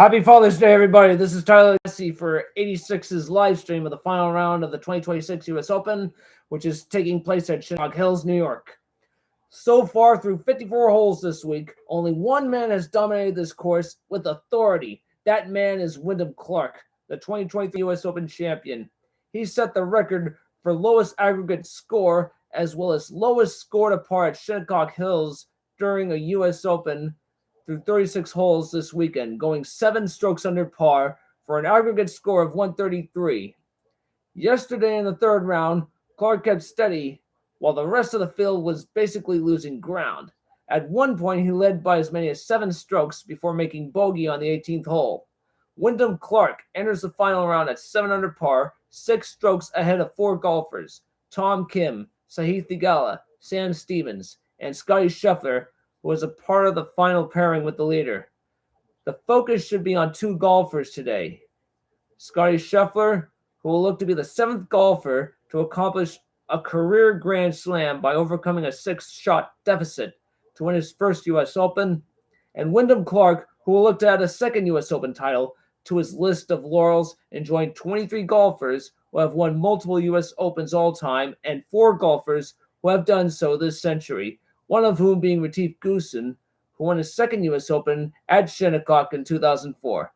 Happy Father's Day, everybody. This is Tyler Lagasseschannel for 86's live stream of the final round of the 2026 U.S. Open, which is taking place at Shinnecock Hills, New York. So far, through 54 holes this week, only one man has dominated this course with authority. That man is Wyndham Clark, the 2023 U.S. Open champion. He set the record for lowest aggregate score as well as lowest score to par at Shinnecock Hills during a U.S. Open through 36 holes this weekend, going 7 strokes under par for an aggregate score of 133. Yesterday in the third round, Clark kept steady while the rest of the field was basically losing ground. At one point, he led by as many as 7 strokes before making bogey on the 18th hole. Wyndham Clark enters the final round at 7 under par, 6 strokes ahead of 4 golfers: Tom Kim, Sahith Theegala, Sam Stevens, and Scottie Scheffler, who was a part of the final pairing with the leader. The focus should be on 2 golfers today. Scottie Scheffler, who will look to be the 7th golfer to accomplish a career Grand Slam by overcoming a 6-shot deficit to win his first U.S. Open, and Wyndham Clark, who will look to add a second U.S. Open title to his list of laurels and join 23 golfers who have won multiple U.S. Opens all time and 4 golfers who have done so this century, one of whom being Retief Goosen, who won his second U.S. Open at Shinnecock in 2004.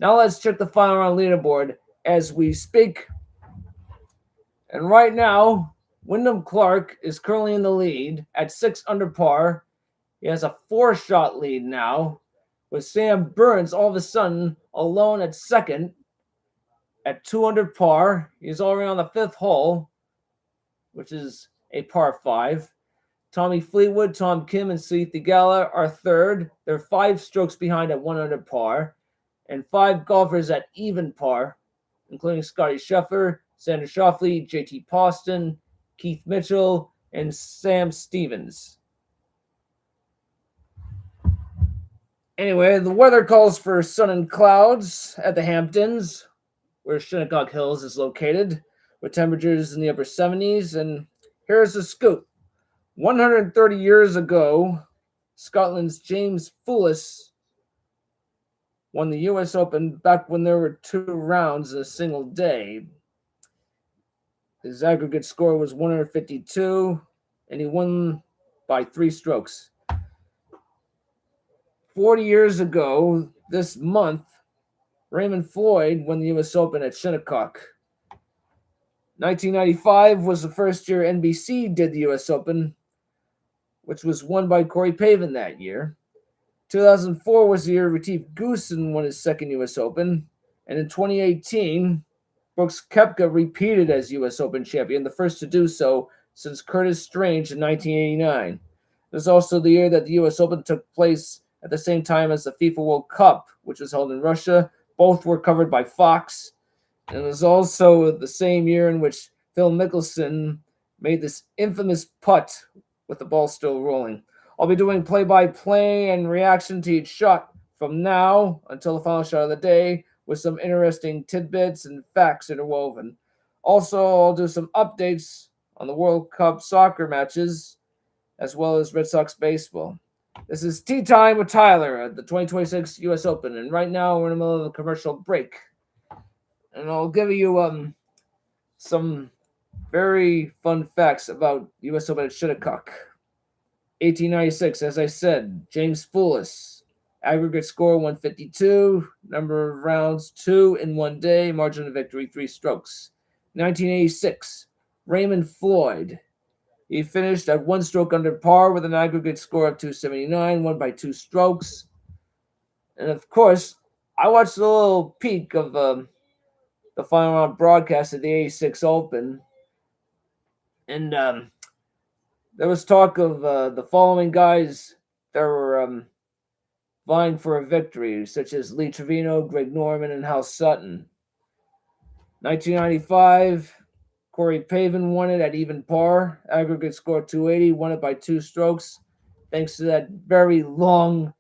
Now let's check the final round leaderboard as we speak. And right now, Wyndham Clark is currently in the lead at 6 under par. He has a 4-shot lead now, with Sam Burns all of a sudden alone at second at 2 under par. He's already on the 5th hole, which is a par 5. Tommy Fleetwood, Tom Kim, and Sahith Theegala are third. They're 5 strokes behind at 1 under par, and 5 golfers at even par, including Scottie Scheffler, Xander Schauffele, JT Poston, Keith Mitchell, and Sam Stevens. Anyway, the weather calls for sun and clouds at the Hamptons, where Shinnecock Hills is located, with temperatures in the upper 70s. And here's the scoop. 130 years ago, Scotland's James Foulis won the U.S. Open back when there were 2 rounds in a single day. His aggregate score was 152, and he won by 3 strokes. 40 years ago this month, Raymond Floyd won the U.S. Open at Shinnecock. 1995 was the first year NBC did the U.S. Open, which was won by Corey Pavin that year. 2004 was the year Retief Goosen won his second U.S. Open. And in 2018, Brooks Koepka repeated as U.S. Open champion, the first to do so since Curtis Strange in 1989. It was also the year that the U.S. Open took place at the same time as the FIFA World Cup, which was held in Russia. Both were covered by Fox. And it was also the same year in which Phil Mickelson made this infamous putt with the ball still rolling. I'll be doing play-by-play and reaction to each shot from now until the final shot of the day, with some interesting tidbits and facts interwoven. Also, I'll do some updates on the World Cup soccer matches, as well as Red Sox baseball. This is Tea Time with Tyler at the 2026 U.S. Open, and right now we're in the middle of a commercial break. And I'll give you some very fun facts about U.S. Open at Shinnecock. 1896, as I said, James Foulis. Aggregate score 152. Number of rounds 2 in 1 day. Margin of victory 3 strokes. 1986, Raymond Floyd. He finished at 1 stroke under par with an aggregate score of 279, won by 2 strokes. And of course, I watched a little peek of the final round broadcast of the 86 Open. And there was talk of the following guys that were vying for a victory, such as Lee Trevino, Greg Norman, and Hal Sutton. 1995, Corey Pavin won it at even par. Aggregate score 280, won it by 2 strokes, thanks to that very long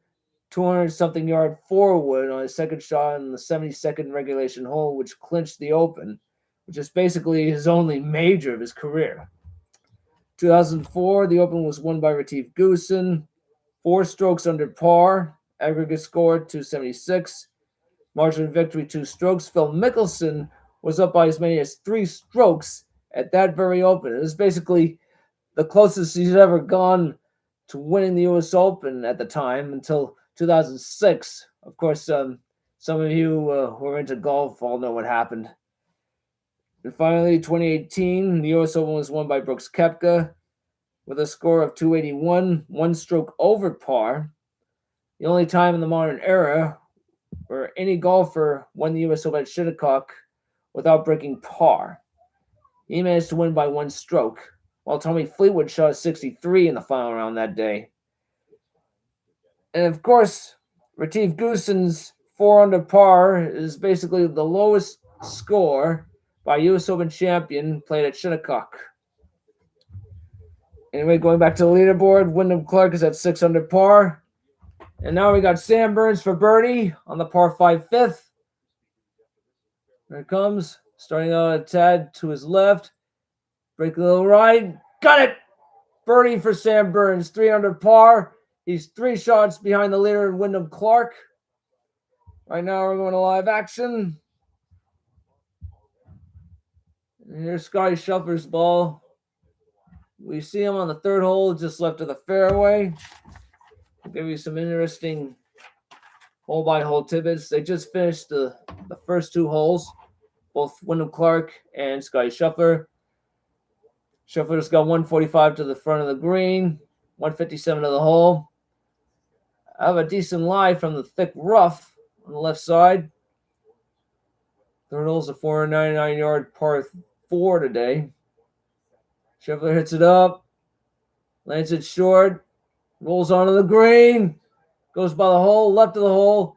200-something yard forward on his second shot in the 72nd regulation hole, which clinched the Open, which is basically his only major of his career. 2004, the Open was won by Retief Goosen, 4 strokes under par, aggregate score 276. Margin of victory 2 strokes. Phil Mickelson was up by as many as 3 strokes at that very Open. It was basically the closest he's ever gone to winning the U.S. Open at the time until 2006. Of course, some of you who are into golf all know what happened. And finally, 2018, the U.S. Open was won by Brooks Koepka with a score of 281, 1 stroke over par. The only time in the modern era where any golfer won the U.S. Open at Shinnecock without breaking par. He managed to win by 1 stroke, while Tommy Fleetwood shot a 63 in the final round that day. And of course, Retief Goosen's 4 under par is basically the lowest score by a U.S. Open champion played at Shinnecock. Anyway, going back to the leaderboard, Wyndham Clark is at 6 under par. And now we got Sam Burns for birdie on the par 5 fifth. There it comes, starting out a tad to his left. Break a little right. Got it! Birdie for Sam Burns, 3 under par. He's 3 shots behind the leader, Wyndham Clark. Right now we're going to live action. And here's Scotty Scheffler's ball. We see him on the 3rd hole, just left of the fairway. I'll give you some interesting hole-by-hole tidbits. They just finished the first 2 holes, both Wyndham Clark and Scotty Scheffler. Scheffler's got 145 to the front of the green, 157 to the hole. I have a decent lie from the thick rough on the left side. 3rd hole's a 499-yard par 4 today. Scheffler hits it up, lands it short, rolls onto the green, goes by the hole, left of the hole,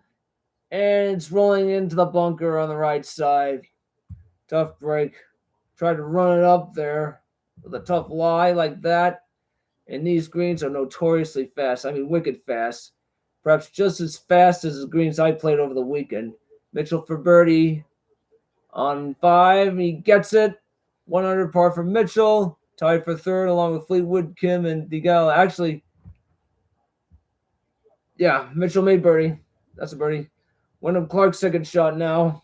and it's rolling into the bunker on the right side. Tough break. Tried to run it up there with a tough lie like that. And these greens are notoriously fast. I mean, wicked fast. Perhaps just as fast as the greens I played over the weekend. Mitchell for birdie on 5. He gets it. 100 par for Mitchell. Tied for 3rd along with Fleetwood, Kim, and DeGale. Actually, yeah, Mitchell made birdie. That's a birdie. Wyndham Clark's 2nd shot now.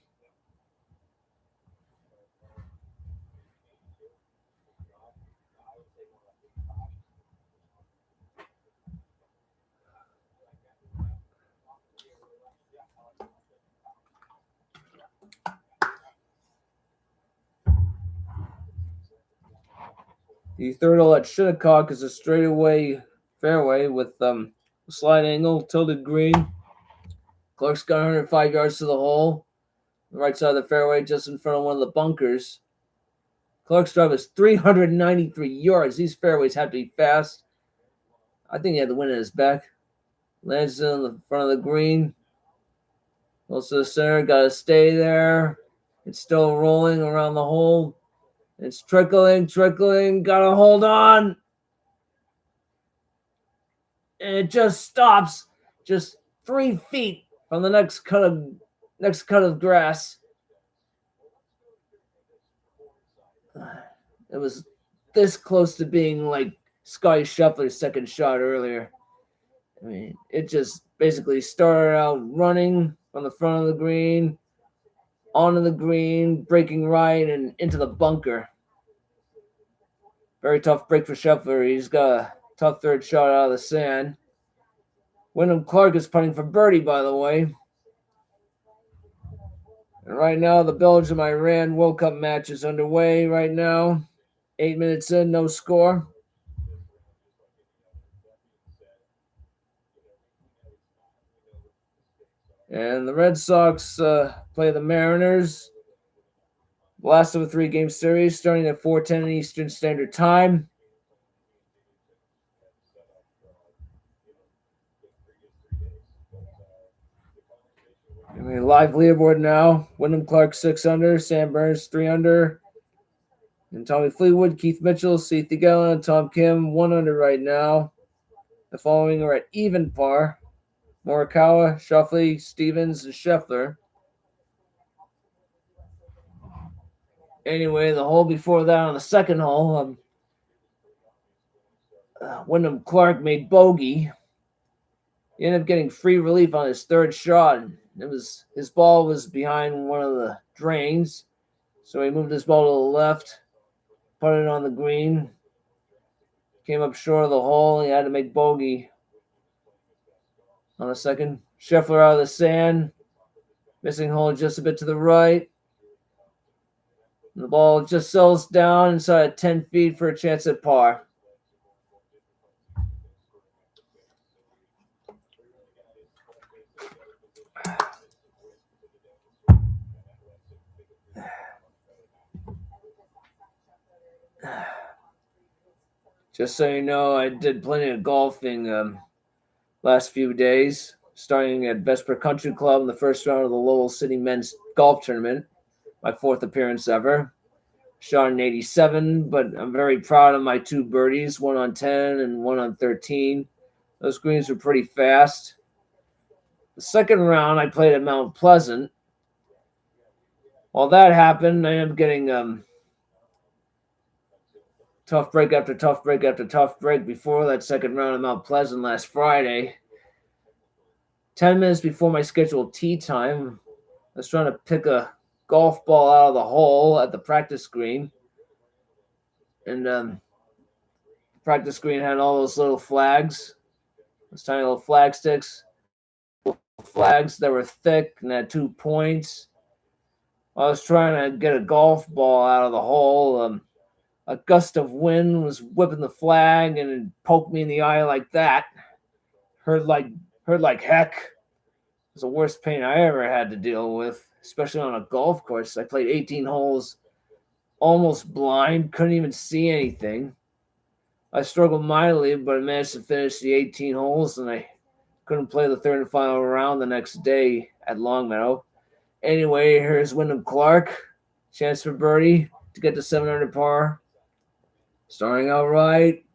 The 3rd hole at Shinnecock is a straightaway fairway with a slight angle, tilted green. Clark's got 105 yards to the hole. The right side of the fairway, just in front of one of the bunkers. Clark's drive is 393 yards. These fairways have to be fast. I think he had the wind in his back. Lands in the front of the green. Goes to the center, got to stay there. It's still rolling around the hole. It's trickling, gotta hold on. And it just stops just 3 feet from the next cut of grass. It was this close to being like Scotty Scheffler's 2nd shot earlier. I mean, it just basically started out running from the front of the green, onto the green, breaking right, and into the bunker. Very tough break for Scheffler. He's got a tough 3rd shot out of the sand. Wyndham Clark is putting for birdie, by the way. And right now, the Belgium-Iran World Cup match is underway right now. 8 minutes in, no score. And the Red Sox play the Mariners. Last of a 3-game series, starting at 4:10 Eastern Standard Time. I mean, live leaderboard now. Wyndham Clark 6 under, Sam Burns 3 under, and Tommy Fleetwood, Keith Mitchell, Seth Theegala, and Tom Kim 1 under right now. The following are at even par: Morikawa, Schauffele, Stevens, and Scheffler. Anyway, the hole before that on the 2nd hole, Wyndham Clark made bogey. He ended up getting free relief on his third shot. His ball was behind one of the drains, so he moved his ball to the left, put it on the green, came up short of the hole. He had to make bogey on the second. Scheffler out of the sand, missing hole just a bit to the right. And the ball just settles down inside 10 feet for a chance at par. Just so you know, I did plenty of golfing last few days, starting at Vesper Country Club in the first round of the Lowell City Men's Golf Tournament, my fourth appearance ever. Shot an 87, but I'm very proud of my two birdies, one on 10 and one on 13. Those greens were pretty fast. The second round, I played at Mount Pleasant. While that happened, I ended up getting tough break after tough break after tough break before that second round at Mount Pleasant last Friday. 10 minutes before my scheduled tee time, I was trying to pick a golf ball out of the hole at the practice green. And the practice green had all those little flags, those tiny little flag sticks. Flags that were thick and had 2 points. I was trying to get a golf ball out of the hole. A gust of wind was whipping the flag and it poked me in the eye like that. Hurt like heck. It was the worst pain I ever had to deal with, especially on a golf course. I played 18 holes, almost blind, couldn't even see anything. I struggled mightily, but I managed to finish the 18 holes, and I couldn't play the third and final round the next day at Longmeadow. Anyway, here's Wyndham Clark. Chance for birdie to get to 7 under par. Starting out right.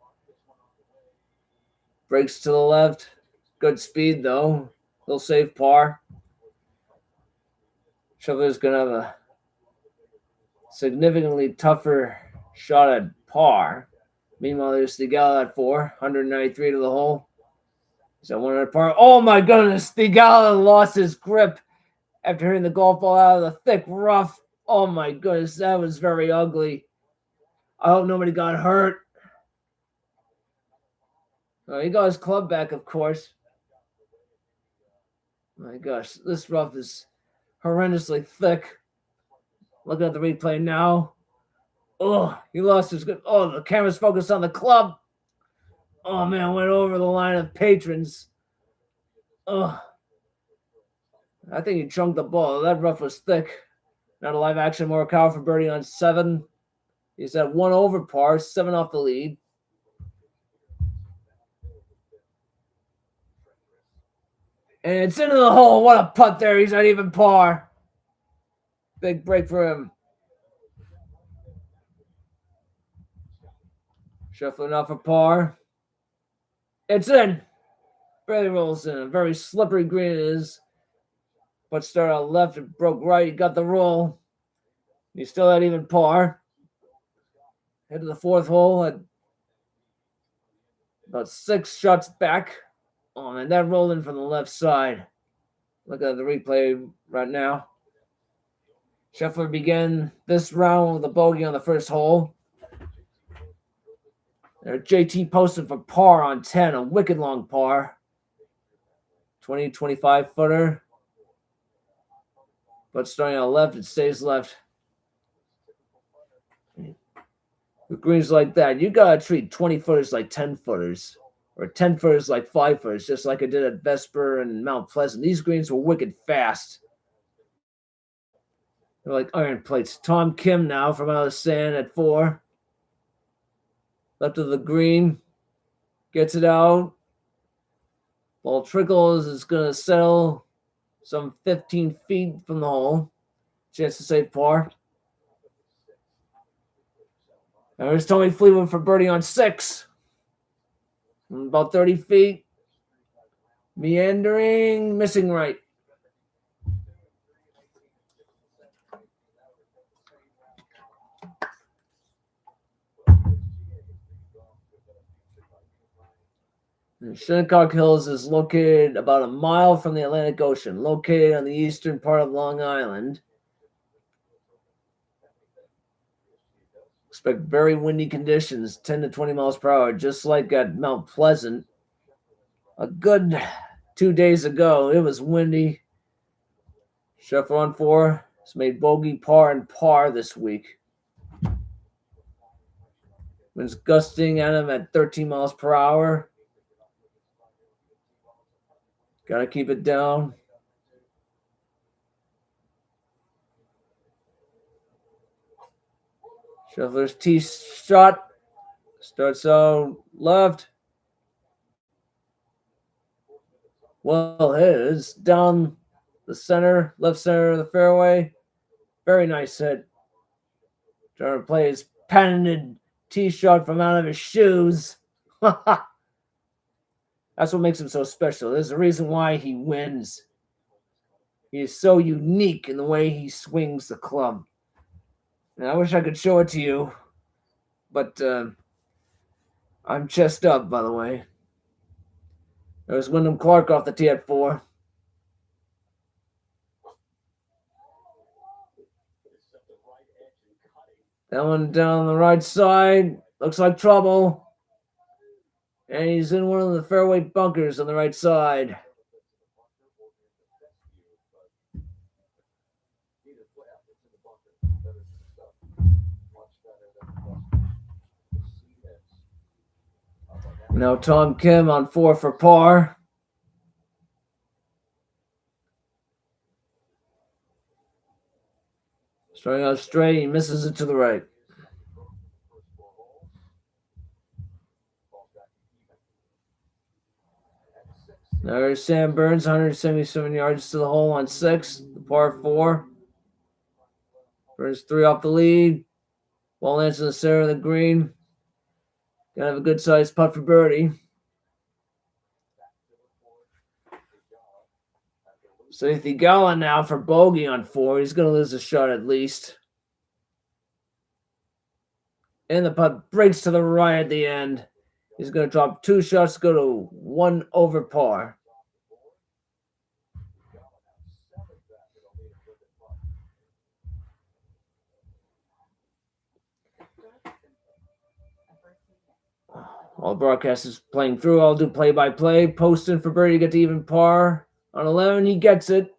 Breaks to the left. Good speed, though. He'll save par. Scheffler's going to have a significantly tougher shot at par. Meanwhile, there's Stigala at 4, 193 to the hole. Is that 1 under par? Oh, my goodness. Stigala lost his grip after hitting the golf ball out of the thick rough. Oh, my goodness. That was very ugly. I hope nobody got hurt. Oh, he got his club back, of course. My gosh, this rough is horrendously thick. Looking at the replay now. Oh, he lost his grip. Oh, the camera's focused on the club. Oh, man, went over the line of patrons. Oh, I think he chunked the ball. That rough was thick. Not a live action Morikawa for birdie on 7. He's at 1 over par, 7 off the lead. And it's into the hole. What a putt there. He's at even par. Big break for him. Shuffling off for par. It's in. Barely rolls in. A very slippery green it is. But started out left and broke right. He got the roll. He's still at even par. Head to the 4th hole at about 6 shots back. Oh, man, that rolled in from the left side. Look at the replay right now. Scheffler began this round with a bogey on the first hole. There, JT posted for par on 10, a wicked long par. 20, 25 footer. But starting out left, it stays left. With greens like that, you got to treat 20 footers like 10 footers. Or 10 footers like 5 footers, just like I did at Vesper and Mount Pleasant. These greens were wicked fast. They're like iron plates. Tom Kim now from out of the sand at 4. Left of the green. Gets it out. Ball trickles. Is going to settle some 15 feet from the hole. Chance to save par. And there's Tommy Fleetwood for birdie on 6. About 30 feet. Meandering. Missing right. Shinnecock Hills is located about a mile from the Atlantic Ocean, located on the eastern part of Long Island. Expect very windy conditions, 10 to 20 miles per hour, just like at Mount Pleasant. A good 2 days ago, it was windy. Scheffler on 4 has made bogey, par, and par this week. Winds gusting at him at 13 miles per hour. Got to keep it down. Scheffler's tee shot starts out left. Well hit. It's down the center, left center of the fairway. Very nice hit. Trying to play his patented tee shot from out of his shoes. That's what makes him so special. There's a reason why he wins. He is so unique in the way he swings the club. And I wish I could show it to you, but I'm chest up, by the way. There's Wyndham Clark off the tee at 4. That one down the right side. Looks like trouble. And he's in one of the fairway bunkers on the right side. Now Tom Kim on 4 for par. Starting out straight, he misses it to the right. There's Sam Burns, 177 yards to the hole on 6, the par 4. Burns 3 off the lead. Ball lands in the center of the green. Gonna have a good sized putt for birdie. So Thigala now for bogey on 4. He's gonna lose a shot at least. And the putt breaks to the right at the end. He's gonna drop 2 shots, go to 1 over par. All broadcast is playing through. I'll do play-by-play. Poston for birdie to get to even par. On 11, he gets it.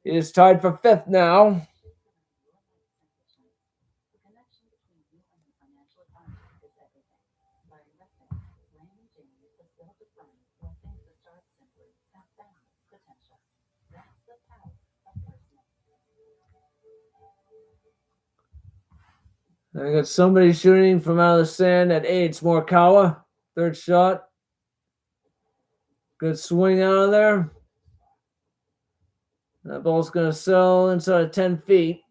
He is tied for 5th now. I got somebody shooting from out of the sand at 8. It's Morikawa. 3rd shot. Good swing out of there. That ball's going to sail inside of 10 feet.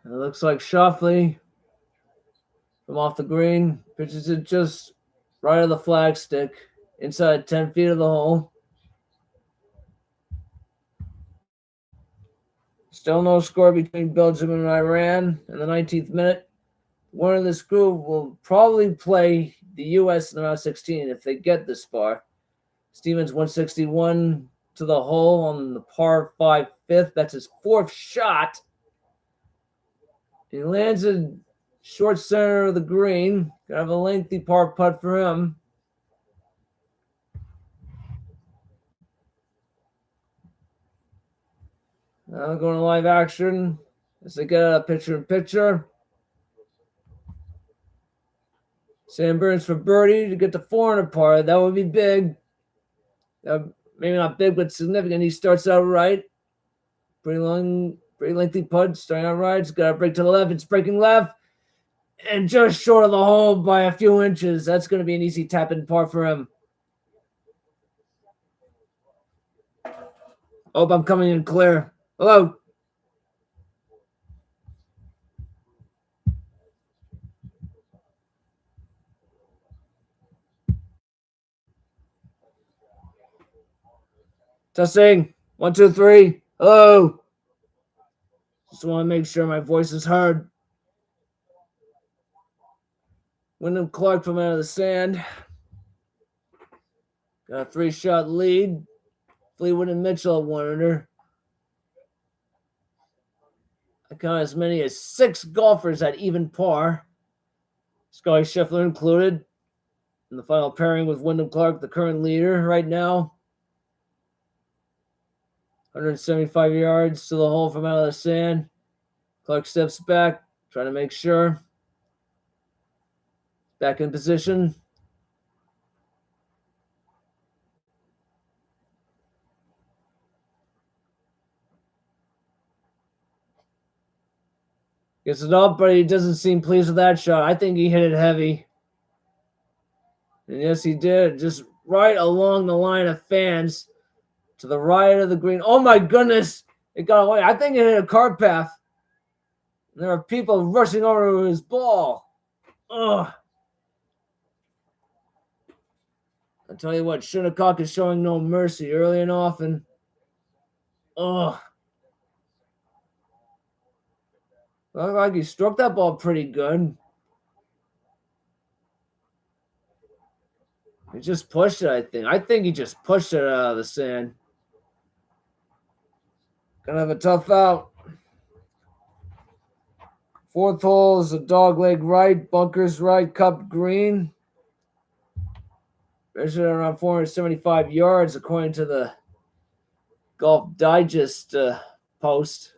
It looks like Schauffele from off the green pitches it just right of the flagstick inside 10 feet of the hole. Still no score between Belgium and Iran in the 19th minute. One of this group will probably play the U.S. in the round 16 if they get this far. Stevens 161 to the hole on the par 5 5th. That's his 4th shot. He lands in short center of the green. Gonna have a lengthy par putt for him. Now going to live action as they get out of picture-in-picture. Sam Burns for birdie to get to 4 under par. That would be big. Maybe not big, but significant. He starts out right. Pretty lengthy putt. Starting out right. It's got to break to the left. It's breaking left. And just short of the hole by a few inches. That's going to be an easy tap-in par for him. Oh, I'm coming in clear. Hello. Testing. 1, 2, 3. Hello. Just want to make sure my voice is heard. Wyndham Clark from out of the sand. Got a 3-shot lead. Fleetwood and Mitchell at 1 under. I count as many as 6 golfers at even par. Scotty Scheffler included. In the final pairing with Wyndham Clark, the current leader right now. 175 yards to the hole from out of the sand. Clark steps back, trying to make sure. Back in position. Gets it up, but he doesn't seem pleased with that shot. I think he hit it heavy. And yes, he did. Just right along the line of fans to the right of the green. Oh, my goodness. It got away. I think it hit a cart path. There are people rushing over to his ball. Ugh. I tell you what, Shinnecock is showing no mercy early and often. Ugh. Looked like he struck that ball pretty good. He just pushed it, I think. I think he just pushed it out of the sand. Gonna have a tough out. 4th hole is a dogleg right, bunkers right, cup green. Measured around 475 yards, according to the Golf Digest post.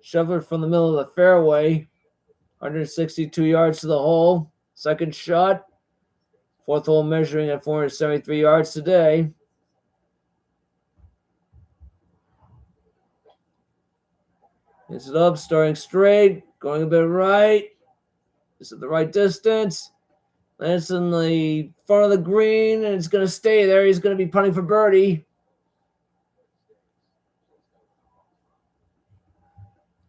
Scheffler from the middle of the fairway, 162 yards to the hole. Second shot. 4th hole measuring at 473 yards today. Gets it up, starting straight, going a bit right. Is it the right distance? Lands in the front of the green, and it's going to stay there. He's going to be putting for birdie.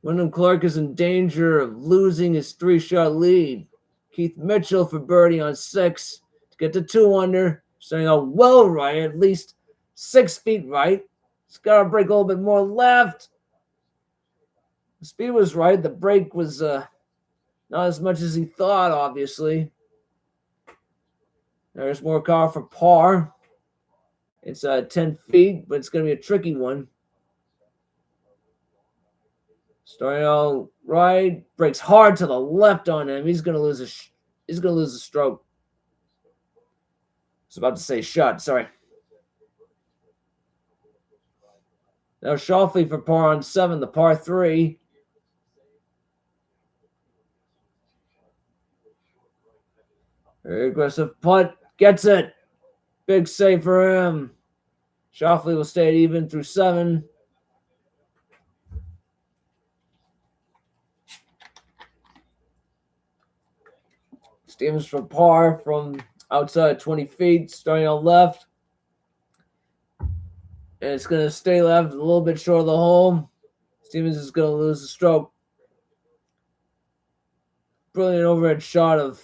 Wyndham Clark is in danger of losing his 3-shot lead. Keith Mitchell for birdie on 6 to get to 2 under. Starting out well right, at least 6 feet right. He's got to break a little bit more left. The speed was right. The break was not as much as he thought, obviously. There's more car for par. It's 10 feet, but it's going to be a tricky one. Starting out right, breaks hard to the left on him. He's going to lose a stroke. I was about to say shot. Sorry. Now Schauffele for par on 7, the par 3. Very aggressive putt. Gets it. Big save for him. Schauffele will stay at even through 7. Stevens for par from outside 20 feet, starting on left. And it's going to stay left a little bit short of the hole. Stevens is going to lose the stroke. Brilliant overhead shot of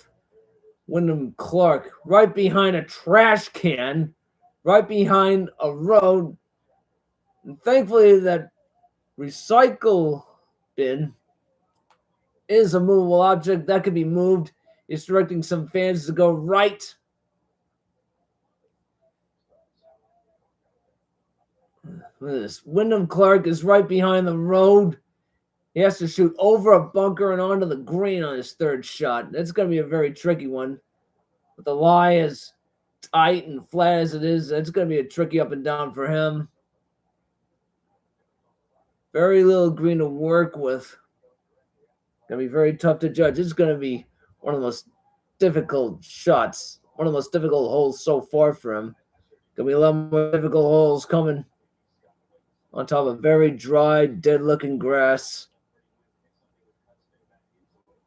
Wyndham Clark right behind a trash can, right behind a road. And thankfully, that recycle bin is a movable object that can be moved. It's directing some fans to go right. Look at this. Wyndham Clark is right behind the road. He has to shoot over a bunker and onto the green on his 3rd shot. That's going to be a very tricky one. But the lie is tight and flat as it is. That's going to be a tricky up and down for him. Very little green to work with. Going to be very tough to judge. It's going to be one of the most difficult shots. One of the most difficult holes so far for him. Going to be a lot more difficult holes coming on top of very dry, dead-looking grass.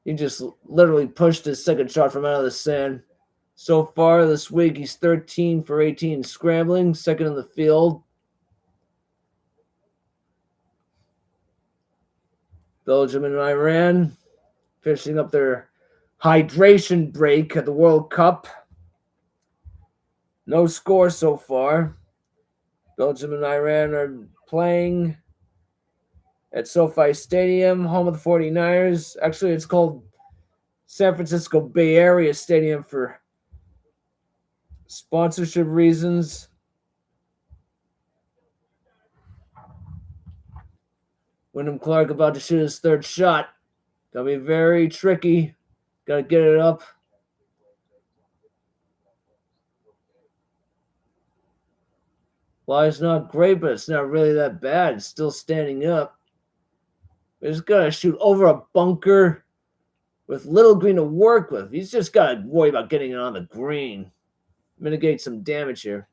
He just literally pushed his second shot from out of the sand. So far this week, he's 13 for 18 scrambling, second in the field. Belgium and Iran finishing up their hydration break at the World Cup. No score so far. Belgium and Iran are playing at SoFi Stadium, home of the 49ers. Actually, it's called San Francisco Bay Area Stadium for sponsorship reasons. Wyndham Clark about to shoot his third shot. Gonna be very tricky. Gotta get it up. Fly's not great, but it's not really that bad. It's still standing up. He's gotta shoot over a bunker with little green to work with. He's just gotta worry about getting it on the green. Mitigate some damage here.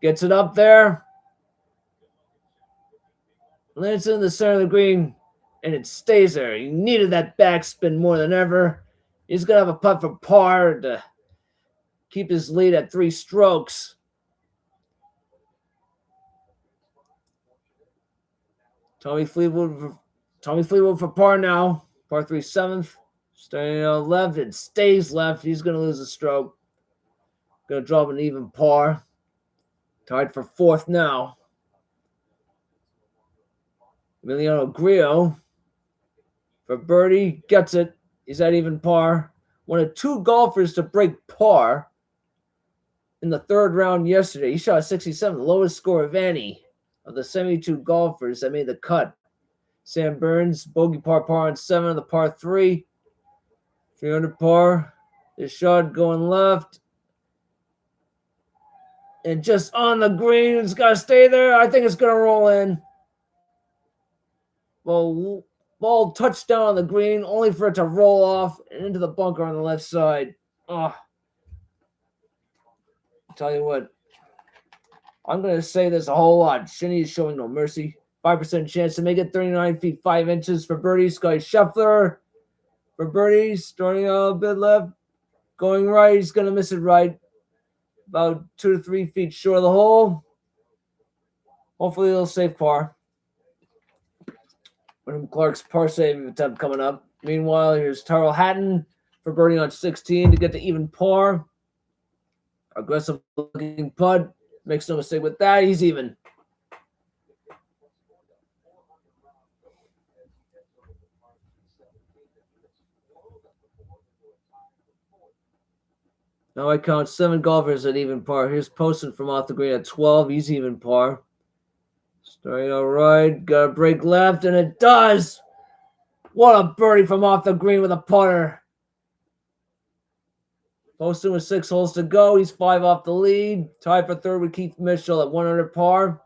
Gets it up there. Lands in the center of the green, and it stays there. He needed that backspin more than ever. He's gonna have a putt for par to keep his lead at 3 strokes. Tommy Fleetwood for par now. Par 3 7th. Starting out left. It stays left. He's going to lose a stroke. Going to drop an even par. Tied for 4th now. Emiliano Grillo for birdie. Gets it. He's at even par. One of 2 golfers to break par in the 3rd round yesterday. He shot 67, the lowest score of any of the 72 golfers that made the cut. Sam Burns, bogey par on 7 on the par 3. 300 par. His shot going left. And just on the green. It's got to stay there. I think it's going to roll in. Ball touched down on the green, only for it to roll off and into the bunker on the left side. Oh. I'll tell you what. I'm going to say this a whole lot. Shinny is showing no mercy. 5% chance to make it 39 feet 5 inches for birdie. Sky Scheffler for birdie. Starting out a bit left. Going right. He's going to miss it right. About 2 to 3 feet short of the hole. Hopefully he'll save par. Wyndham Clark's par save attempt coming up. Meanwhile, here's Tyrrell Hatton for birdie on 16 to get to even par. Aggressive looking putt. Makes no mistake with that. He's even. Now I count 7 golfers at even par. Here's Poston from off the green at 12. He's even par. Starting out right. Got a break left, and it does. What a birdie from off the green with a putter. Poston with 6 holes to go. He's 5 off the lead. Tied for 3rd with Keith Mitchell at 100 par.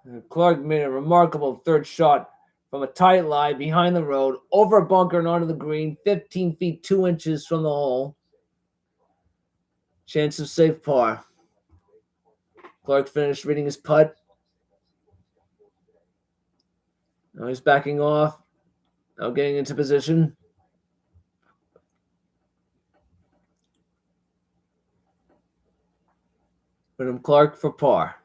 And Clark made a remarkable 3rd shot from a tight lie behind the road, over a bunker and onto the green, 15 feet 2 inches from the hole. Chance of safe par. Clark finished reading his putt. Now he's backing off. Now getting into position. Wyndham Clark for par.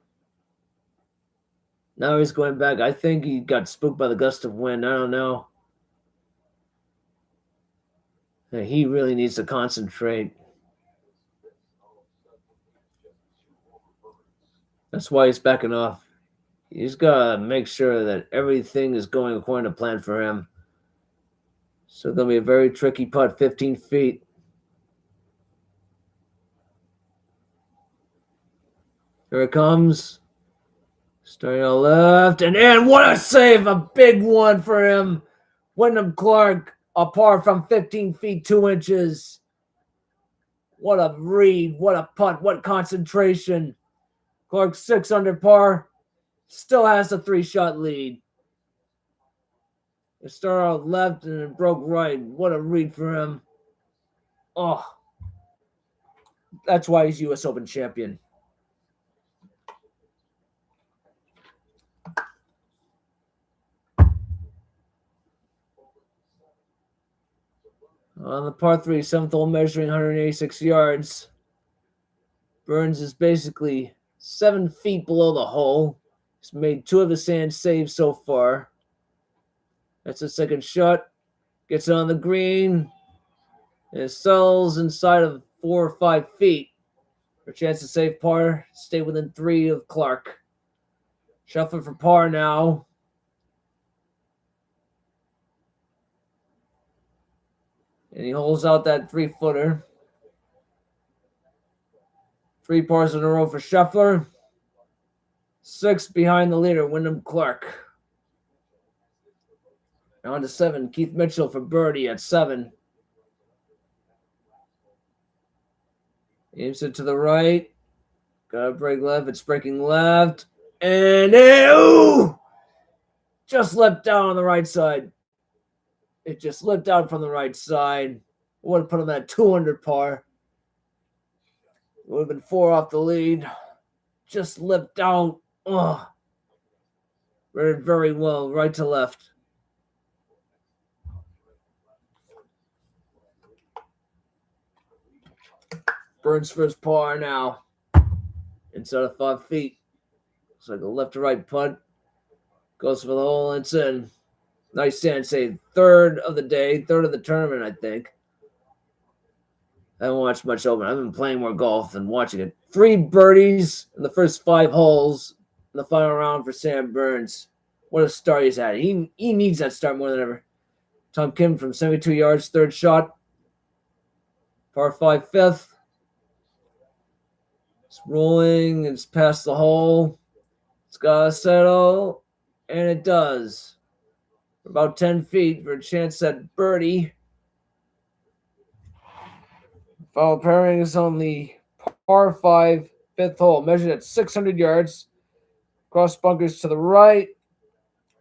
Now he's going back. I think he got spooked by the gust of wind. I don't know. He really needs to concentrate. That's why he's backing off. He's got to make sure that everything is going according to plan for him. So going to be a very tricky putt, 15 feet. Here it comes. Starting on left, and in. What a save! A big one for him. Wyndham Clark, a par from 15 feet 2 inches. What a read, what a putt, what concentration. Clark 6 under par, still has a 3-shot lead. It started out left and it broke right. What a read for him. Oh, that's why he's U.S. Open champion. On the par 3, 7th hole, measuring 186 yards. Burns is basically 7 feet below the hole. He's made 2 of his sand saves so far. That's the second shot. Gets it on the green. And it settles inside of 4 or 5 feet. For a chance to save par, stay within 3 of Clark. Shuffling for par now. And he holds out that 3-footer. 3 pars in a row for Scheffler. 6 behind the leader, Wyndham Clark. On to 7, Keith Mitchell for birdie at 7. Aims it to the right. Got to break left. It's breaking left. And just slipped down on the right side. It just slipped out from the right side. Would have put him at 200 par. It would have been 4 off the lead. Just slipped out. Read very well, right to left. Burns for his par now. Inside of 5 feet. Looks like a left to right putt. Goes for the hole, it's in. Nice sand save. 3rd of the day, 3rd of the tournament, I think. I haven't watched much Open. I've been playing more golf than watching it. 3 birdies in the first 5 holes in the final round for Sam Burns. What a start he's had. He needs that start more than ever. Tom Kim from 72 yards, 3rd shot. Par 5, 5th. It's rolling. It's past the hole. It's got to settle. And it does. For about 10 feet for a chance at birdie. Foul pairing is on the par 5, 5th hole, measured at 600 yards. Cross bunkers to the right.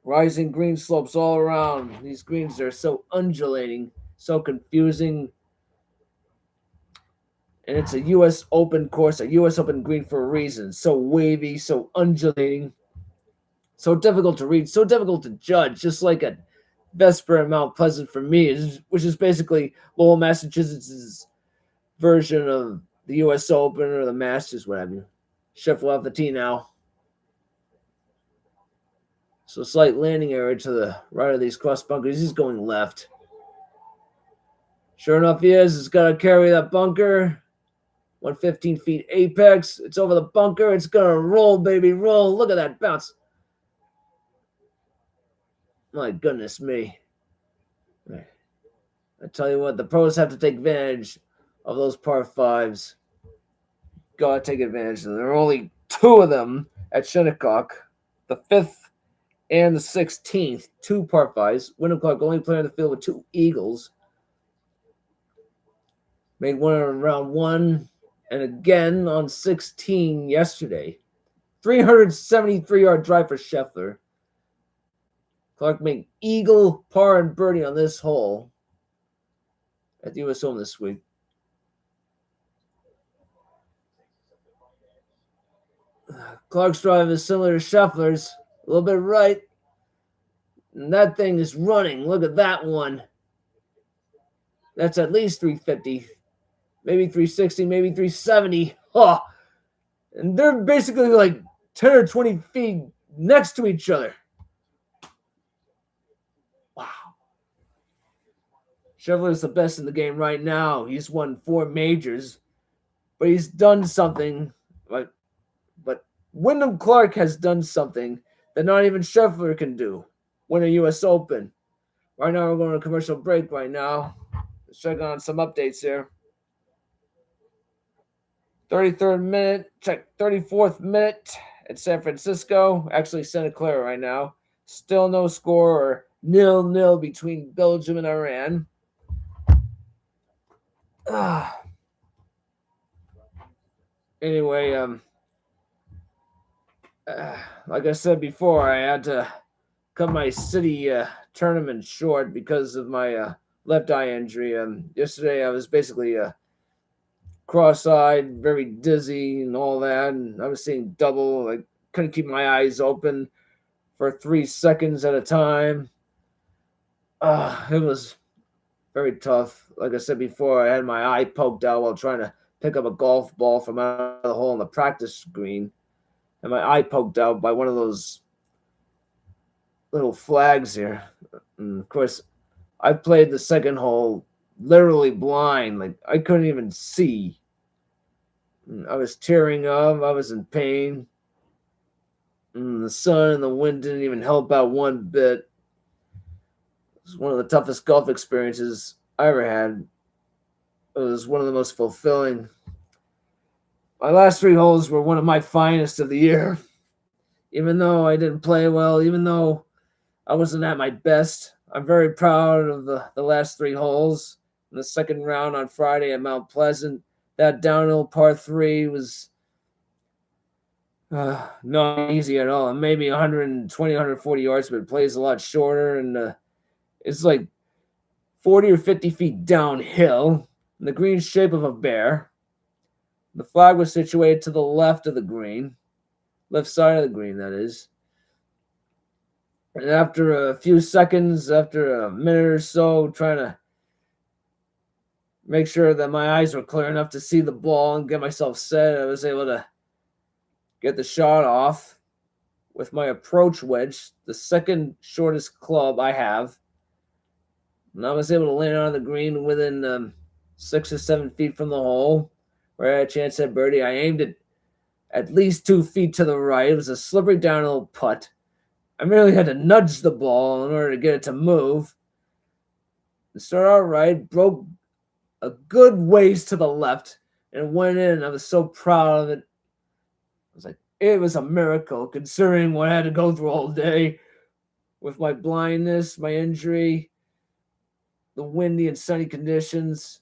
Rising green slopes all around. These greens are so undulating, so confusing. And it's a U.S. Open course, a U.S. Open green for a reason. So wavy, so undulating, so difficult to read, so difficult to judge, just like at Vesper and Mount Pleasant for me, which is basically Lowell, Massachusetts' version of the U.S. Open or the Masters, whatever. Shuffle off the tee now. So slight landing area to the right of these cross bunkers. He's going left. Sure enough, he is. He's got to carry that bunker. 115 feet apex. It's over the bunker. It's going to roll, baby, roll. Look at that bounce. My goodness me. I tell you what, the pros have to take advantage of those par 5s. Gotta take advantage of them. There are only 2 of them at Shinnecock. The 5th and the 16th. 2 par 5s. Wyndham Clark, only player in the field with 2 eagles. Made one on round 1. And again on 16 yesterday. 373-yard drive for Scheffler. Clark made eagle, par, and birdie on this hole at the U.S. Open this week. Clark's drive is similar to Scheffler's. A little bit right. And that thing is running. Look at that one. That's at least 350. Maybe 360, maybe 370. Oh, and they're basically like 10 or 20 feet next to each other. Wow. Scheffler's the best in the game right now. He's won 4 majors, but he's done something. But Wyndham Clark has done something that not even Scheffler can do. Win a U.S. Open. Right now, we're going to a commercial break right now. Let's check on some updates here. 33rd minute, check 34th minute at San Francisco. Actually, Santa Clara right now. Still no score, or 0-0 between Belgium and Iran. Anyway, like I said before, I had to cut my city tournament short because of my left eye injury. Yesterday, I was basically cross-eyed, very dizzy and all that, and I was seeing double. I couldn't keep my eyes open for 3 seconds at a time. It was very tough. Like I said before, I had my eye poked out while trying to pick up a golf ball from out of the hole in the practice green. And my eye poked out by one of those little flags here. And of course, I played the second hole literally blind. Like, I couldn't even see. And I was tearing up. I was in pain. And the sun and the wind didn't even help out one bit. It was one of the toughest golf experiences I ever had. It was one of the most fulfilling. My last 3 holes were one of my finest of the year. Even though I didn't play well, even though I wasn't at my best, I'm very proud of the last 3 holes. In the second round on Friday at Mount Pleasant, that downhill par 3 was not easy at all. It made me 120, 140 yards, but it plays a lot shorter, and it's like 40 or 50 feet downhill in the green shape of a bear. The flag was situated to the left of the green, left side of the green, that is. And after a few seconds, after a minute or so, trying to make sure that my eyes were clear enough to see the ball and get myself set, I was able to get the shot off with my approach wedge, the second shortest club I have. And I was able to land on the green within 6 or 7 feet from the hole, where I had a chance at birdie. I aimed it at least 2 feet to the right. It was a slippery downhill putt. I merely had to nudge the ball in order to get it to move. It started out right, broke a good ways to the left, and went in. I was so proud of it. I was like, it was a miracle considering what I had to go through all day with my blindness, my injury, the windy and sunny conditions.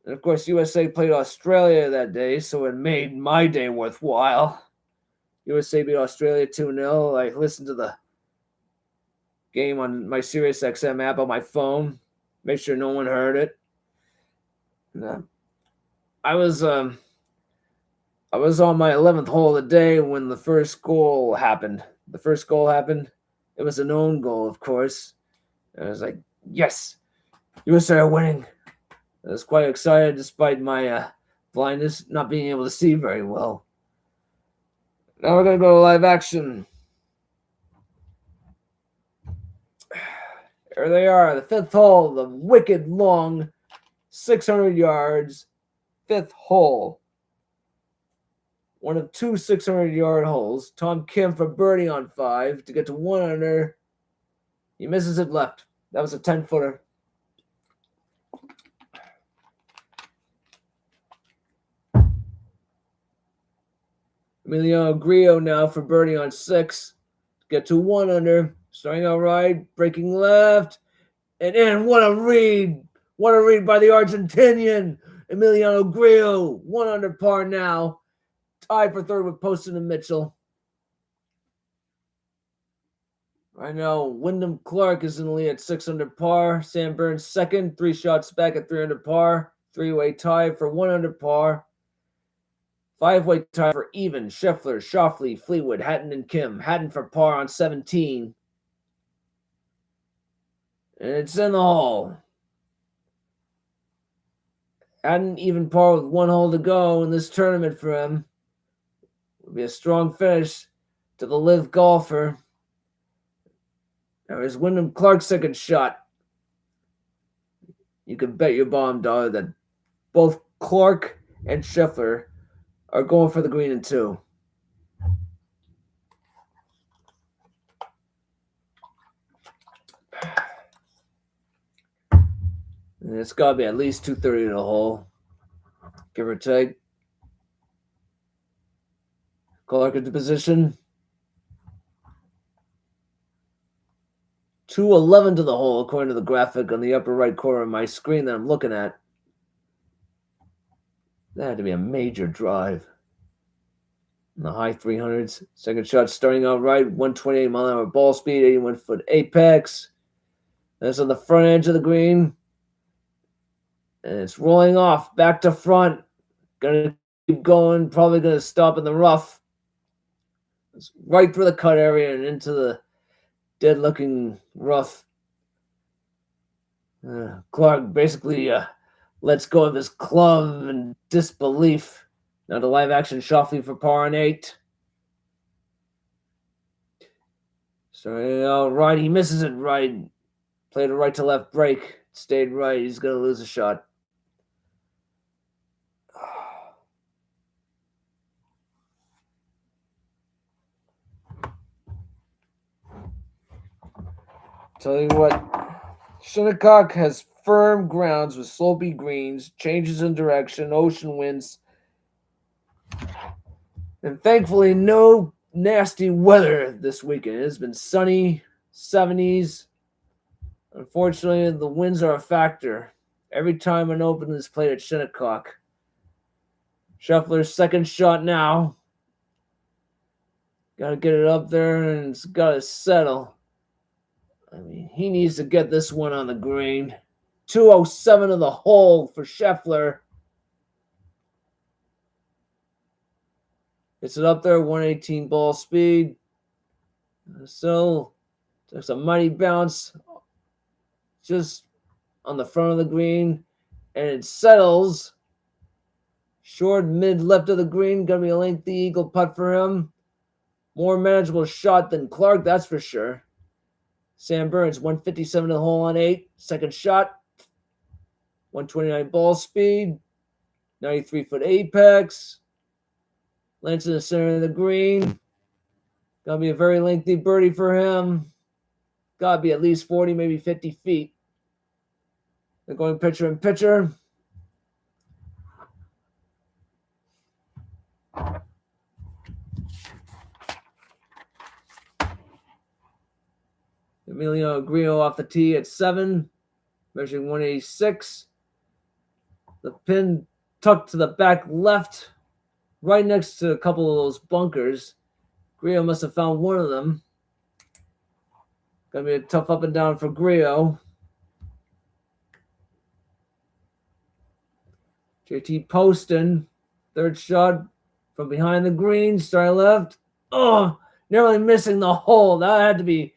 And of course, USA played Australia that day, so it made my day worthwhile. USA beat Australia 2-0. I listened to the game on my SiriusXM app on my phone. Make sure no one heard it. I was on my 11th hole of the day when the first goal happened. The first goal happened. It was an own goal, of course. And I was like, yes, USA are winning. I was quite excited despite my blindness, not being able to see very well. Now we're going to go to live action. There they are, the 5th hole, the wicked long 600 yards, 5th hole. One of 2 600-yard holes. Tom Kim for birdie on 5 to get to 1 under. He misses it left. That was a 10-footer. Emiliano Grillo now for birdie on 6. Get to 1 under. Starting out right, breaking left. And in. What a read. What a read by the Argentinian. Emiliano Grillo. 1 under par now. Tied for 3rd with Poston and Mitchell. Right now, Wyndham Clark is in the lead at 6 under par. Sam Burns 2nd. 3 shots back at 3 under par. 3-way tie for 1 under par. 5-way tie for even. Scheffler, Schauffele, Fleetwood, Hatton, and Kim. Hatton for par on 17. And it's in the hole. Hatton even par with 1 hole to go in this tournament for him. Will be a strong finish to the live golfer. Now here's Wyndham Clark's 2nd shot. You can bet your bottom dollar that both Clark and Scheffler are going for the green in 2. And it's got to be at least 230 to the hole, give or take. Clark into position. 211 to the hole, according to the graphic on the upper right corner of my screen that I'm looking at. That had to be a major drive. In the high 300s. 2nd shot starting out right. 128 mile an hour ball speed. 81 foot apex. That's on the front edge of the green. And it's rolling off back to front. Gonna keep going. Probably gonna stop in the rough. It's right through the cut area and into the dead looking rough. Clark basically lets go of his club in disbelief. Now the live action shuffling for par on 8. So, right, he misses it right. Played a right to left break. Stayed right. He's going to lose a shot. Tell you what, Shinnecock has firm grounds with slopey greens, changes in direction, ocean winds, and thankfully no nasty weather this weekend. It has been sunny, 70s. Unfortunately, the winds are a factor. Every time an open is played at Shinnecock. Scheffler's second shot now. Got to get it up there, and it's got to settle. I mean, he needs to get this one on the green. 207 of the hole for Scheffler. Gets it up there, 118 ball speed. So, there's a mighty bounce just on the front of the green, and it settles. Short mid left of the green, gonna be a lengthy eagle putt for him. More manageable shot than Clark, that's for sure. Sam Burns, 157 to the hole on 8. Second shot, 129 ball speed, 93-foot apex. Lands in the center of the green. Gonna be a very lengthy birdie for him. Gotta be at least 40, maybe 50 feet. They're going pitcher in pitcher. Emilio Grillo off the tee at 7, measuring 186. The pin tucked to the back left, right next to a couple of those bunkers. Grillo must have found one of them. Gonna be a tough up and down for Grillo. JT Poston, third shot from behind the green, starting left. Oh, nearly missing the hole. That had to be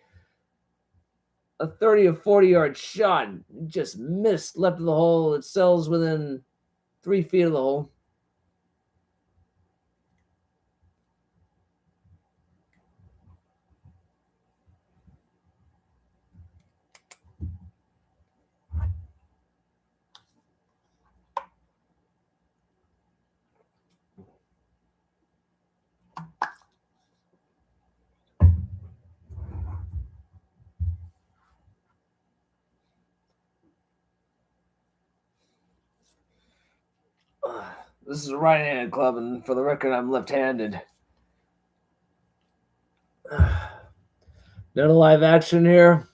a 30 or 40-yard shot. Just missed left of the hole. It sells within 3 feet of the hole. This is a right-handed club, and for the record, I'm left-handed. None of live action here.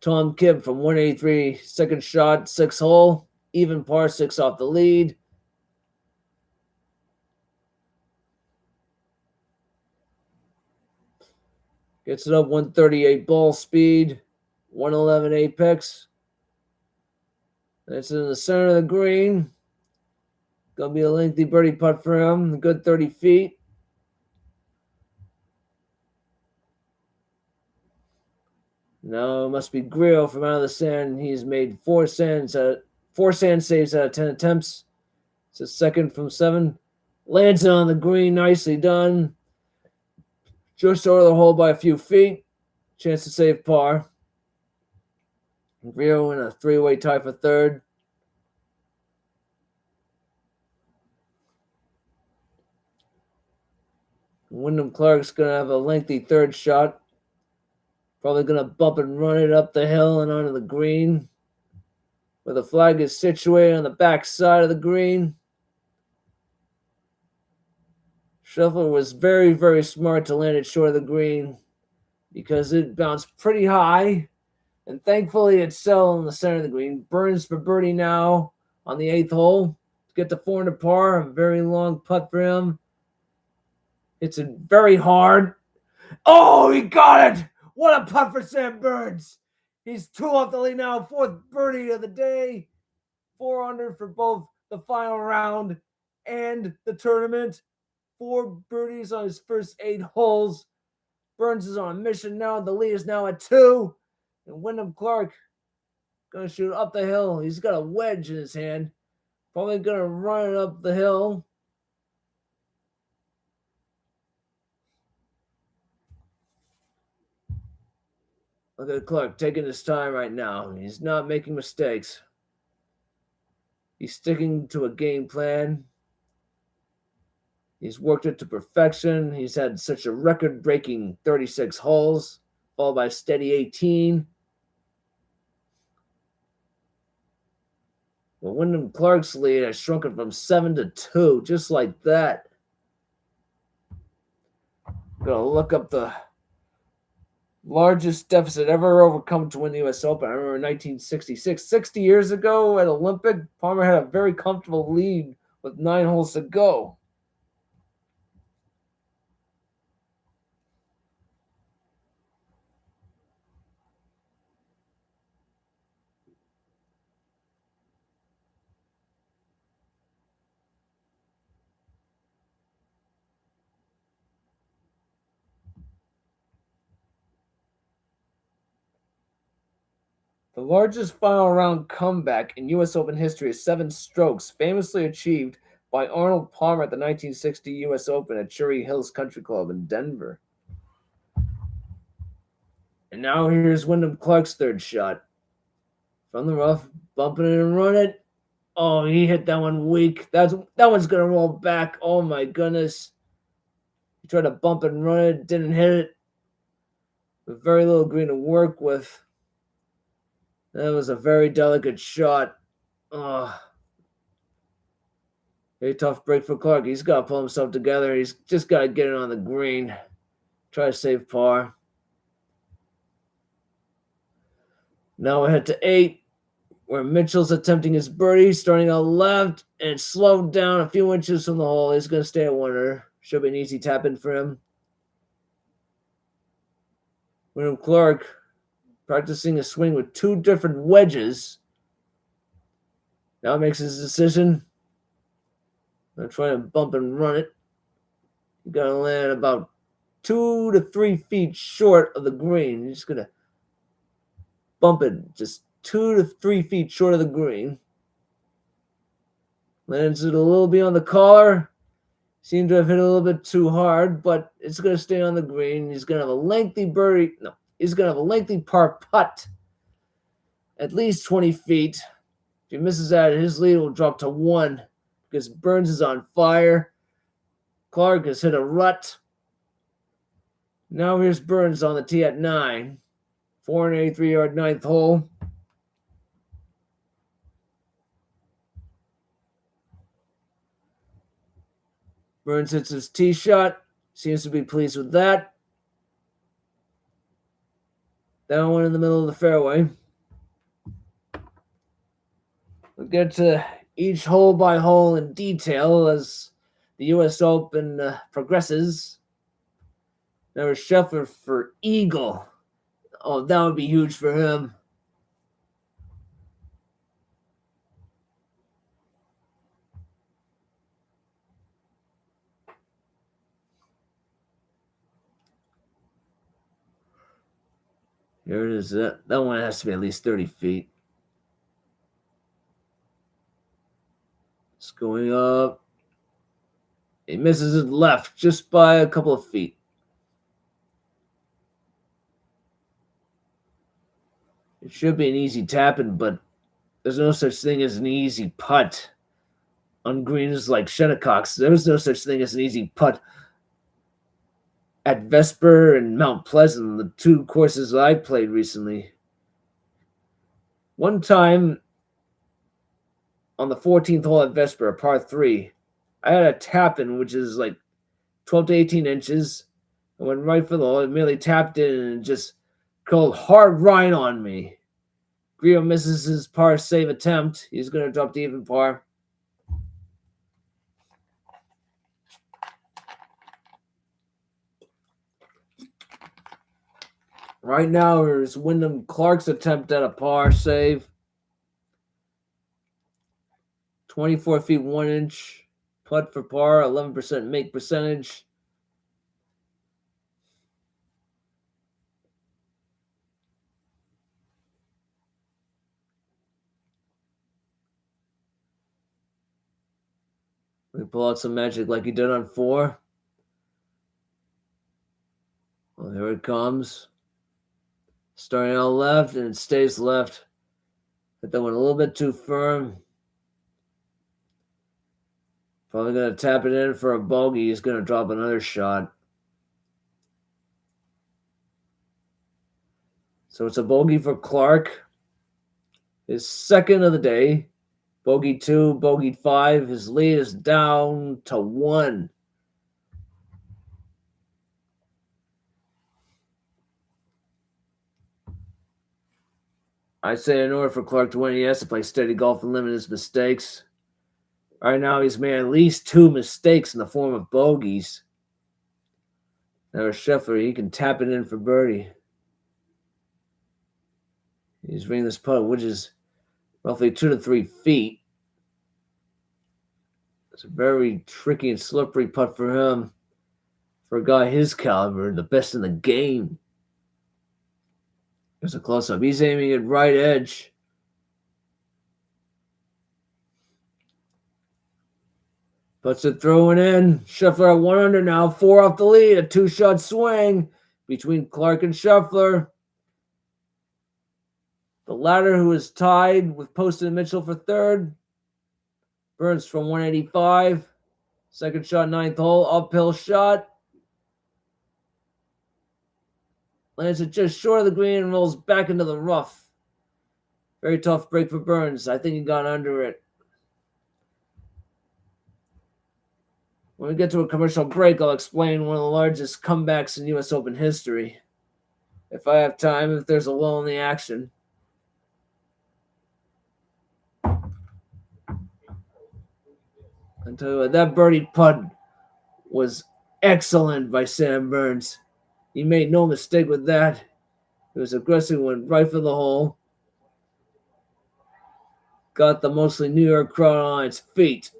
Tom Kim from 183, second shot, 6 hole, even par 6 off the lead. Gets it up 138 ball speed, 111 apex. It's in the center of the green. Gonna be a lengthy birdie putt for him, a good 30 feet. Now it must be Grillo from out of the sand. He's made 4 sand saves out of 10 attempts. It's a second from 7. Lands it on the green, nicely done. Just over the hole by a few feet. Chance to save par. Grillo in a 3-way tie for third. Wyndham Clark's going to have a lengthy third shot. Probably going to bump and run it up the hill and onto the green, where the flag is situated on the back side of the green. Scheffler was very, very smart to land it short of the green because it bounced pretty high, and thankfully it settled in the center of the green. Burns for birdie now on the 8th hole to get to 4 under par. A very long putt for him. It's very hard. Oh, he got it! What a putt for Sam Burns. He's 2 off the lead now, 4th birdie of the day. 4 under for both the final round and the tournament. 4 birdies on his first 8 holes. Burns is on a mission now. The lead is now at 2. And Wyndham Clark Gonna shoot up the hill. He's got a wedge in his hand. Probably gonna run it up the hill. Look at Clark taking his time right now. He's not making mistakes. He's sticking to a game plan. He's worked it to perfection. He's had such a record-breaking 36 holes, followed by a steady 18. Well, Wyndham Clark's lead has shrunken from 7-2, just like that. Gonna look up the largest deficit ever overcome to win the U.S. Open. I remember in 1966, 60 years ago at Olympic, Palmer had a very comfortable lead with 9 holes to go. The largest final round comeback in U.S. Open history is 7 strokes, famously achieved by Arnold Palmer at the 1960 U.S. Open at Cherry Hills Country Club in Denver. And now here's Wyndham Clark's third shot. From the rough, bumping it and run it. Oh, he hit that one weak. That one's going to roll back. Oh, my goodness. He tried to bump it and run it, didn't hit it. With very little green to work with. That was a very delicate shot. Oh, very tough break for Clark. He's got to pull himself together. He's just got to get it on the green. Try to save par. Now we head to 8, where Mitchell's attempting his birdie, starting out left, and slowed down a few inches from the hole. He's going to stay at 1 Should be an easy tap in for him. Wyndham Clark practicing a swing with 2 different wedges. Now makes his decision. I'm trying to bump and run it. You got to land about 2 to 3 feet short of the green. You're just going to bump it just 2 to 3 feet short of the green. Lands it a little beyond the collar. Seemed to have hit a little bit too hard, but it's going to stay on the green. He's going to have a lengthy birdie. No, he's going to have a lengthy par putt. At least 20 feet. If he misses that, his lead will drop to 1 because Burns is on fire. Clark has hit a rut. Now here's Burns on the tee at 9. 483-yard 9th hole. Burns hits his tee shot. Seems to be pleased with that. That one in the middle of the fairway. We'll get to each hole by hole in detail as the U.S. Open progresses. Now Scheffler for eagle. Oh, that would be huge for him. Here it is. That one has to be at least 30 feet. It's going up. He misses it left just by a couple of feet. It should be an easy tap-in, but there's no such thing as an easy putt on greens like Shinnecock's. There's no such thing as an easy putt at Vesper and Mount Pleasant, the 2 courses I played recently. One time on the 14th hole at Vesper, a par 3, I had a tap-in, which is like 12 to 18 inches. I went right for the hole. It merely tapped in and just curled hard right on me. Grillo misses his par save attempt. He's going to drop to even par. Right now, here's Wyndham Clark's attempt at a par save. 24 feet 1 inch. Putt for par, 11% make percentage. can pull out some magic like he did on 4. Well, here it comes. Starting out left, and it stays left. Hit that one a little bit too firm. Probably going to tap it in for a bogey. He's going to drop another shot. So it's a bogey for Clark. His second of the day. Bogey 2, bogey 5. His lead is down to 1. I say in order for Clark to win, he has to play steady golf and limit his mistakes. Right now, he's made at least 2 mistakes in the form of bogeys. Now, Scheffler, he can tap it in for birdie. He's bringing this putt, which is roughly 2 to 3 feet. It's a very tricky and slippery putt for him. For a guy his caliber, the best in the game. There's a close-up. He's aiming at right edge. Puts it throwing in. Scheffler at 1 under now. 4 off the lead. A 2-shot swing between Clark and Scheffler. The latter, who is tied with Poston and Mitchell for third. Burns from 185. Second shot, 9th hole. Uphill shot. Lands it just short of the green and rolls back into the rough. Very tough break for Burns. I think he got under it. When we get to a commercial break, I'll explain one of the largest comebacks in U.S. Open history. If I have time, if there's a lull in the action. I tell you what, that birdie putt was excellent by Sam Burns. He made no mistake with that. It was aggressive, went right for the hole. Got the mostly New York crowd on its feet.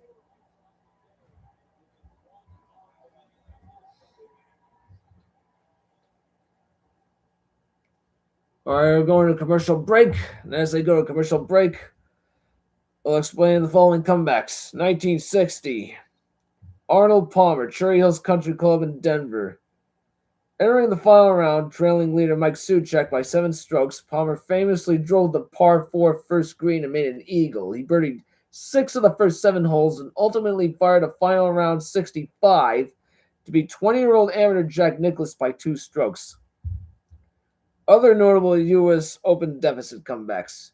All right, we're going to commercial break. And as they go to commercial break, I'll explain the following comebacks. 1960, Arnold Palmer, Cherry Hills Country Club in Denver. Entering the final round, trailing leader Mike Suchek by 7 strokes, Palmer famously drove the par 4 first green and made an eagle. He birdied 6 of the first 7 holes and ultimately fired a final round 65 to beat 20-year-old amateur Jack Nicklaus by 2 strokes. Other notable U.S. Open deficit comebacks.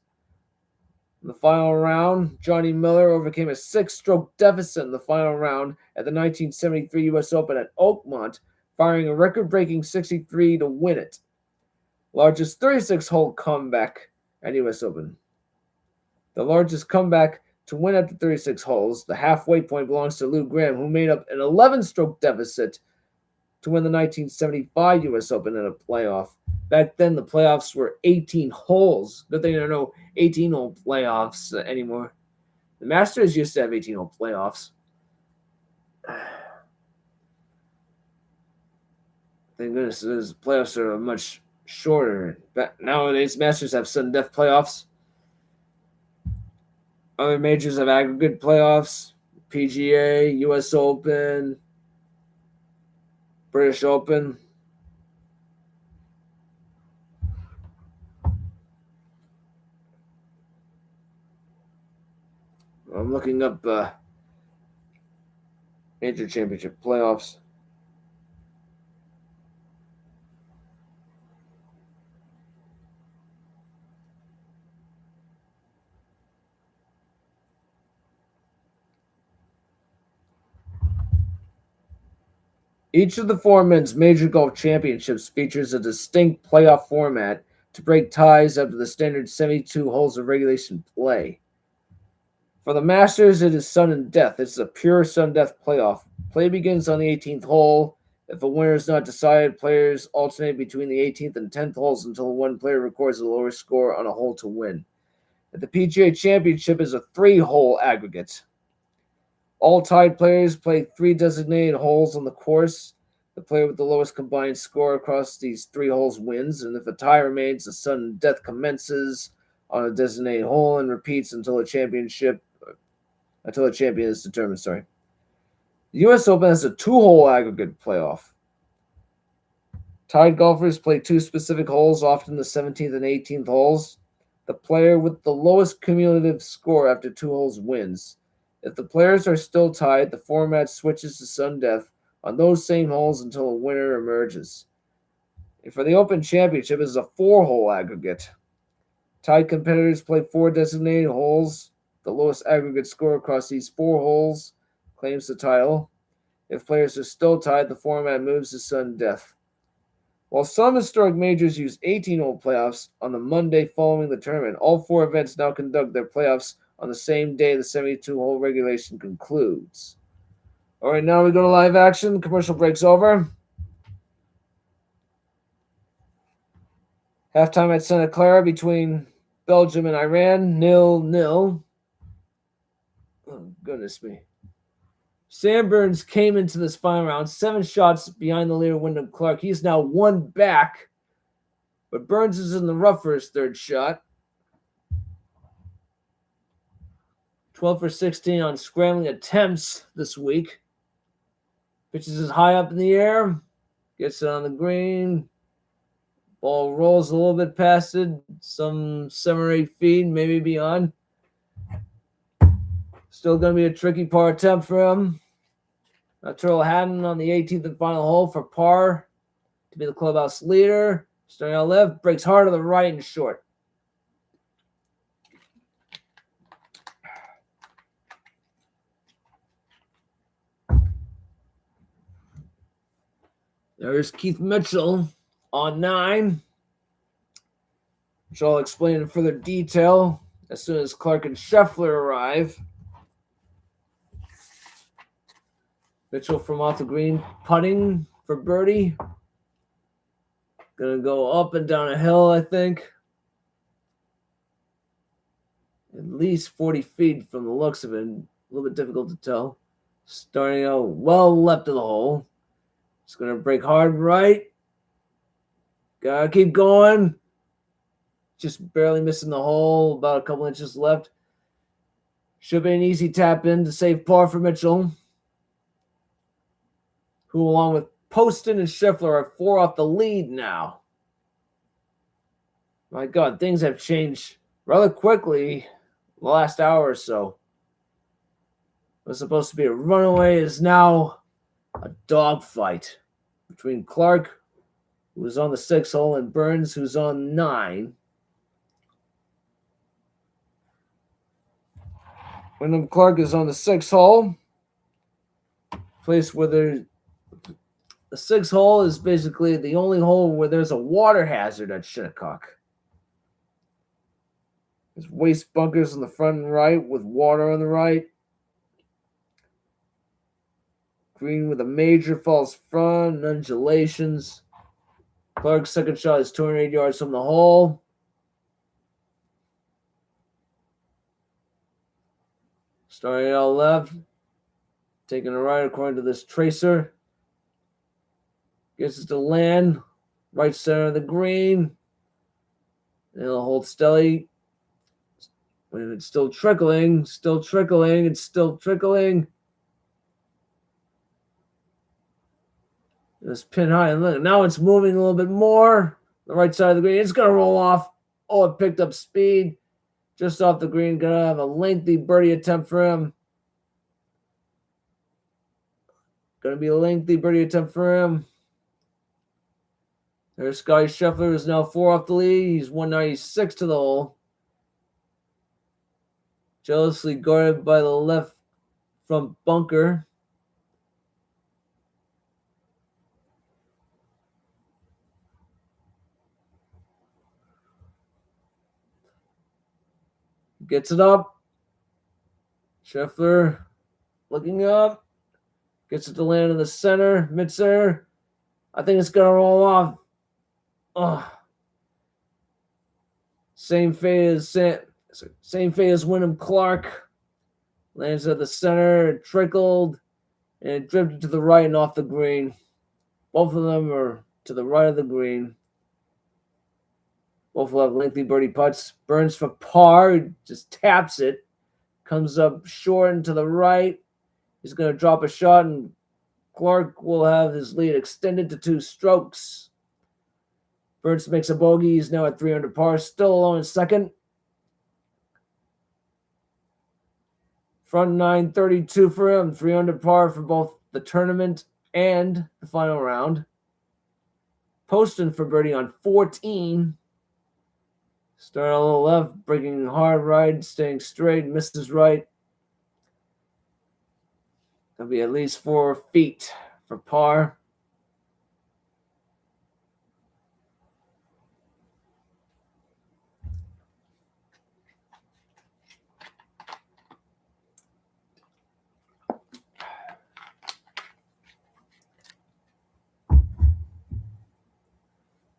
In the final round, Johnny Miller overcame a 6-stroke deficit in the final round at the 1973 U.S. Open at Oakmont, firing a record-breaking 63 to win it. Largest 36-hole comeback at U.S. Open. The largest comeback to win at the 36 holes, the halfway point belongs to Lou Graham, who made up an 11-stroke deficit to win the 1975 U.S. Open in a playoff. Back then, the playoffs were 18 holes. Good thing there are no 18-hole playoffs anymore. The Masters used to have 18-hole playoffs. Thank goodness, the playoffs are much shorter. But nowadays, Masters have sudden death playoffs. Other majors have aggregate playoffs. PGA, U.S. Open, British Open. I'm looking up major championship playoffs. Each of the 4 men's major golf championships features a distinct playoff format to break ties after the standard 72 holes of regulation play. For the Masters, it is sudden death. It's a pure sudden death playoff. Play begins on the 18th hole. If a winner is not decided, players alternate between the 18th and 10th holes until one player records the lowest score on a hole to win. At the PGA Championship is a 3-hole aggregate. All tied players play 3 designated holes on the course. The player with the lowest combined score across these 3 holes wins, and if a tie remains, the sudden death commences on a designated hole and repeats until a champion is determined. The U.S. Open has a 2-hole aggregate playoff. Tied golfers play 2 specific holes, often the 17th and 18th holes. The player with the lowest cumulative score after 2 holes wins. If the players are still tied, the format switches to sudden death on those same holes until a winner emerges. And for the Open Championship, it is a 4-hole aggregate. Tied competitors play 4 designated holes. The lowest aggregate score across these 4 holes claims the title. If players are still tied, the format moves to sudden death. While some historic majors use 18-hole playoffs on the Monday following the tournament, all 4 events now conduct their playoffs on the same day the 72-hole regulation concludes. All right, now we go to live action. Commercial break's over. Halftime at Santa Clara between Belgium and Iran, 0-0. Oh, goodness me. Sam Burns came into this final round 7 shots behind the leader, Wyndham Clark. He's now 1 back, but Burns is in the rough for his 3rd shot. 12 for 16 on scrambling attempts this week. Pitches is high up in the air, gets it on the green. Ball rolls a little bit past it, some 7 or 8 feet, maybe beyond. Still going to be a tricky par attempt for him. Turtle Haddon on the 18th and final hole for par to be the clubhouse leader. Starting out left, breaks hard to the right and short. There's Keith Mitchell on 9, which I'll explain in further detail as soon as Clark and Scheffler arrive. Mitchell from off the green, putting for birdie. Gonna go up and down a hill, I think. At least 40 feet from the looks of it. A little bit difficult to tell. Starting out well left of the hole. It's gonna break hard right. Gotta keep going. Just barely missing the hole. About a couple inches left. Should be an easy tap in to save par for Mitchell, who along with Poston and Scheffler are 4 off the lead now. My God, things have changed rather quickly the last hour or so. What was supposed to be a runaway is now a dogfight between Clark, who was on the 6th hole, and Burns, who's on 9. Wyndham Clark is on the 6th hole, place where the 6th hole is basically the only hole where there's a water hazard at Shinnecock. There's waste bunkers on the front and right with water on the right. Green with a major false front and undulations. Clark's 2nd shot is 208 yards from the hole. Starting out left. Taking a right according to this tracer. Gets it to land. Right center of the green. And it'll hold steady. When it's still trickling. It's still trickling. It's pin high. And look, now it's moving a little bit more. The right side of the green. It's going to roll off. Oh, it picked up speed. Just off the green. Going to have a lengthy birdie attempt for him. There's Scotty Scheffler, who's now 4 off the lead. He's 196 to the hole. Jealously guarded by the left front bunker. Gets it up. Scheffler looking up. Gets it to land in the center, mid-center. I think it's going to roll off. Oh. Same fate as Wyndham Clark. Lands at the center, it trickled, and it drifted to the right and off the green. Both of them are to the right of the green. Both will have lengthy birdie putts. Burns for par, just taps it. Comes up short and to the right. He's going to drop a shot, and Clark will have his lead extended to 2 strokes. Burns makes a bogey. He's now at 3 under par, still alone in second. Front 932 for him, 3 under par for both the tournament and the final round. Poston for birdie on 14. Start a little left, breaking hard right, staying straight, misses right. That'll be at least 4 feet for par.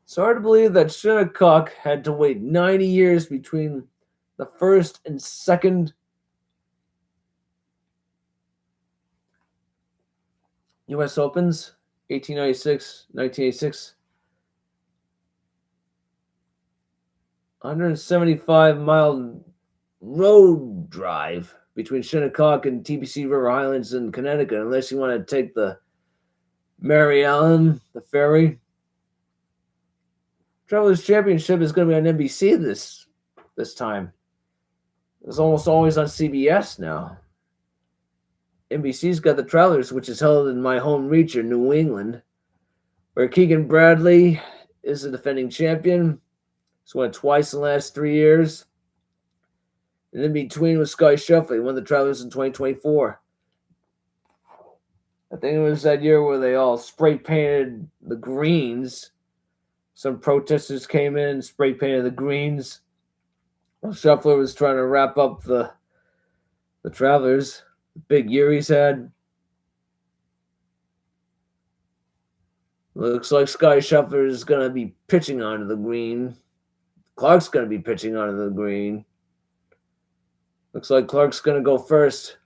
It's hard to believe that Shinnecock had to wait 90 years between the first and second U.S. Opens, 1896, 1986. 175-mile road drive between Shinnecock and TPC River Highlands in Connecticut, unless you want to take the Mary Ellen, the ferry. Travelers Championship is going to be on NBC this time. It's almost always on CBS now. NBC's got the Travelers, which is held in my home region, New England, where Keegan Bradley is the defending champion. He's won it twice in the last 3 years. And in between was Sky Scheffler. He won the Travelers in 2024. I think it was that year where they all spray painted the greens. Some protesters came in and spray painted the greens. While Scheffler was trying to wrap up the Travelers. The big year he's had. Looks like Sky Scheffler is going to be pitching onto the green. Clark's going to be pitching onto the green. Looks like Clark's going to go first.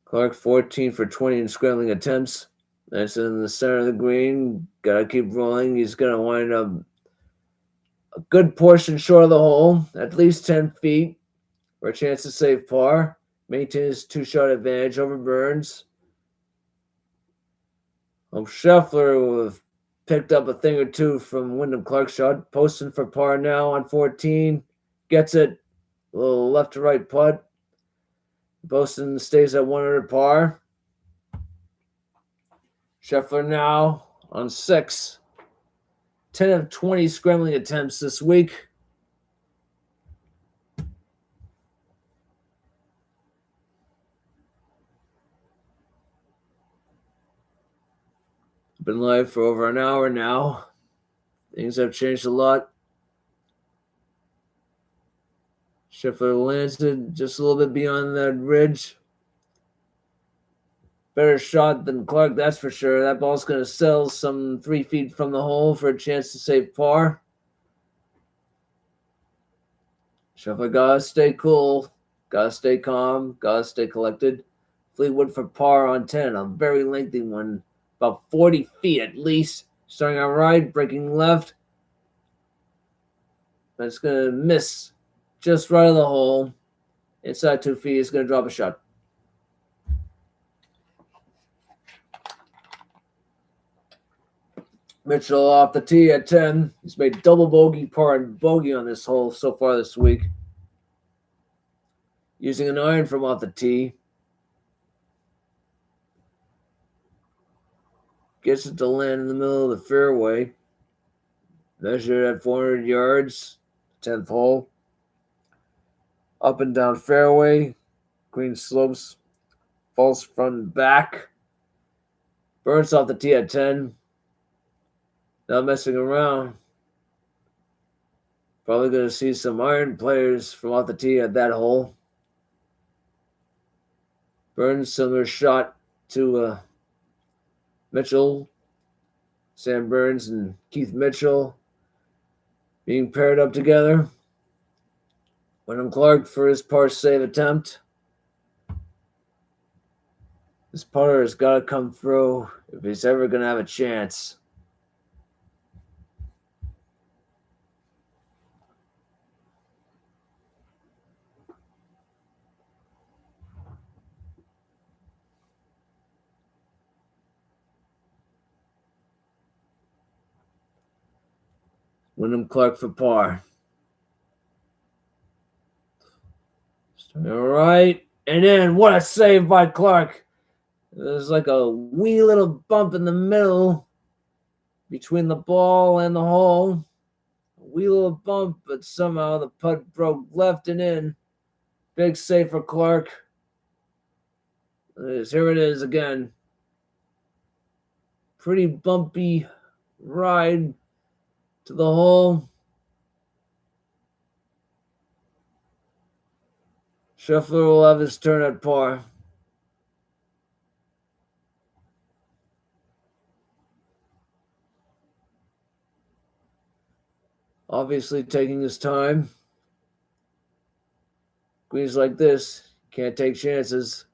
Clark 14 for 20 in scrambling attempts. That's in the center of the green. Got to keep rolling. He's going to wind up a good portion short of the hole, at least 10 feet, for a chance to save par. Maintain his 2-shot advantage over Burns. Scheffler will have picked up a thing or two from Wyndham Clark's shot. Posting for par now on 14. Gets it. A little left to right putt. Poston stays at 1 under par. Scheffler now on 6. 10 of 20 scrambling attempts this week. Been live for over an hour now. Things have changed a lot. Scheffler lands it just a little bit beyond that ridge. Better shot than Clark, that's for sure. That ball's going to sail some 3 feet from the hole for a chance to save par. Scheffler gotta stay cool, gotta stay calm, gotta stay collected. Fleetwood for par on 10, a very lengthy one, about 40 feet at least. Starting out right, breaking left. That's going to miss just right of the hole. Inside 2 feet, is going to drop a shot. Mitchell off the tee at 10. He's made double bogey, par, and bogey on this hole so far this week. Using an iron from off the tee. Gets it to land in the middle of the fairway. Measured at 400 yards. 10th hole. Up and down fairway. Green slopes. Falls front and back. Burns off the tee at 10. Not messing around. Probably going to see some iron players from off the tee at that hole. Burns, similar shot to Mitchell. Sam Burns and Keith Mitchell being paired up together. Wyndham Clark for his par save attempt. This putter has got to come through if he's ever going to have a chance. Wyndham Clark for par. All right. And then what a save by Clark. There's like a wee little bump in the middle between the ball and the hole. A wee little bump, but somehow the putt broke left and in. Big save for Clark. Here it is again. Pretty bumpy ride to the hole. Scheffler will have his turn at par. Obviously taking his time. Greens like this, can't take chances.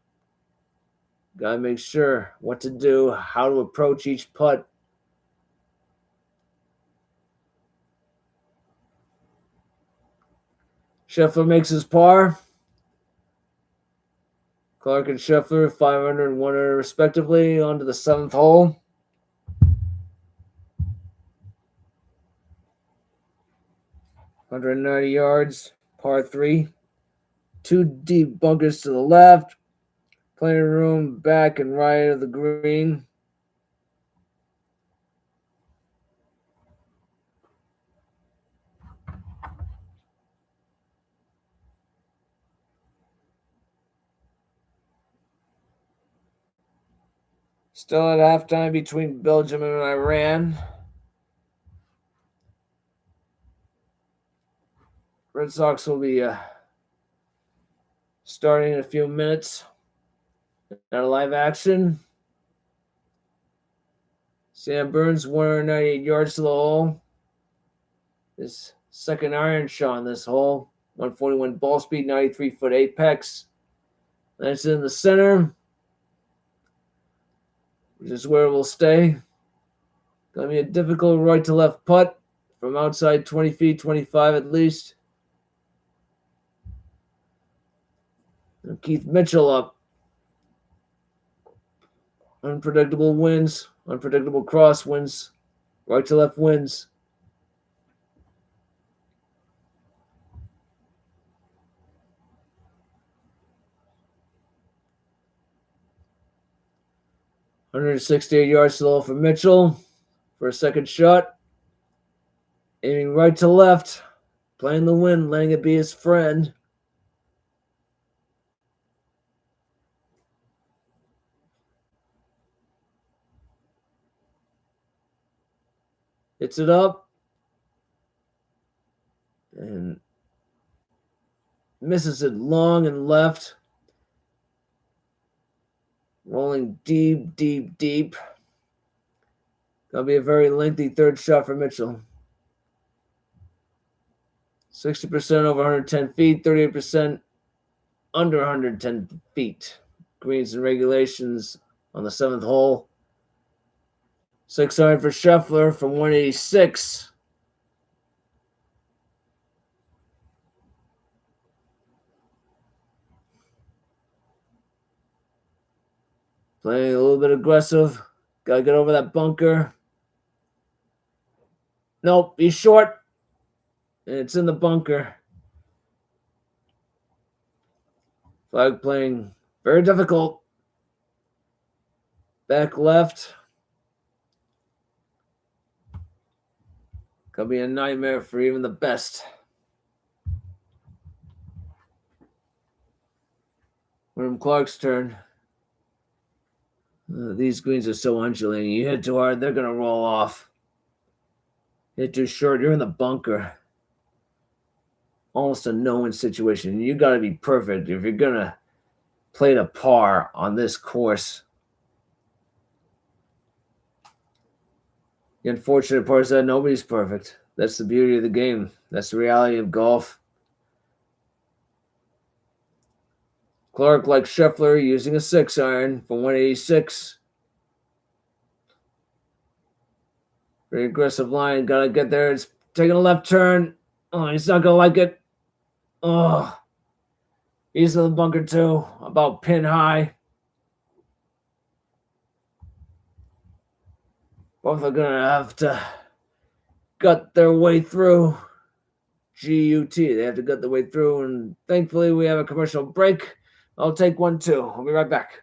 Gotta make sure what to do, how to approach each putt. Scheffler makes his par. Clark and Scheffler, 500 and 100 respectively, on to the 7th hole. (190 yards, par 3. 2 deep bunkers to the left. Plenty of room back and right of the green. Still at halftime between Belgium and Iran. Red Sox will be starting in a few minutes. Not a live action. Sam Burns, 198 yards to the hole. His second iron shot on this hole. 141 ball speed, 93-foot apex. That's in the center, which is where it will stay. Gonna be a difficult right to left putt from outside 20 feet, 25 at least. And Keith Mitchell up. Unpredictable winds, unpredictable cross winds, right to left winds. (168 yards to the hole for Mitchell for a second shot. Aiming right to left, playing the wind, letting it be his friend. Hits it up and misses it long and left. Rolling deep, deep, deep. That'll be a very lengthy third shot for Mitchell. 60% over 110 feet, 38% under 110 feet. Greens and regulations on the 7th hole. 600 for Scheffler from 186. Playing a little bit aggressive. Got to get over that bunker. Nope, he's short. And it's in the bunker. Flag playing very difficult. Back left. Could be a nightmare for even the best. Wyndham Clark's turn. These greens are so undulating. You hit too hard, they're going to roll off. Hit too short, you're in the bunker. Almost a no-win situation. You got to be perfect if you're going to play the par on this course. The unfortunate part is that nobody's perfect. That's the beauty of the game. That's the reality of golf. Clark, like Scheffler, using a 6-iron from 186. Very aggressive line. Gotta get there. It's taking a left turn. Oh, he's not gonna like it. Oh, he's in the bunker too. About pin high. Both are gonna have to gut their way through. GUT. They have to gut their way through, and thankfully we have a commercial break. I'll take one too. I'll be right back.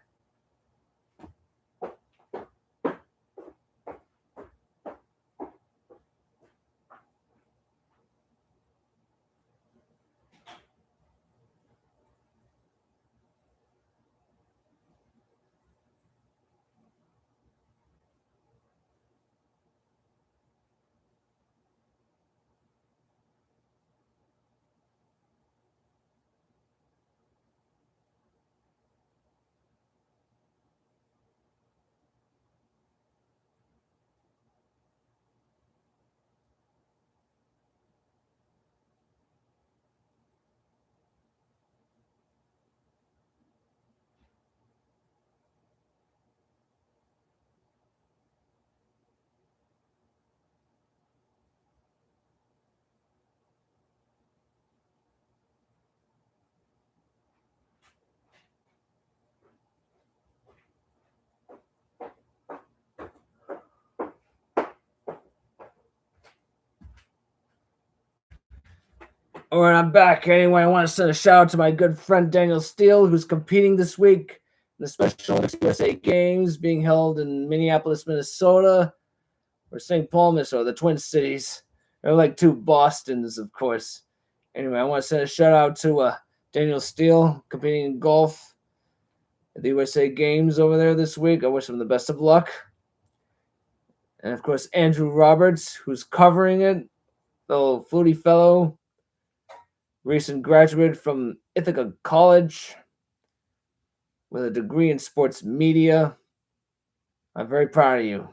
All right, I'm back. Anyway, I want to send a shout out to my good friend Daniel Steele, who's competing this week in the Special Olympics USA Games being held in Minneapolis, Minnesota, or St. Paul, Minnesota, the Twin Cities. They're like two Bostons, of course. Anyway, I want to send a shout out to Daniel Steele competing in golf at the USA Games over there this week. I wish him the best of luck. And of course, Andrew Roberts, who's covering it, the Flutie Fellow, recent graduate from Ithaca College with a degree in sports media. I'm very proud of you.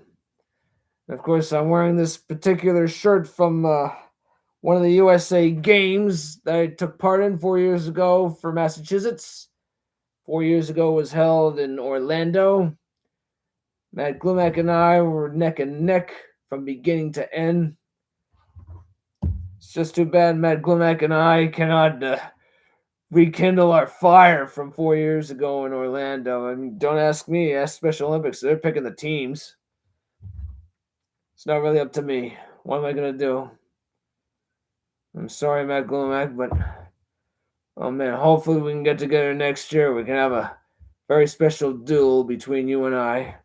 And of course, I'm wearing this particular shirt from one of the USA Games that I took part in 4 years ago for Massachusetts. 4 years ago was held in Orlando. Matt Glumack and I were neck and neck from beginning to end. It's just too bad Matt Glumack and I cannot rekindle our fire from 4 years ago in Orlando. I mean, don't ask me, ask Special Olympics. They're picking the teams. It's not really up to me. What am I going to do? I'm sorry, Matt Glumack, but oh man, hopefully we can get together next year. We can have a very special duel between you and I.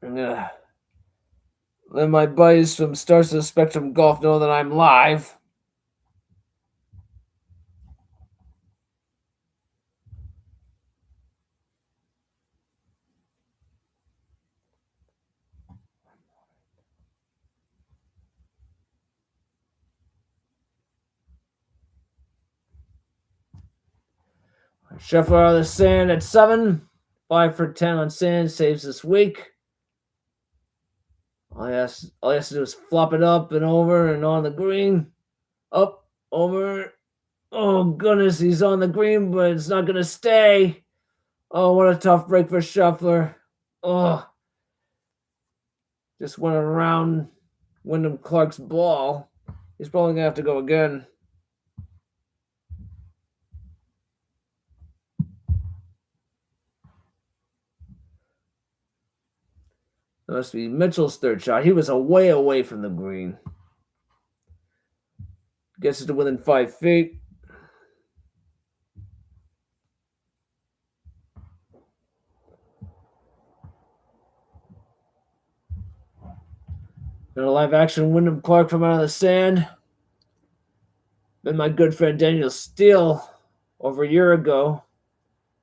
I'm going to let my buddies from Stars to the Spectrum Golf know that I'm live. Scheffler on the sand at 7. 5 for 10 on sand. Saves this week. All he has to do is flop it up and over and on the green. Up, over. Oh, goodness, he's on the green, but it's not going to stay. Oh, what a tough break for Scheffler. Oh, just went around Wyndham Clark's ball. He's probably going to have to go again. That must be Mitchell's third shot. He was way away from the green. Gets it to within 5 feet. In a live action, Wyndham Clark from out of the sand. Been my good friend Daniel Steele over a year ago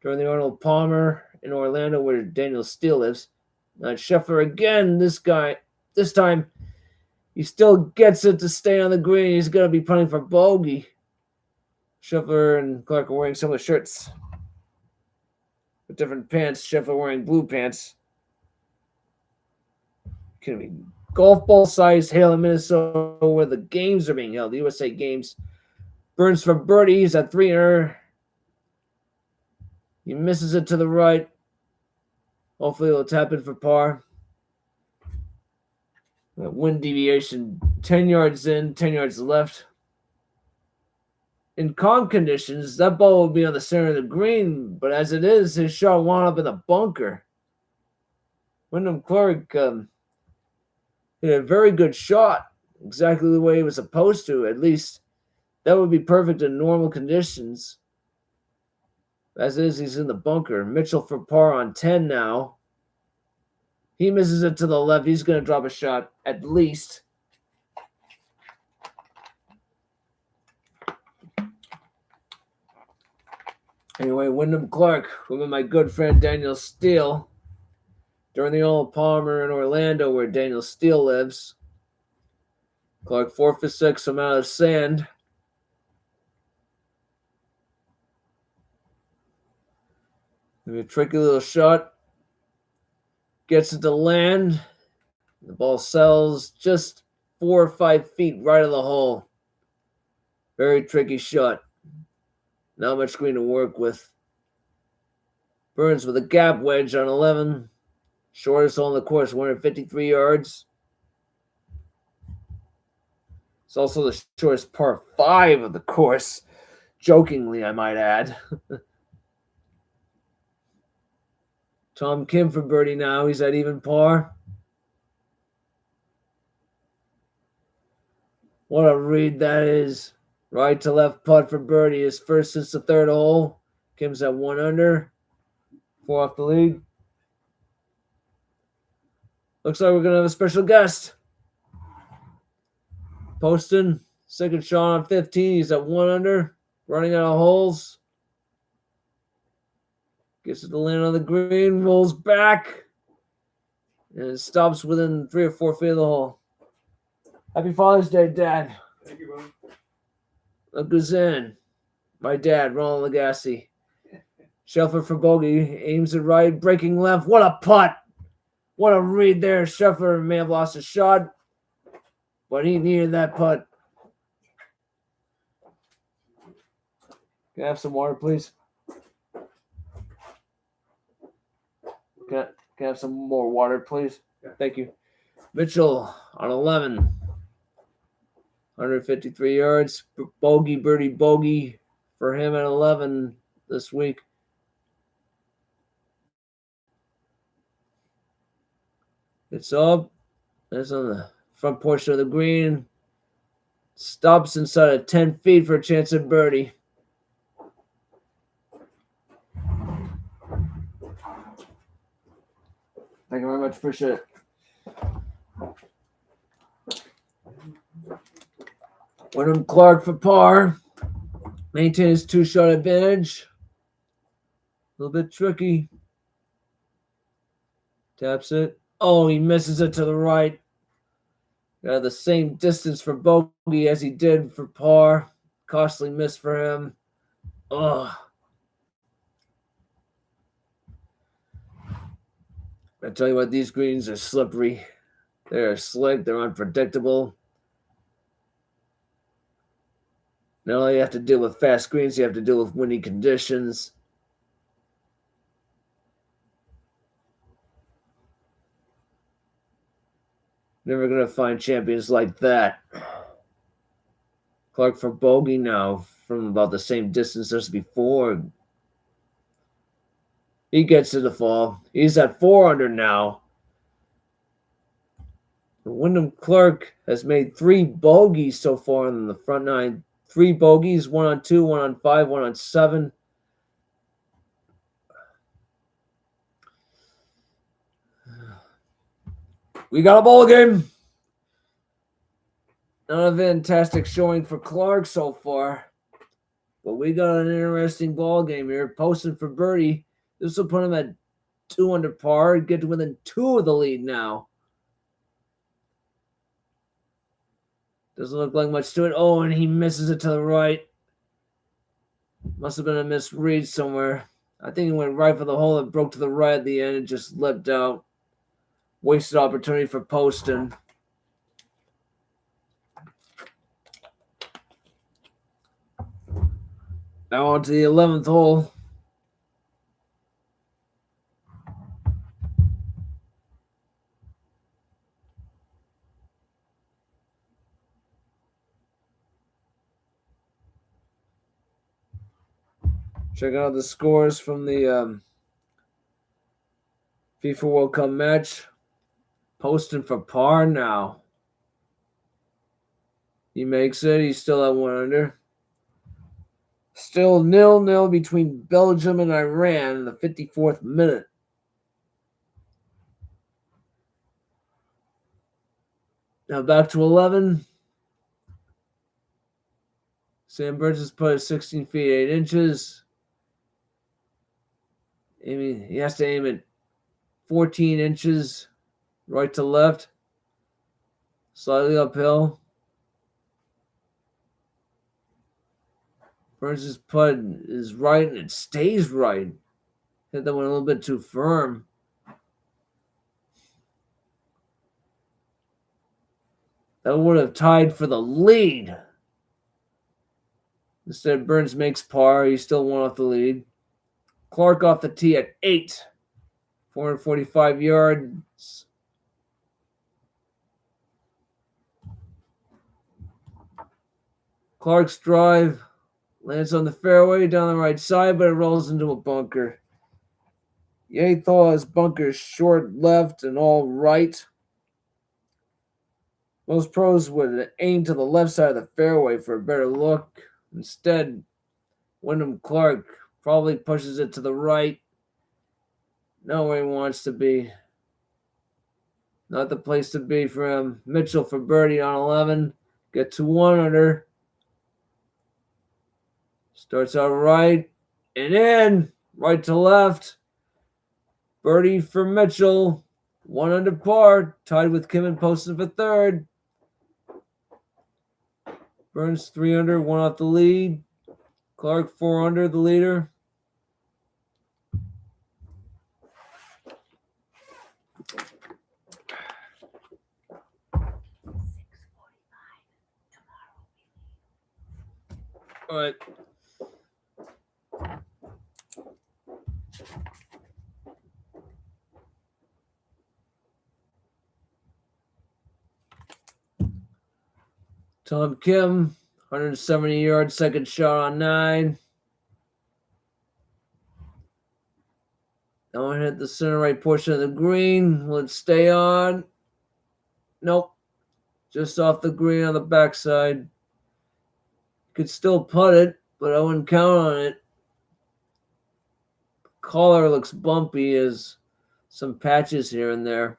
during the Arnold Palmer in Orlando, where Daniel Steele lives. Scheffler again. This time, he still gets it to stay on the green. He's going to be putting for bogey. Scheffler and Clark are wearing similar shirts with different pants. Scheffler wearing blue pants. Can be golf ball size hail in Minnesota, where the games are being held, the USA Games. Burns for birdie. He's at 3 under. He misses it to the right. Hopefully it'll tap in for par. That wind deviation, 10 yards in, 10 yards left. In calm conditions, that ball will be on the center of the green, but as it is, his shot wound up in the bunker. Wyndham Clark hit a very good shot, exactly the way he was supposed to. At least that would be perfect in normal conditions. As it is, he's in the bunker. Mitchell for par on 10 now. He misses it to the left. He's going to drop a shot at least. Anyway, Wyndham Clark, with my good friend Daniel Steele, during the Old Palmer in Orlando, where Daniel Steele lives. Clark 4 for 6 from out of sand. Maybe a tricky little shot. Gets it to land. The ball sells just 4 or 5 feet right of the hole. Very tricky shot. Not much green to work with. Burns with a gap wedge on 11. Shortest hole on the course, 153 yards. It's also the shortest par 5 of the course. Jokingly, I might add. Tom Kim for birdie now. He's at even par. What a read that is. Right to left putt for birdie. His first since the third hole. Kim's at 1 under. 4 off the lead. Looks like we're going to have a special guest. Poston, second shot on 15. He's at 1 under. Running out of holes. Gets it to land on the green. Rolls back. And it stops within 3 or 4 feet of the hole. Happy Father's Day, Dad. Thank you, bro. Look who's in. My dad, Ronald Lagasse. Scheffler for bogey. Aims it right. Breaking left. What a putt. What a read there. Scheffler may have lost a shot, but he needed that putt. Can I have some water, please? Can I have some more water, please? Yeah. Thank you. Mitchell on 11. 153 yards. Bogey, birdie, bogey for him at 11 this week. It's up. That's on the front portion of the green. Stops inside of 10 feet for a chance at birdie. Thank you very much. Appreciate it. Wyndham Clark for par. Maintains 2-shot advantage. A little bit tricky. Taps it. Oh, he misses it to the right. Got the same distance for bogey as he did for par. Costly miss for him. Oh. I tell you what, these greens are slippery. They're slick. They're unpredictable. Not only you have to deal with fast greens, you have to deal with windy conditions. Never going to find champions like that. Clark for bogey now from about the same distance as before. He gets to the fall. He's at 4 under now. Wyndham Clark has made 3 bogeys so far in the front 9. 3 bogeys, 1 on 2, 1 on 5, 1 on 7. We got a ball game. Not a fantastic showing for Clark so far, but we got an interesting ball game here. Poston for birdie. This will put him at 2 under par. Get to within 2 of the lead now. Doesn't look like much to it. Oh, and he misses it to the right. Must have been a misread somewhere. I think he went right for the hole. It broke to the right at the end and just leapt out. Wasted opportunity for Poston. Now on to the 11th hole. Check out the scores from the FIFA World Cup match. Posting for par now. He makes it. He's still at 1 under. Still 0-0 between Belgium and Iran in the 54th minute. Now back to 11. Sam Burns has put 16 feet 8 inches. He has to aim at 14 inches right to left. Slightly uphill. Burns' putt is right and it stays right. Hit that one a little bit too firm. That would have tied for the lead. Instead, Burns makes par. He's still 1 off the lead. Clark off the tee at 8. 445 yards. Clark's drive lands on the fairway down the right side, but it rolls into a bunker. The 8th hole has bunkers short left and all right. Most pros would aim to the left side of the fairway for a better look. Instead, Wyndham Clark probably pushes it to the right. Not where he wants to be. Not the place to be for him. Mitchell for birdie on 11. Get to 1 under. Starts out right and in. Right to left. Birdie for Mitchell. 1 under par. Tied with Kim and Poston for 3rd. Burns 3 under, 1 off the lead. Clark 4 under, the leader. All right. Tom Kim, 170-yard second shot on 9. That one hit the center right portion of the green. Will it stay on? Nope. Just off the green on the backside. Could still putt it, but I wouldn't count on it. Collar looks bumpy as some patches here and there.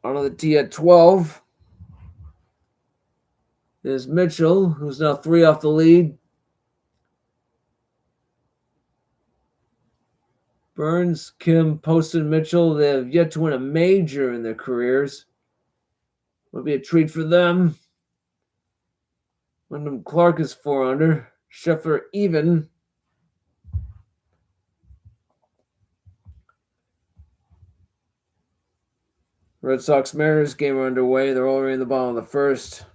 On the tee at 12 is Mitchell, who's now 3 off the lead. Burns, Kim, Poston, Mitchell, they have yet to win a major in their careers. Will be a treat for them. Wyndham Clark is 4 under. Scheffler even. Red Sox Mariners game are underway. They're already in the bottom of the first.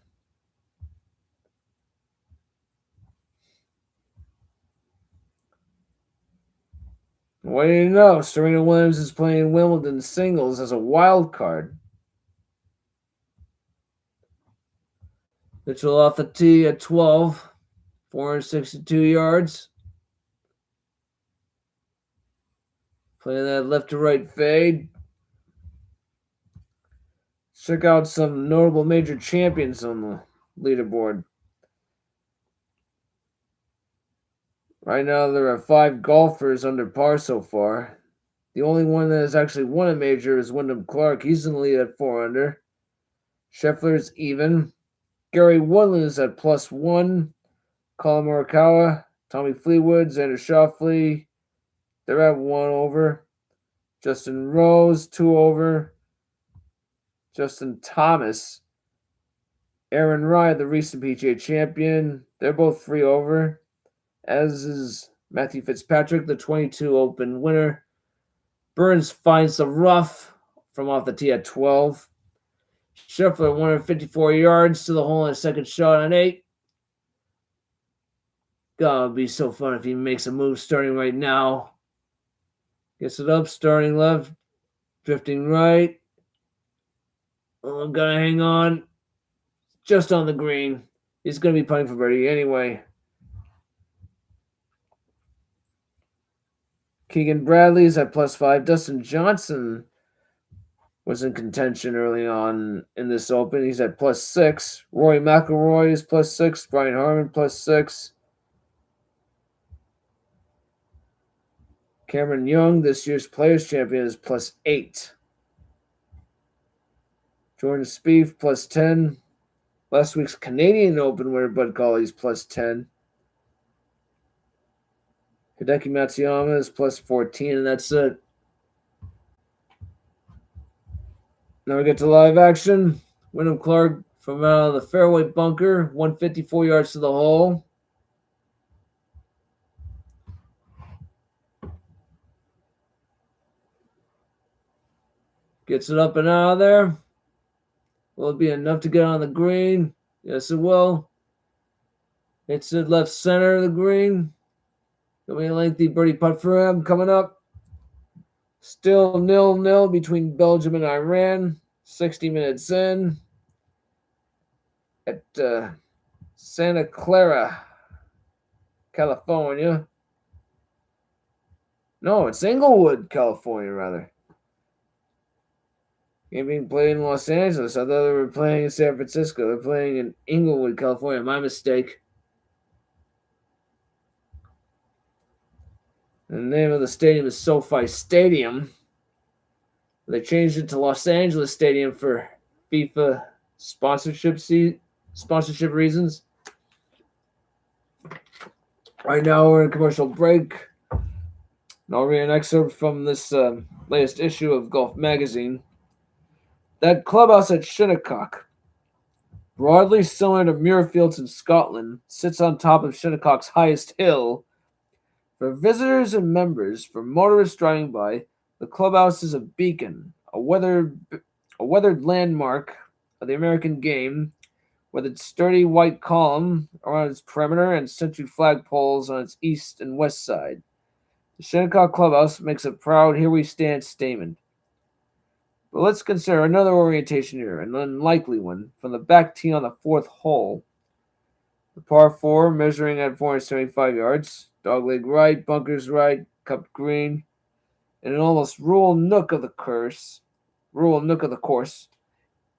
What do you know? Serena Williams is playing Wimbledon singles as a wild card. Mitchell off the tee at 12. 462 yards. Playing that left to right fade. Check out some notable major champions on the leaderboard. Right now, there are 5 golfers under par so far. The only one that has actually won a major is Wyndham Clark. He's in the lead at 4 under. Scheffler's even. Gary Woodland is at +1. Colin Morikawa, Tommy Fleetwood, Xander Schauffele, they're at 1 over. Justin Rose, 2 over. Justin Thomas, Aaron Rai, the recent PGA champion, they're both 3 over. As is Matthew Fitzpatrick, the 22 Open winner. Burns finds the rough from off the tee at 12. Scheffler 154 yards to the hole in a second shot on 8. God, it'd be so fun if he makes a move starting right now. Gets it up, starting left, drifting right. Oh, I'm gonna hang on. Just on the green. He's gonna be putting for birdie anyway. Keegan Bradley's at +5. Dustin Johnson was in contention early on in this Open. He's at +6. Rory McIlroy is +6. Brian Harman +6. Cameron Young, this year's Players Champion, is +8. Jordan Spieth +10. Last week's Canadian Open winner Bud Cauley's +10. Hideki Matsuyama is +14, and that's it. Now we get to live action. Wyndham Clark from out of the fairway bunker, 154 yards to the hole. Gets it up and out of there. Will it be enough to get on the green? Yes, it will. Hits it left center of the green. It'll be a lengthy birdie putt for him coming up. Still 0-0 between Belgium and Iran. 60 minutes in at Santa Clara, California. No, it's Inglewood, California, rather. Game being played in Los Angeles. I thought they were playing in San Francisco. They're playing in Inglewood, California. My mistake. The name of the stadium is SoFi Stadium. They changed it to Los Angeles Stadium for FIFA sponsorship reasons. Right now we're in commercial break. And I'll read an excerpt from this latest issue of Golf Magazine. That clubhouse at Shinnecock, broadly similar to Muirfields in Scotland, sits on top of Shinnecock's highest hill. For visitors and members, for motorists driving by, the clubhouse is a beacon, a weathered landmark of the American game, with its sturdy white column around its perimeter and century flagpoles on its east and west side. The Shinnecock Clubhouse makes a proud "Here We Stand" statement. But let's consider another orientation here, an unlikely one, from the back tee on the fourth hole. The par 4, measuring at 475 yards, dogleg right, bunkers right, cupped green, in an almost rural nook of the course,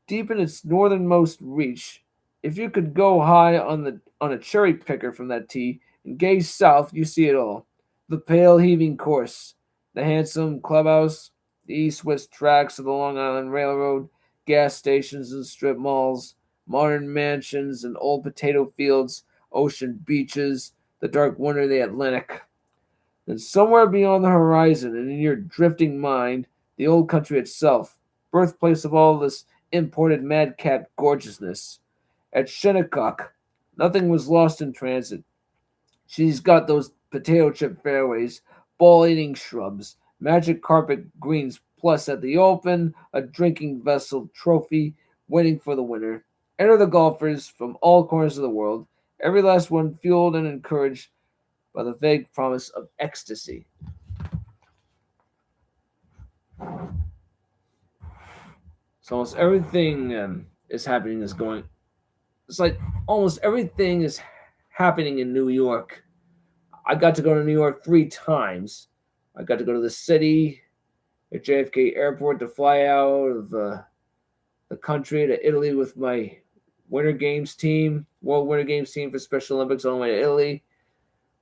deep in its northernmost reach. If you could go high on a cherry picker from that tee and gaze south, you see it all. The pale heaving course, the handsome clubhouse, the east-west tracks of the Long Island Railroad, gas stations and strip malls, modern mansions and old potato fields, ocean beaches, the dark wonder of the Atlantic. Then somewhere beyond the horizon and in your drifting mind, the old country itself, birthplace of all this imported madcap gorgeousness. At Shinnecock, nothing was lost in transit. She's got those potato chip fairways, ball-eating shrubs, magic carpet greens, plus at the Open, a drinking vessel trophy waiting for the winner. Enter the golfers from all corners of the world, every last one fueled and encouraged by the vague promise of ecstasy. So almost everything is happening is going. It's like almost everything is happening in New York. I got to go to New York 3 times. I got to go to the city, at JFK Airport, to fly out of the country to Italy with my Winter Games team, World Winter Games team for Special Olympics on the way to Italy.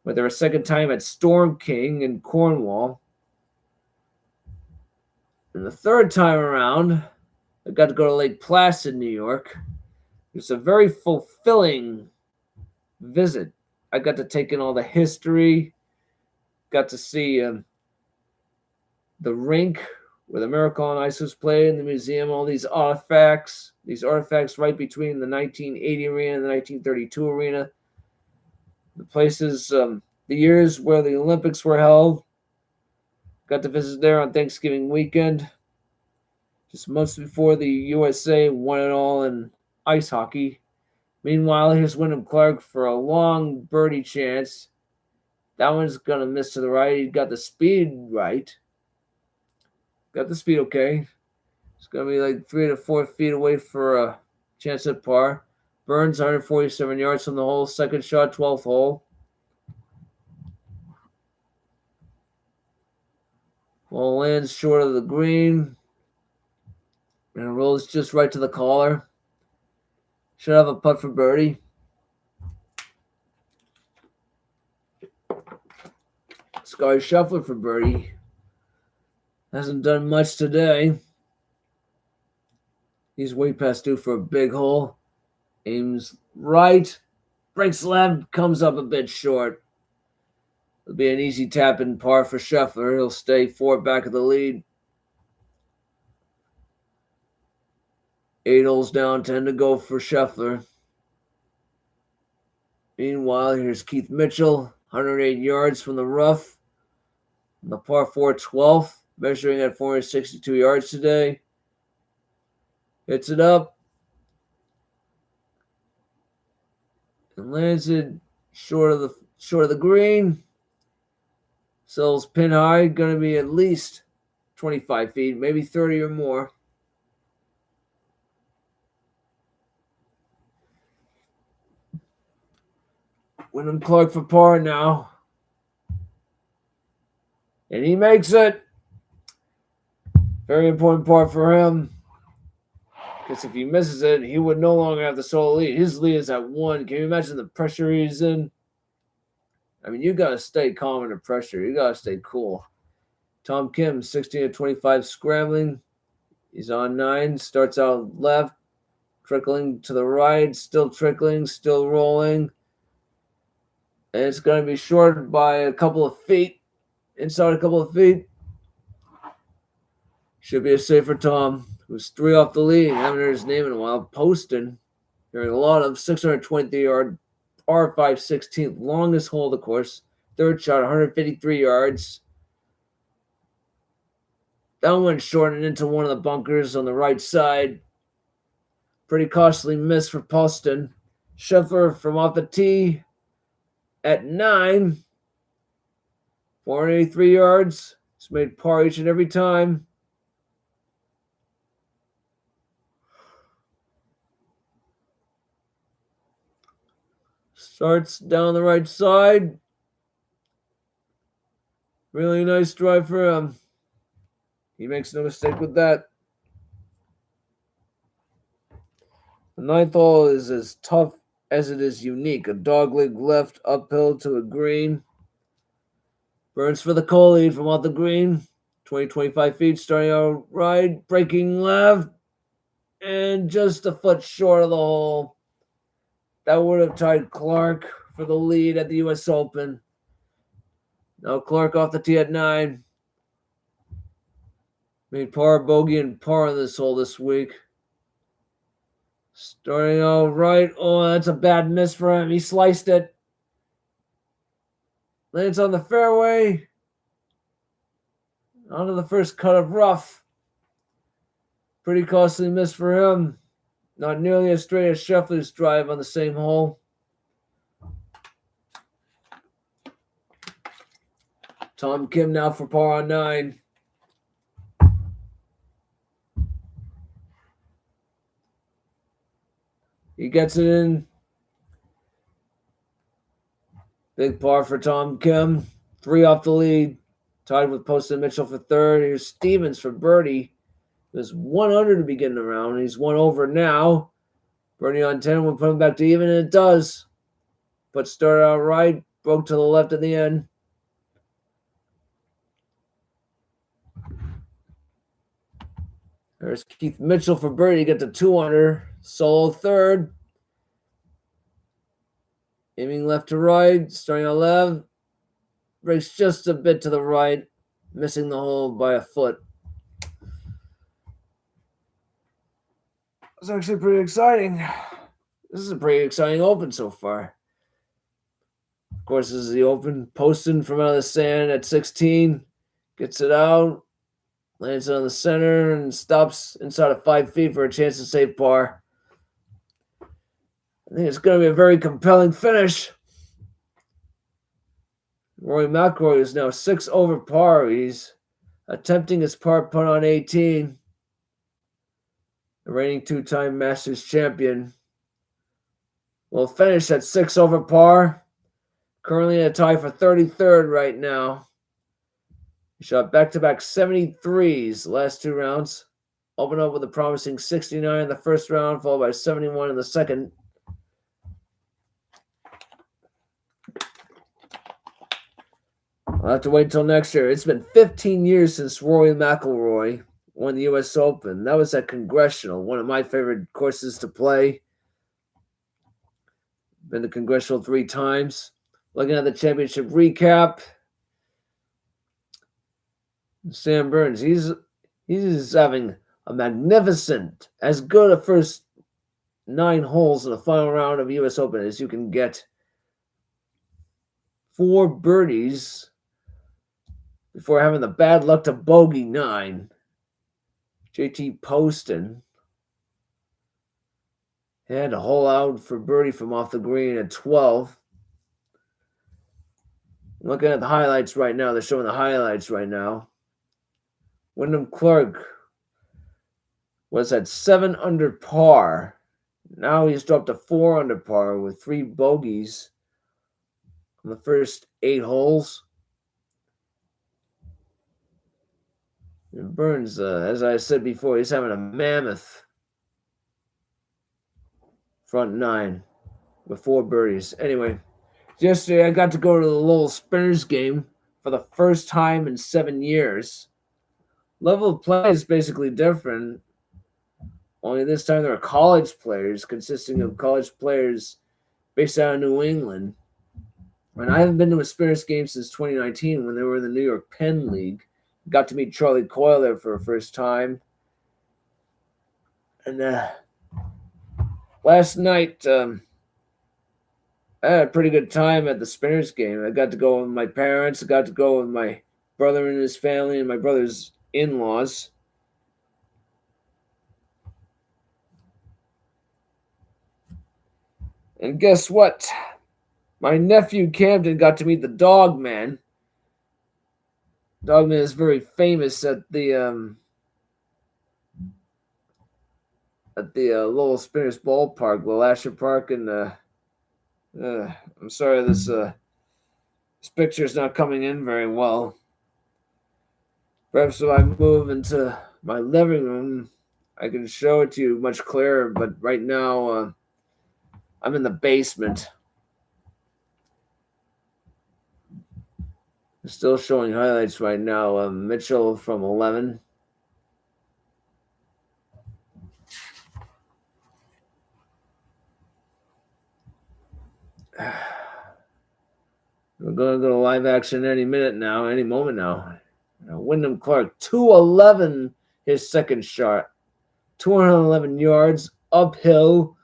Went there a second time at Storm King in Cornwall. And the third time around, I got to go to Lake Placid, New York. It's a very fulfilling visit. I got to take in all the history, got to see the rink where the Miracle on Ice was played in the museum, all these artifacts right between the 1980 arena and the 1932 arena. The places, the years where the Olympics were held. Got to visit there on Thanksgiving weekend, just months before the USA won it all in ice hockey. Meanwhile, here's Wyndham Clark for a long birdie chance. That one's going to miss to the right. He got the speed right. Got the speed okay. It's going to be like 3 to 4 feet away for a chance at par. Burns 147 yards from the hole. Second shot, 12th hole. Ball lands short of the green. And it rolls just right to the collar. Should have a putt for birdie. Scotty Scheffler for birdie. Hasn't done much today. He's way past due for a big hole. Aims right. Breaks left. Comes up a bit short. It'll be an easy tap in par for Scheffler. He'll stay 4 back of the lead. 8 holes down, 10 to go for Scheffler. Meanwhile, here's Keith Mitchell, 108 yards from the rough. The par 4 12th, measuring at 462 yards today. Hits it up. And lands it short of the green. Sells pin high, going to be at least 25 feet, maybe 30 or more. Wyndham Clark for par now. And he makes it. Very important par for him. Because if he misses it, he would no longer have the solo lead. His lead is at 1. Can you imagine the pressure he's in? I mean, you got to stay calm under pressure. You got to stay cool. Tom Kim, 16 to 25 scrambling. He's on 9. Starts out left. Trickling to the right. Still trickling. Still rolling. And it's going to be short by a couple of feet. Inside a couple of feet. Should be a safer Tom, who's 3 off the lead. Haven't heard his name in a while. Poston. Hearing a lot of 620-yard par 5 16th. Longest hole of the course. Third shot, 153 yards. That one shortened into one of the bunkers on the right side. Pretty costly miss for Poston. Scheffler from off the tee. At 9, 483 yards. It's made par each and every time. Starts down the right side. Really nice drive for him. He makes no mistake with that. The 9th hole is as tough as it is unique. A dogleg left uphill to a green. Burns for the cole lead from off the green. 20-25 feet starting out right. Breaking left. And just a foot short of the hole. That would have tied Clark for the lead at the U.S. Open. Now Clark off the tee at 9. Made par, bogey, and par on this hole this week. Starting out right. Oh, that's a bad miss for him. He sliced it. Lands on the fairway. Onto the first cut of rough. Pretty costly miss for him. Not nearly as straight as Scheffler's drive on the same hole. Tom Kim now for par on 9. He gets it in. Big par for Tom Kim. 3 off the lead. Tied with Poston Mitchell for 3rd. Here's Stevens for birdie. It was 100 to begin the round. He's 1 over now. Birdie on 10 will put him back to even, and it does. But started out right. Broke to the left at the end. There's Keith Mitchell for birdie. Get to 2 under. Solo 3rd. Aiming left to right. Starting out left. Breaks just a bit to the right. Missing the hole by a foot. It's actually pretty exciting. This is a pretty exciting Open so far. Of course, this is the Open. Poston from out of the sand at 16. Gets it out. Lands it on the center and stops inside of 5 feet for a chance to save par. I think it's going to be a very compelling finish. Rory McIlroy is now 6 over par. He's attempting his par putt on 18. The reigning 2-time Masters champion will finish at 6 over par. Currently in a tie for 33rd right now. He shot back-to-back 73s the last 2 rounds. Opened up with a promising 69 in the first round, followed by 71 in the second. I'll have to wait until next year. It's been 15 years since Rory McIlroy won the U.S. Open. That was at Congressional, one of my favorite courses to play. Been to Congressional 3 times. Looking at the championship recap, Sam Burns, he's having a magnificent, as good a first 9 holes in the final round of U.S. Open as you can get. 4 birdies before having the bad luck to bogey 9. JT Poston had to hole out for birdie from off the green at 12. Looking at the highlights right now, they're showing the highlights right now. Wyndham Clark was at 7 under par. Now he's dropped to 4 under par with 3 bogeys on the first 8 holes. And Burns, as I said before, he's having a mammoth front 9 with 4 birdies. Anyway, yesterday I got to go to the Lowell Spinners game for the first time in 7 years. Level of play is basically different. Only this time there are college players, consisting of college players based out of New England. And I haven't been to a Spinners game since 2019 when they were in the New York Penn League. Got to meet Charlie Coyle there for the first time. And last night, I had a pretty good time at the Spinners game. I got to go with my parents. I got to go with my brother and his family and my brother's in-laws. And guess what? My nephew Camden got to meet the Dog Man. Dog Man is very famous at the Lowell Spinners ballpark, Lasher Park, and I'm sorry this picture is not coming in very well. Perhaps if I move into my living room, I can show it to you much clearer. But right now, I'm in the basement. Still showing highlights right now. Mitchell from 11. We're going to go to live action any minute now, any moment now. Wyndham Clark, 211, his second shot. 211 yards uphill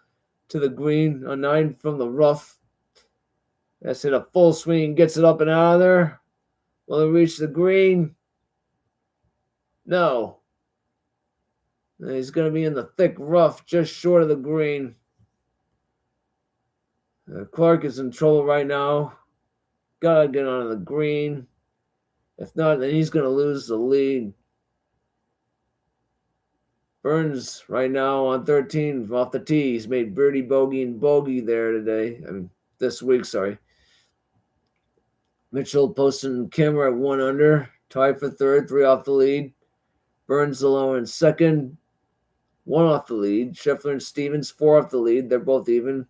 to the green, a 9 from the rough. That's hit a full swing, gets it up and out of there. Will it reach the green? No. He's going to be in the thick rough, just short of the green. Clark is in trouble right now. Got to get on the green. If not, then he's going to lose the lead. Burns right now on 13 off the tee. He's made birdie, bogey, and bogey there today. This week, sorry. Mitchell, Poston, and Kim are at 1 under. Tied for third, 3 off the lead. Burns alone in second, 1 off the lead. Scheffler and Stevens, 4 off the lead. They're both even.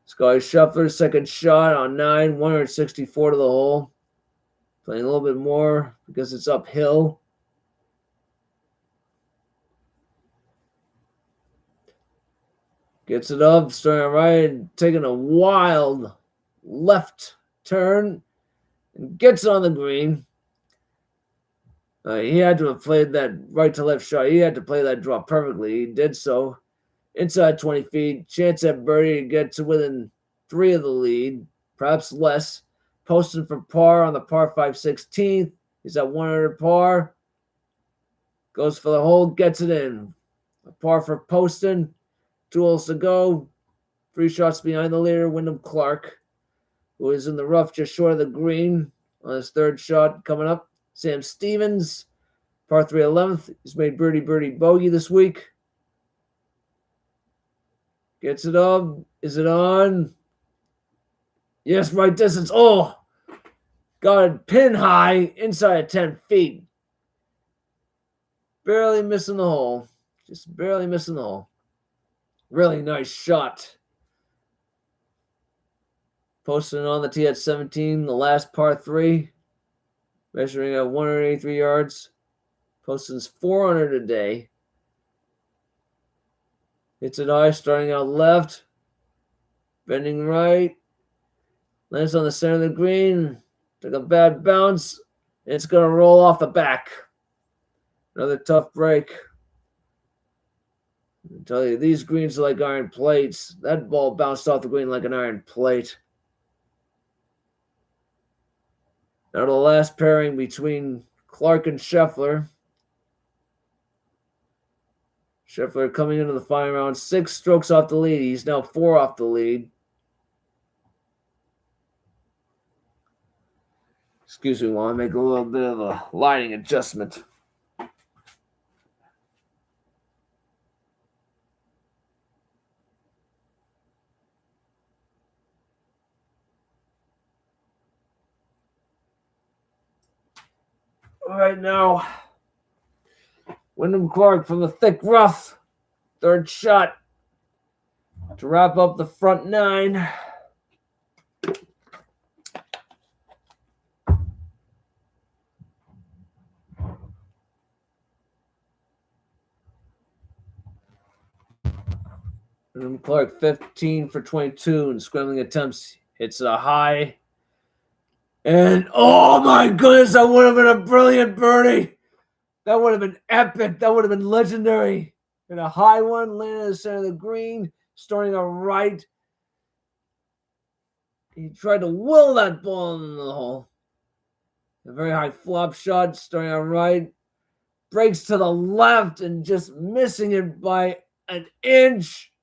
Scotty Scheffler, second shot on 9, 164 to the hole. Playing a little bit more because it's uphill. Gets it up, starting right, taking a wild left turn, and gets on the green. He had to have played that right to left shot. He had to play that draw perfectly. He did so. Inside 20 feet, chance at birdie to get to within 3 of the lead, perhaps less. Poston for par on the par 5 16th. He's at 1 under par. Goes for the hole, gets it in. A par for Poston. 2 holes to go. 3 shots behind the leader, Wyndham Clark, who is in the rough just short of the green. on his third shot coming up. Sam Stevens, par 3 11th. He's made birdie bogey this week. Gets it up. Is it on? Yes, right distance. Oh, got it pin high inside of 10 feet. Barely missing the hole. Just barely missing the hole. Really nice shot. Posting on the tee at 17, the last par 3. Measuring at 183 yards. Posting 400 today. Hits it high, starting out left. Bending right. Lands on the center of the green. Took a bad bounce. And it's going to roll off the back. Another tough break. I tell you, these greens are like iron plates. That ball bounced off the green like an iron plate. Now the last pairing between Clark and Scheffler. Scheffler coming into the final round, 6 strokes off the lead. He's now 4 off the lead. Excuse me while I make a little bit of a lighting adjustment. All right, now, Wyndham Clark from the thick rough. Third shot to wrap up the front 9. Wyndham Clark 15 for 22 in scrambling attempts. Hits a high. And oh my goodness, that would have been a brilliant birdie. That would have been epic. That would have been legendary. And a high one, landing in the center of the green, starting a right. He tried to will that ball in the hole. A very high flop shot, starting out right. Breaks to the left and just missing it by an inch.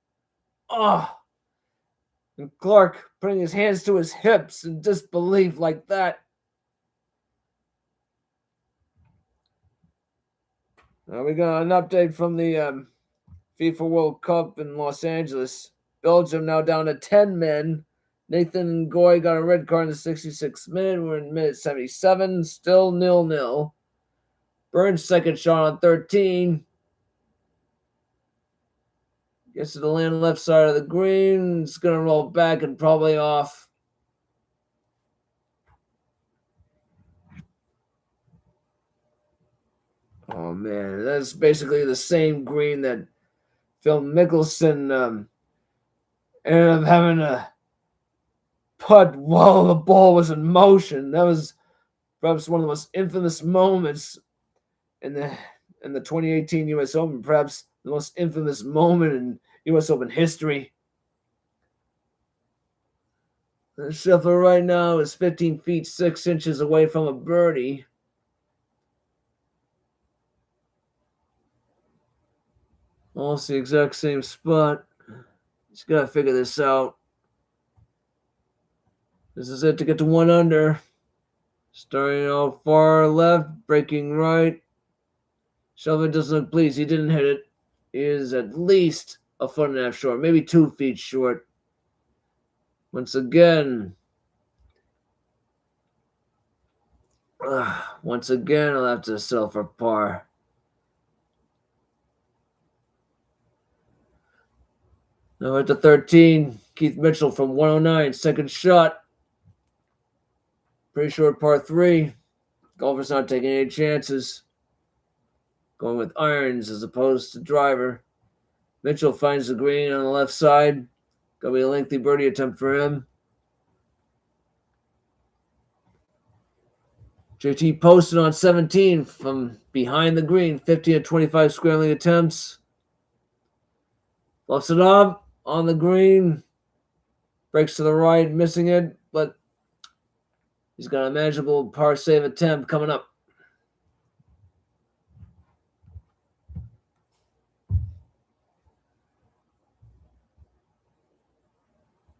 Oh. And Clark putting his hands to his hips in disbelief like that. Now we got an update from the FIFA World Cup in Los Angeles. Belgium now down to 10 men. Nathan Goy got a red card in the 66th minute. We're in minute 77. Still 0-0. Burns' second shot on 13. Gets to the land left side of the green. It's going to roll back and probably off. Oh, man. That's basically the same green that Phil Mickelson ended up having a putt while the ball was in motion. That was perhaps one of the most infamous moments in the 2018 U.S. Open. Perhaps the most infamous moment in U.S. Open history. The Scheffler right now is 15 feet 6 inches away from a birdie. Almost the exact same spot. He's got to figure this out. This is it to get to 1 under. Starting out far left, breaking right. Scheffler doesn't look pleased. He didn't hit it. He is at least a foot and a half short, maybe 2 feet short. Once again, I'll have to settle for par. Now at the 13, Keith Mitchell from 109, second shot. Pretty short par 3. Golfer's not taking any chances. Going with irons as opposed to driver. Mitchell finds the green on the left side. Gonna be a lengthy birdie attempt for him. JT posted on 17 from behind the green. 15 of 25 scrambling attempts. Bluffs it up on the green. Breaks to the right, missing it, but he's got a manageable par save attempt coming up.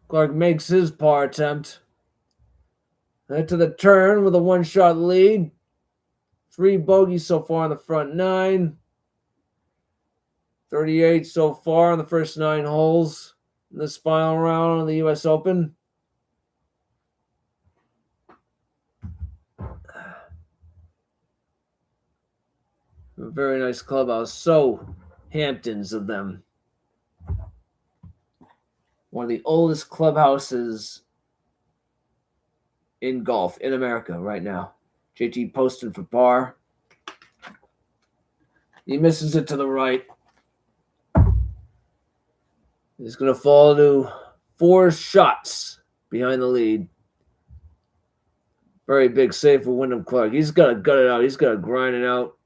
Clark makes his par attempt. Head to the turn with a one-shot lead. 3 bogeys so far on the front 9. 38 so far on the first 9 holes in this final round of the U.S. Open. A very nice clubhouse. So Hamptons of them. One of the oldest clubhouses in golf in America right now. JT posting for par. He misses it to the right. He's going to fall to 4 shots behind the lead. Very big save for Wyndham Clark. He's got to gut it out. He's got to grind it out.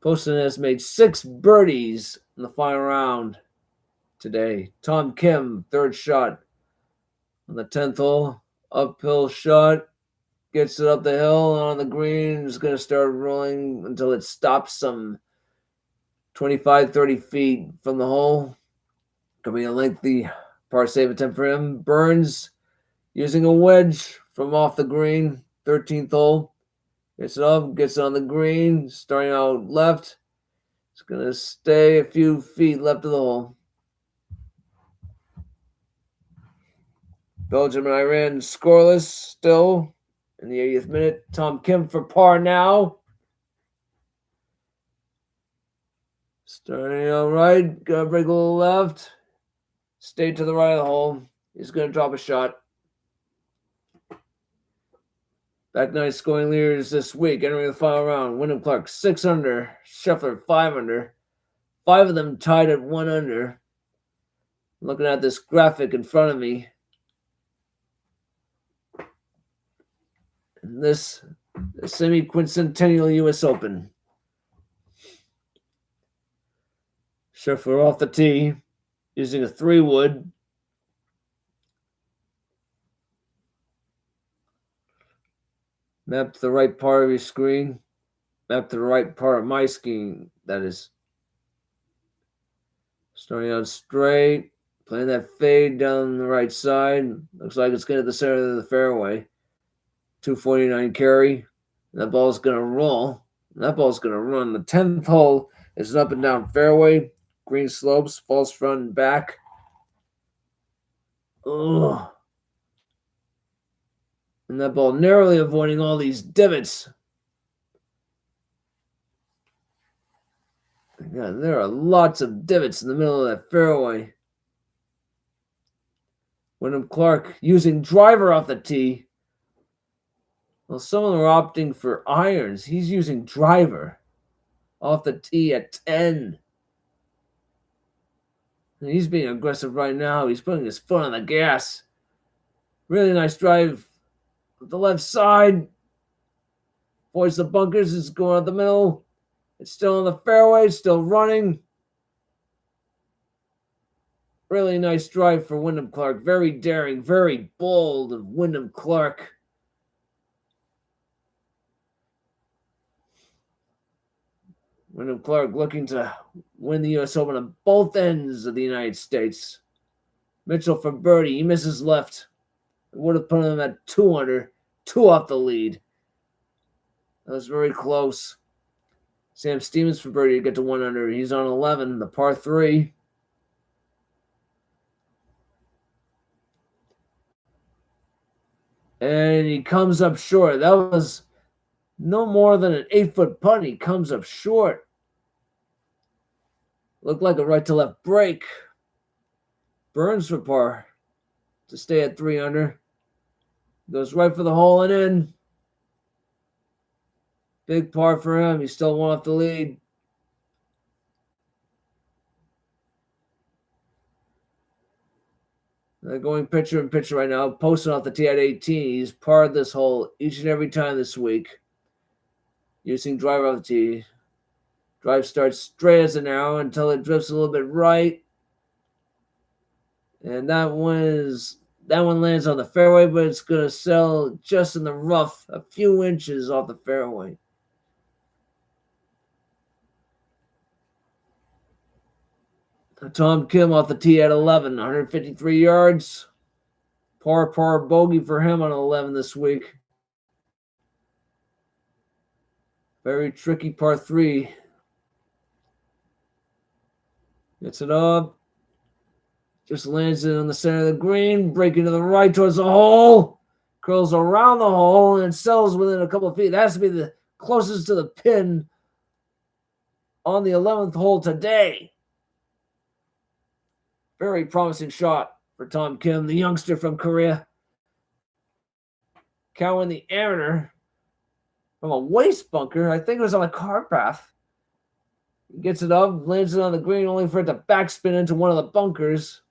Poston has made 6 birdies in the final round today. Tom Kim, 3rd shot on the 10th hole. Uphill shot. Gets it up the hill on the green. Is going to start rolling until it stops some 25, 30 feet from the hole. Could be a lengthy par save attempt for him. Burns using a wedge from off the green. 13th hole. Gets it up, gets it on the green. Starting out left. It's going to stay a few feet left of the hole. Belgium and Iran scoreless still in the 80th minute. Tom Kim for par now. Starting out right. Got to break a little left. Stay to the right of the hole. He's going to drop a shot. Back 9 scoring leaders this week, entering the final round. Wyndham Clark 6 under, Scheffler 5 under. 5 of them tied at 1 under. Looking at this graphic in front of me. And this semi-quincentennial U.S. Open. Scheffler off the tee, using a 3-wood. Map to the right part of your screen. Map to the right part of my screen, that is. Starting out straight. Playing that fade down the right side. Looks like it's going to the center of the fairway. 249 carry. And that ball's going to roll. And that ball's going to run. The 10th hole is an up and down fairway. Green slopes, false front and back. Ugh. And that ball narrowly avoiding all these divots. God, there are lots of divots in the middle of that fairway. Wyndham Clark using driver off the tee. Well, some of them are opting for irons. He's using driver off the tee at 10. And he's being aggressive right now. He's putting his foot on the gas. Really nice drive with the left side. Avoids the bunkers. It's going out the middle. It's still on the fairway. Still running. Really nice drive for Wyndham Clark. Very daring. Very bold of Wyndham Clark. Wyndham Clark looking to win the U.S. Open on both ends of the United States. Mitchell for birdie. He misses left. It would have put him at 2 under. 2 off the lead. That was very close. Sam Stevens for birdie to get to 1 under. He's on 11, the par 3. And he comes up short. That was no more than an 8-foot putt. He comes up short. Looked like a right to left break. Burns for par to stay at 3 under. Goes right for the hole and in. Big par for him. He's still 1 off the lead. They're going pitcher and pitcher right now. Posting off the tee at 18. He's parred this hole each and every time this week. Using driver off the tee. Drive starts straight as an arrow until it drifts a little bit right. And that one lands on the fairway, but it's going to settle just in the rough, a few inches off the fairway. Tom Kim off the tee at 11, 153 yards. Par bogey for him on 11 this week. Very tricky par 3. Gets it up. Just lands it on the center of the green. Breaking to the right towards the hole. Curls around the hole and settles within a couple of feet. That has to be the closest to the pin on the 11th hole today. Very promising shot for Tom Kim, the youngster from Korea. Cowan, the amateur, from a waste bunker. I think it was on a car path. He gets it up, lands it on the green, only for it to backspin into one of the bunkers.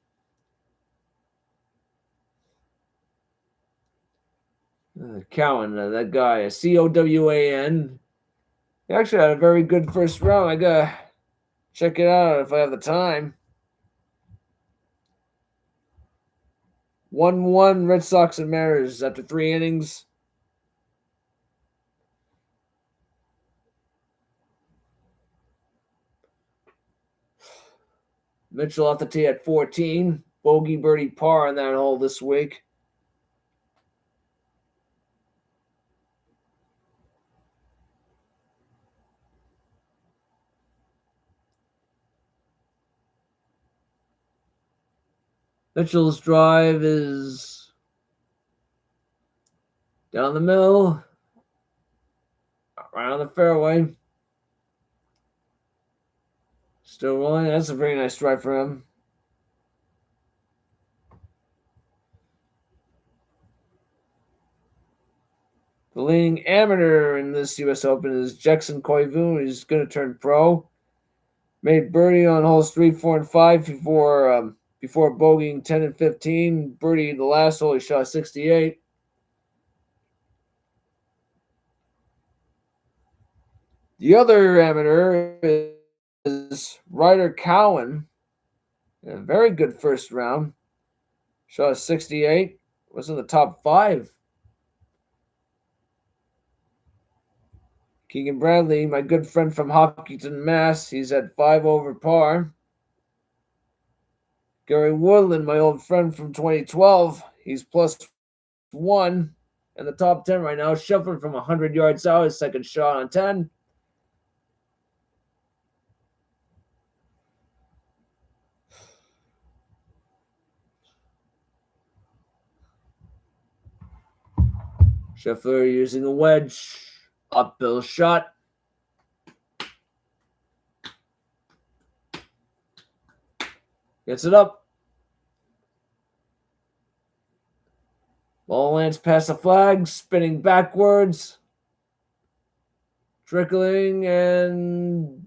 Cowan, that guy, Cowan. He actually had a very good first round. I gotta check it out if I have the time. 1-1 Red Sox and Mariners after 3 innings. Mitchell off the tee at 14. Bogey, birdie, par on that hole this week. Mitchell's drive is down the middle, around the fairway. Still rolling. That's a very nice drive for him. The leading amateur in this U.S. Open is Jackson Koivu. He's going to turn pro. Made birdie on holes 3, 4, and 5 before bogeying 10 and 15. Birdie the last hole, he shot 68. The other amateur is Ryder Cowan. A very good first round. Shot 68. Was in the top 5. Keegan Bradley, my good friend from Hopkinton, Mass. He's at 5 over par. Gary Woodland, my old friend from 2012. He's +1 in the top 10 right now. Scheffler from 100 yards out. His second shot on 10. Scheffler using a wedge. Uphill shot. Gets it up. Ball lands past the flag, spinning backwards. Trickling and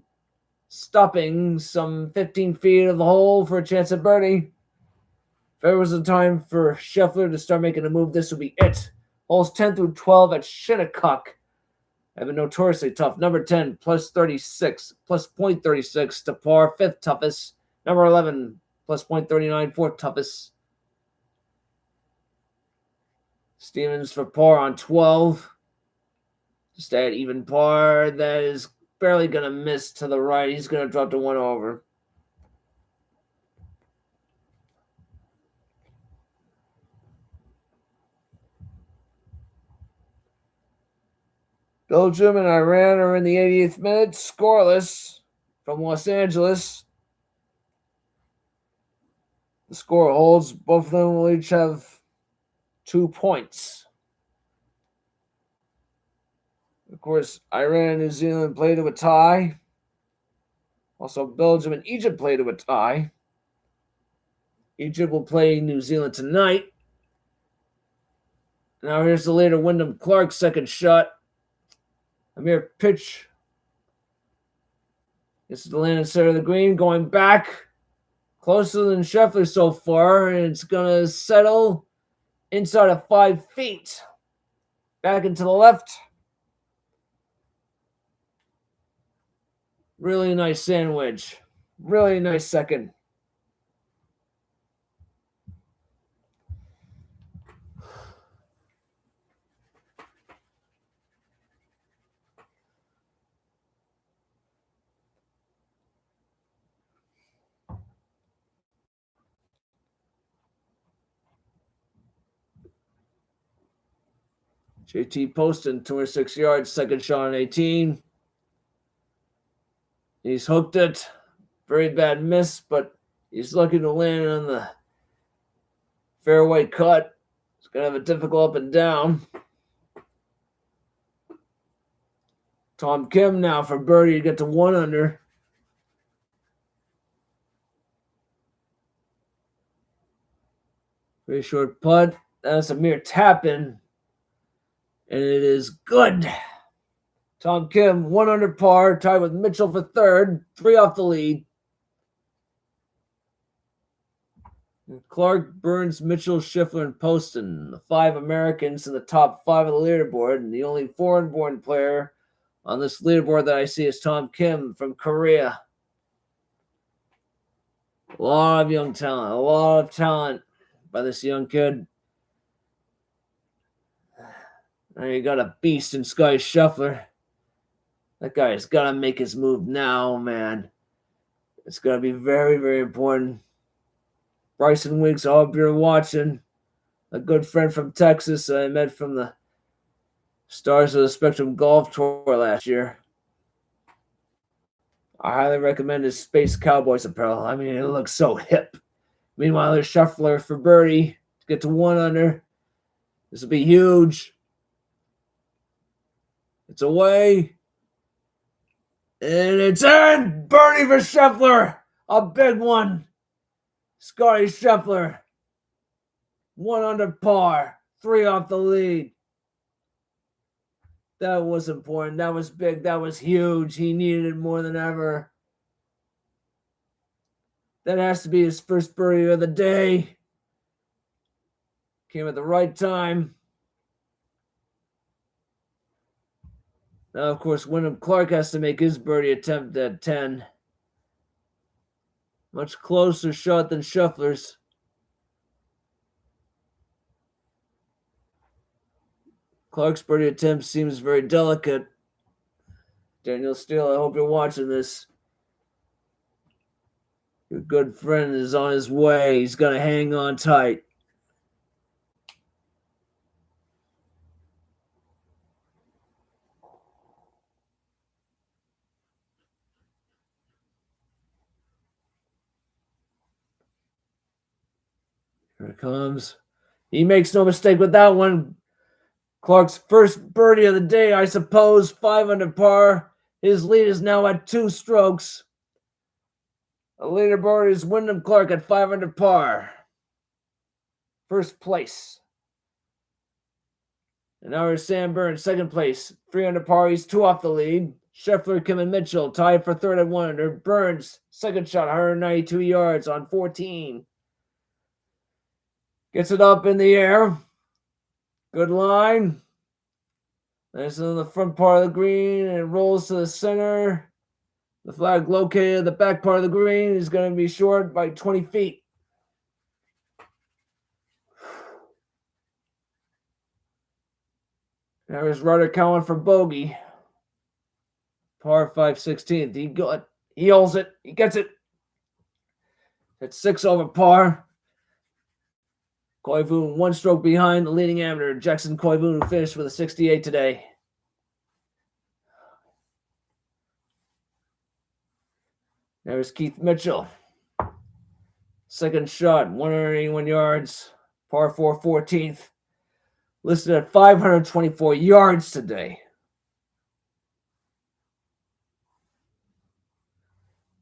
stopping some 15 feet of the hole for a chance at birdie. If there was a time for Scheffler to start making a move, this would be it. Holes 10 through 12 at Shinnecock have been notoriously tough. Number 10, +36, +0.36 to par, 5th toughest. Number 11, +0.39, 4th toughest. Stevens for par on 12. Just at even par. That is barely going to miss to the right. He's going to drop to 1 over. Belgium and Iran are in the 88th minute, scoreless from Los Angeles. The score holds. Both of them will each have 2 points. Of course, Iran and New Zealand play to a tie. Also, Belgium and Egypt play to a tie. Egypt will play New Zealand tonight. Now here's the later Wyndham Clark second shot. A mere pitch. This is the land center of the green, going back closer than Scheffler so far, and it's going to settle inside of 5 feet. Back into the left. Really nice sandwich. Really nice second. JT Poston, 206 yards, second shot on 18. He's hooked it. Very bad miss, but he's lucky to land on the fairway cut. He's going to have a difficult up and down. Tom Kim now for birdie to get to 1 under. Very short putt. That's a mere tap in. And it is good. Tom Kim, 1 under par, tied with Mitchell for third, 3 off the lead. Clark, Burns, Mitchell, Scheffler, and Poston, the 5 Americans in the top 5 of the leaderboard, and the only foreign-born player on this leaderboard that I see is Tom Kim from Korea. A lot of young talent, a lot of talent by this young kid. Now you got a beast in Sky Scheffler. That guy has got to make his move now, man. It's going to be very, very important. Bryson Weeks, I hope you're watching. A good friend from Texas I met from the Stars of the Spectrum Golf Tour last year. I highly recommend his Space Cowboys apparel. I mean, it looks so hip. Meanwhile, there's Scheffler for birdie to get to 1 under. This will be huge. It's away. And it's in! Birdie for Scheffler! A big one. Scotty Scheffler. 1 under par. 3 off the lead. That was important. That was big. That was huge. He needed it more than ever. That has to be his first birdie of the day. Came at the right time. Now, of course, Wyndham Clark has to make his birdie attempt at 10. Much closer shot than Scheffler's. Clark's birdie attempt seems very delicate. Daniel Steele, I hope you're watching this. Your good friend is on his way. He's going to hang on tight. Here it comes. He makes no mistake with that one. Clark's first birdie of the day, I suppose. 5 under par. His lead is now at 2 strokes. The leaderboard is Wyndham Clark at 5 under par. First place. And now here's Sam Burns, second place. 3 under par. He's 2 off the lead. Scheffler, Kim, and Mitchell tied for third at 1 under. Burns, second shot, 192 yards on 14. Gets it up in the air. Good line. Nice on the front part of the green, and it rolls to the center. The flag located at the back part of the green is going to be short by 20 feet. There's Ryder Cowan for bogey. Par 5 16th. He holds it. He gets it. It's 6 over par. Koivu 1 stroke behind the leading amateur, Jackson Koivu, who finished with a 68 today. There's Keith Mitchell. Second shot, 181 yards, par 4 14th. Listed at 524 yards today.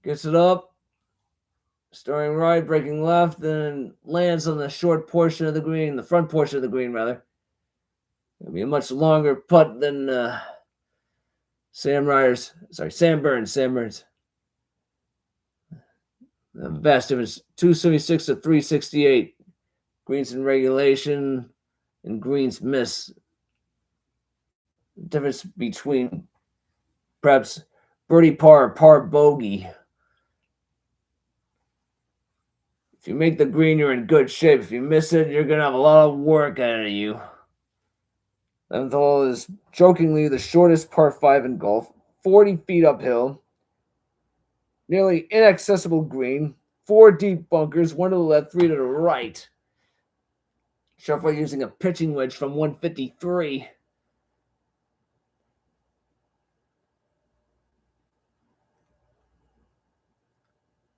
Gets it up. Starting right, breaking left, then lands on the short portion of the green, the front portion of the green, rather. It'll be a much longer putt than Sam Burns. The vast difference, 276 to 368. Greens in regulation and greens miss. The difference between perhaps birdie par or par bogey. If you make the green, you're in good shape. If you miss it, you're going to have a lot of work ahead of you. 11th hole is jokingly the shortest par 5 in golf. 40 feet uphill. Nearly inaccessible green. 4 deep bunkers, 1 to the left, 3 to the right. Scheffler using a pitching wedge from 153.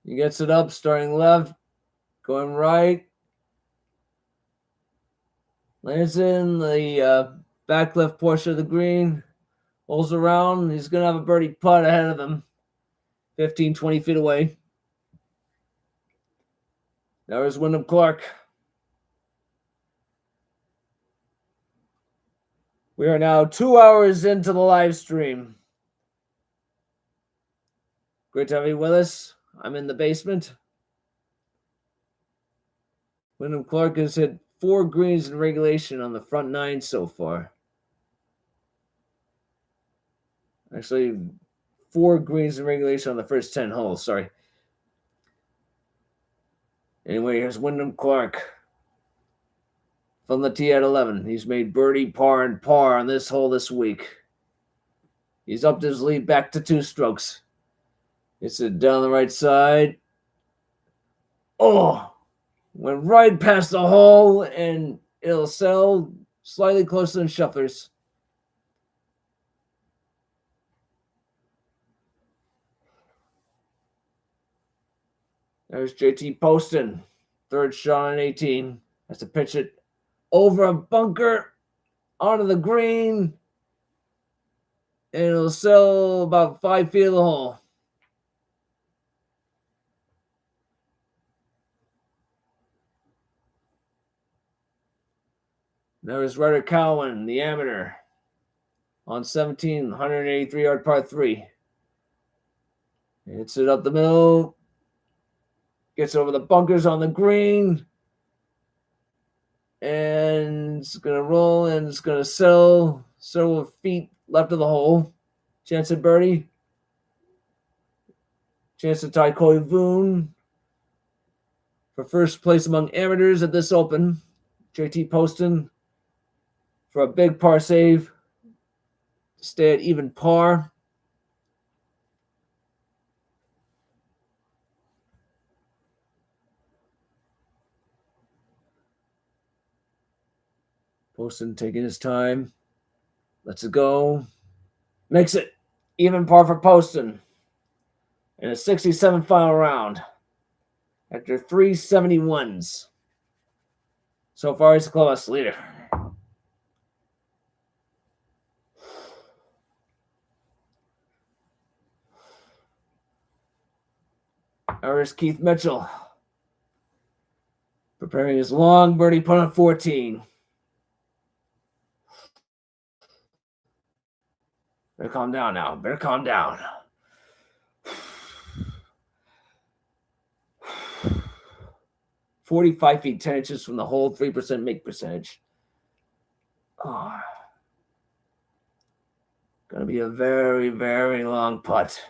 He gets it up, starting left, going right. Lands in the back left portion of the green. Rolls around. He's going to have a birdie putt ahead of him. 15, 20 feet away. There's Wyndham Clark. We are now 2 hours into the live stream. Great to have you with us. I'm in the basement. Wyndham Clark has hit 4 greens in regulation on the front 9 so far. Actually, 4 greens in regulation on the first 10 holes. Sorry. Anyway, here's Wyndham Clark from the tee at 11. He's made birdie, par, and par on this hole this week. He's upped his lead back to 2 strokes. It's it down the right side. Oh! Went right past the hole, and it'll settle slightly closer than Scheffler's. There's JT Poston, 3rd shot on 18. Has to pitch it over a bunker onto the green, and it'll settle about 5 feet of the hole. There's Ryder Cowan, the amateur, on 17, 183-yard par 3. Hits it up the middle. Gets over the bunkers on the green. And it's going to roll, and it's going to settle several feet left of the hole. Chance at birdie. Chance to tie Corey Boone for first place among amateurs at this Open. JT Poston for a big par save to stay at even par. Poston taking his time. Lets it go. Makes it even par for Poston in a 67 final round after 3 71s. So far, he's the clubhouse leader. There's Keith Mitchell preparing his long birdie putt on 14. Better calm down now. Better calm down. "45 feet 10 inches from the hole, 3% make percentage." Oh. Gonna be a very, very long putt.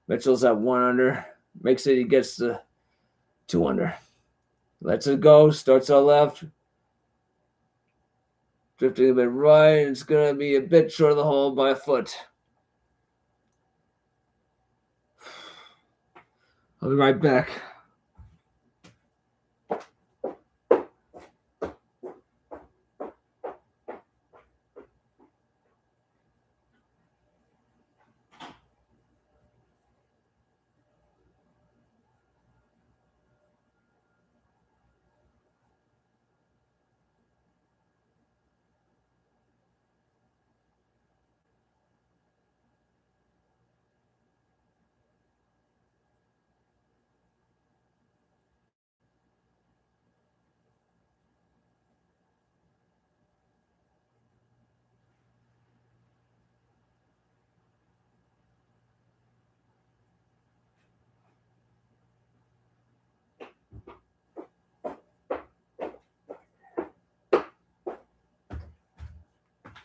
Mitchell's at 1 under. Makes it, he gets to 2 under. Lets it go. Starts out left. Drifting a bit right. It's going to be a bit short of the hole by a foot. I'll be right back.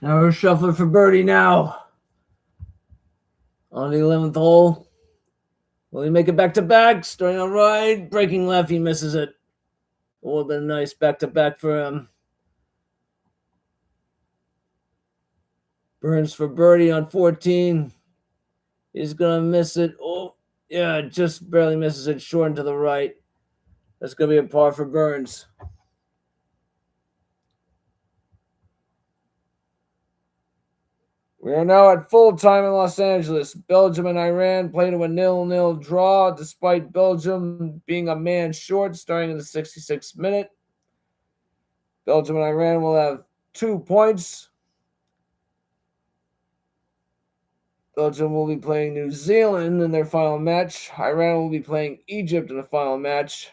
Now we're shuffling for birdie now. On the 11th hole. Will he make it back-to-back? Starting on right, breaking left, he misses it. It would have been a nice back-to-back for him. Burns for birdie on 14. He's going to miss it. Oh, yeah, just barely misses it short and to the right. That's going to be a par for Burns. We are now at full time in Los Angeles. Belgium and Iran played to a 0-0 draw, despite Belgium being a man short starting in the 66th minute. Belgium and Iran will have 2 points. Belgium will be playing New Zealand in their final match. Iran will be playing Egypt in the final match.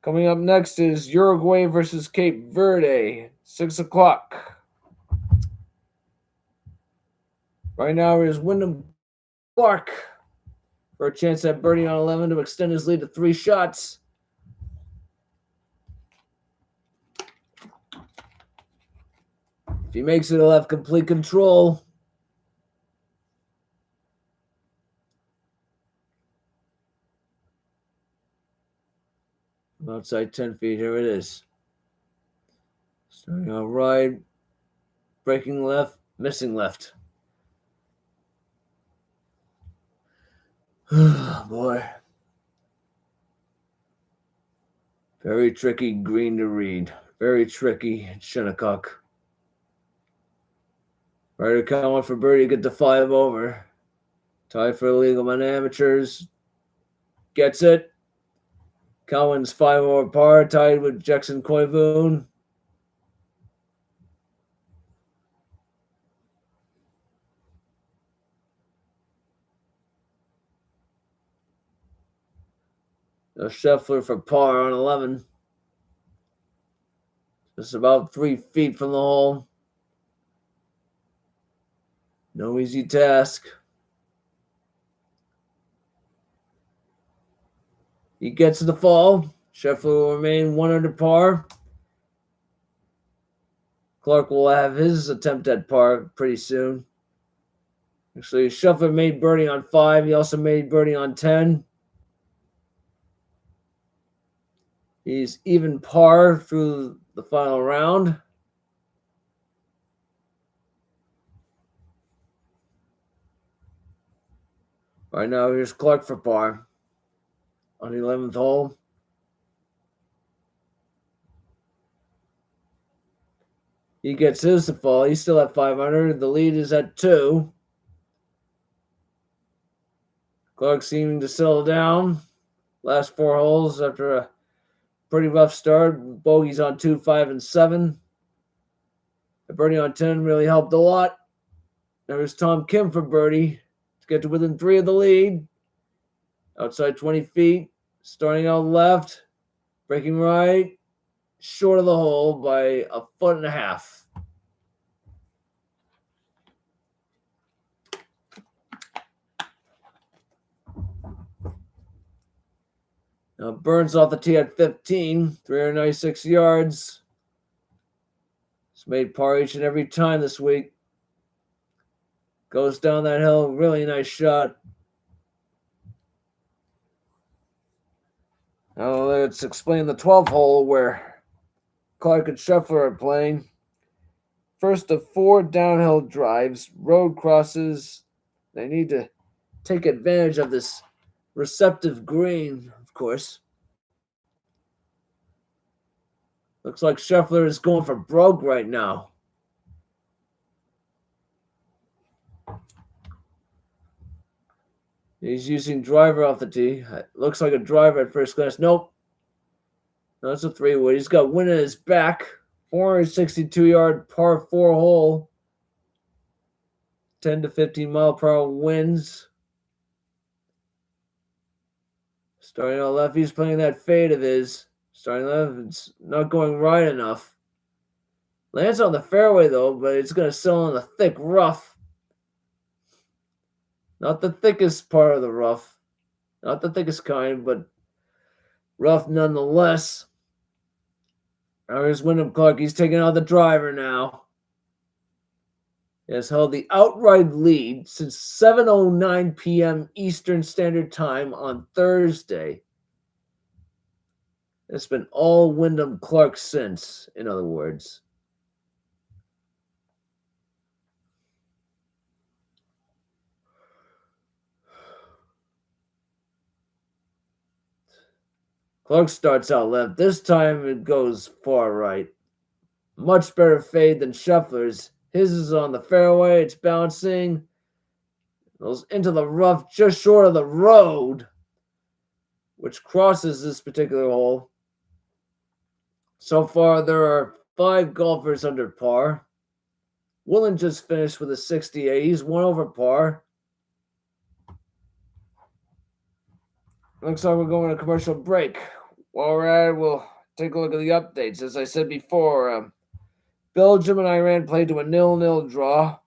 Coming up next is Uruguay versus Cape Verde, 6 o'clock. Right now is Wyndham Clark for a chance at birdie on 11 to extend his lead to 3 shots. If he makes it, he'll have complete control. Outside 10 feet, here it is. Starting out right, breaking left, missing left. Boy. Very tricky green to read. Very tricky Shinnecock. Ryder Cowan for birdie, get to 5 over. Tie for the legal on amateurs. Gets it. Cowan's 5 over par, tied with Jackson Koivoon. Now Scheffler for par on 11. Just about 3 feet from the hole. No easy task. He gets to the fall. Scheffler will remain 1 under par. Clark will have his attempt at par pretty soon. Actually, Scheffler made birdie on 5. He also made birdie on 10. He's even par through the final round. Right now, here's Clark for par on the 11th hole. He gets his to fall. He's still at 500. The lead is at 2. Clark seeming to settle down. Last 4 holes after a pretty rough start. Bogeys on 2, 5, and 7. The birdie on 10 really helped a lot. There's Tom Kim for birdie to get to within 3 of the lead. Outside 20 feet. Starting out left. Breaking right. Short of the hole by 1.5 feet. Now Burns off the tee at 15, 396 yards. He's made par each and every time this week. Goes down that hill, really nice shot. Now let's explain the 12th hole where Clark and Scheffler are playing. First of 4 downhill drives, road crosses. They need to take advantage of this receptive green, of course. Looks like Scheffler is going for broke right now. He's using driver off the tee. Looks like a driver at first glance. Nope. No, that's a 3-wood. He's got wind in his back. 462-yard par 4 hole. 10 to 15 mile per hour winds. Starting out left, he's playing that fade of his. Starting left, it's not going right enough. Lands on the fairway though, but it's going to settle in the thick rough. Not the thickest part of the rough. Not the thickest kind, but rough nonetheless. Here's Wyndham Clark. He's taking out the driver now. He has held the outright lead since 7:09 p.m. Eastern Standard Time on Thursday. It's been all Wyndham Clark since, in other words. Clark starts out left. This time it goes far right. Much better fade than Scheffler's. His is on the fairway. It's bouncing. Goes into the rough just short of the road, which crosses this particular hole. So far, there are 5 golfers under par. Woolen just finished with a 68. He's 1 over par. Looks like we're going to a commercial break. While we're at it, we'll take a look at the updates. As I said before, Belgium and Iran played to a 0-0 draw.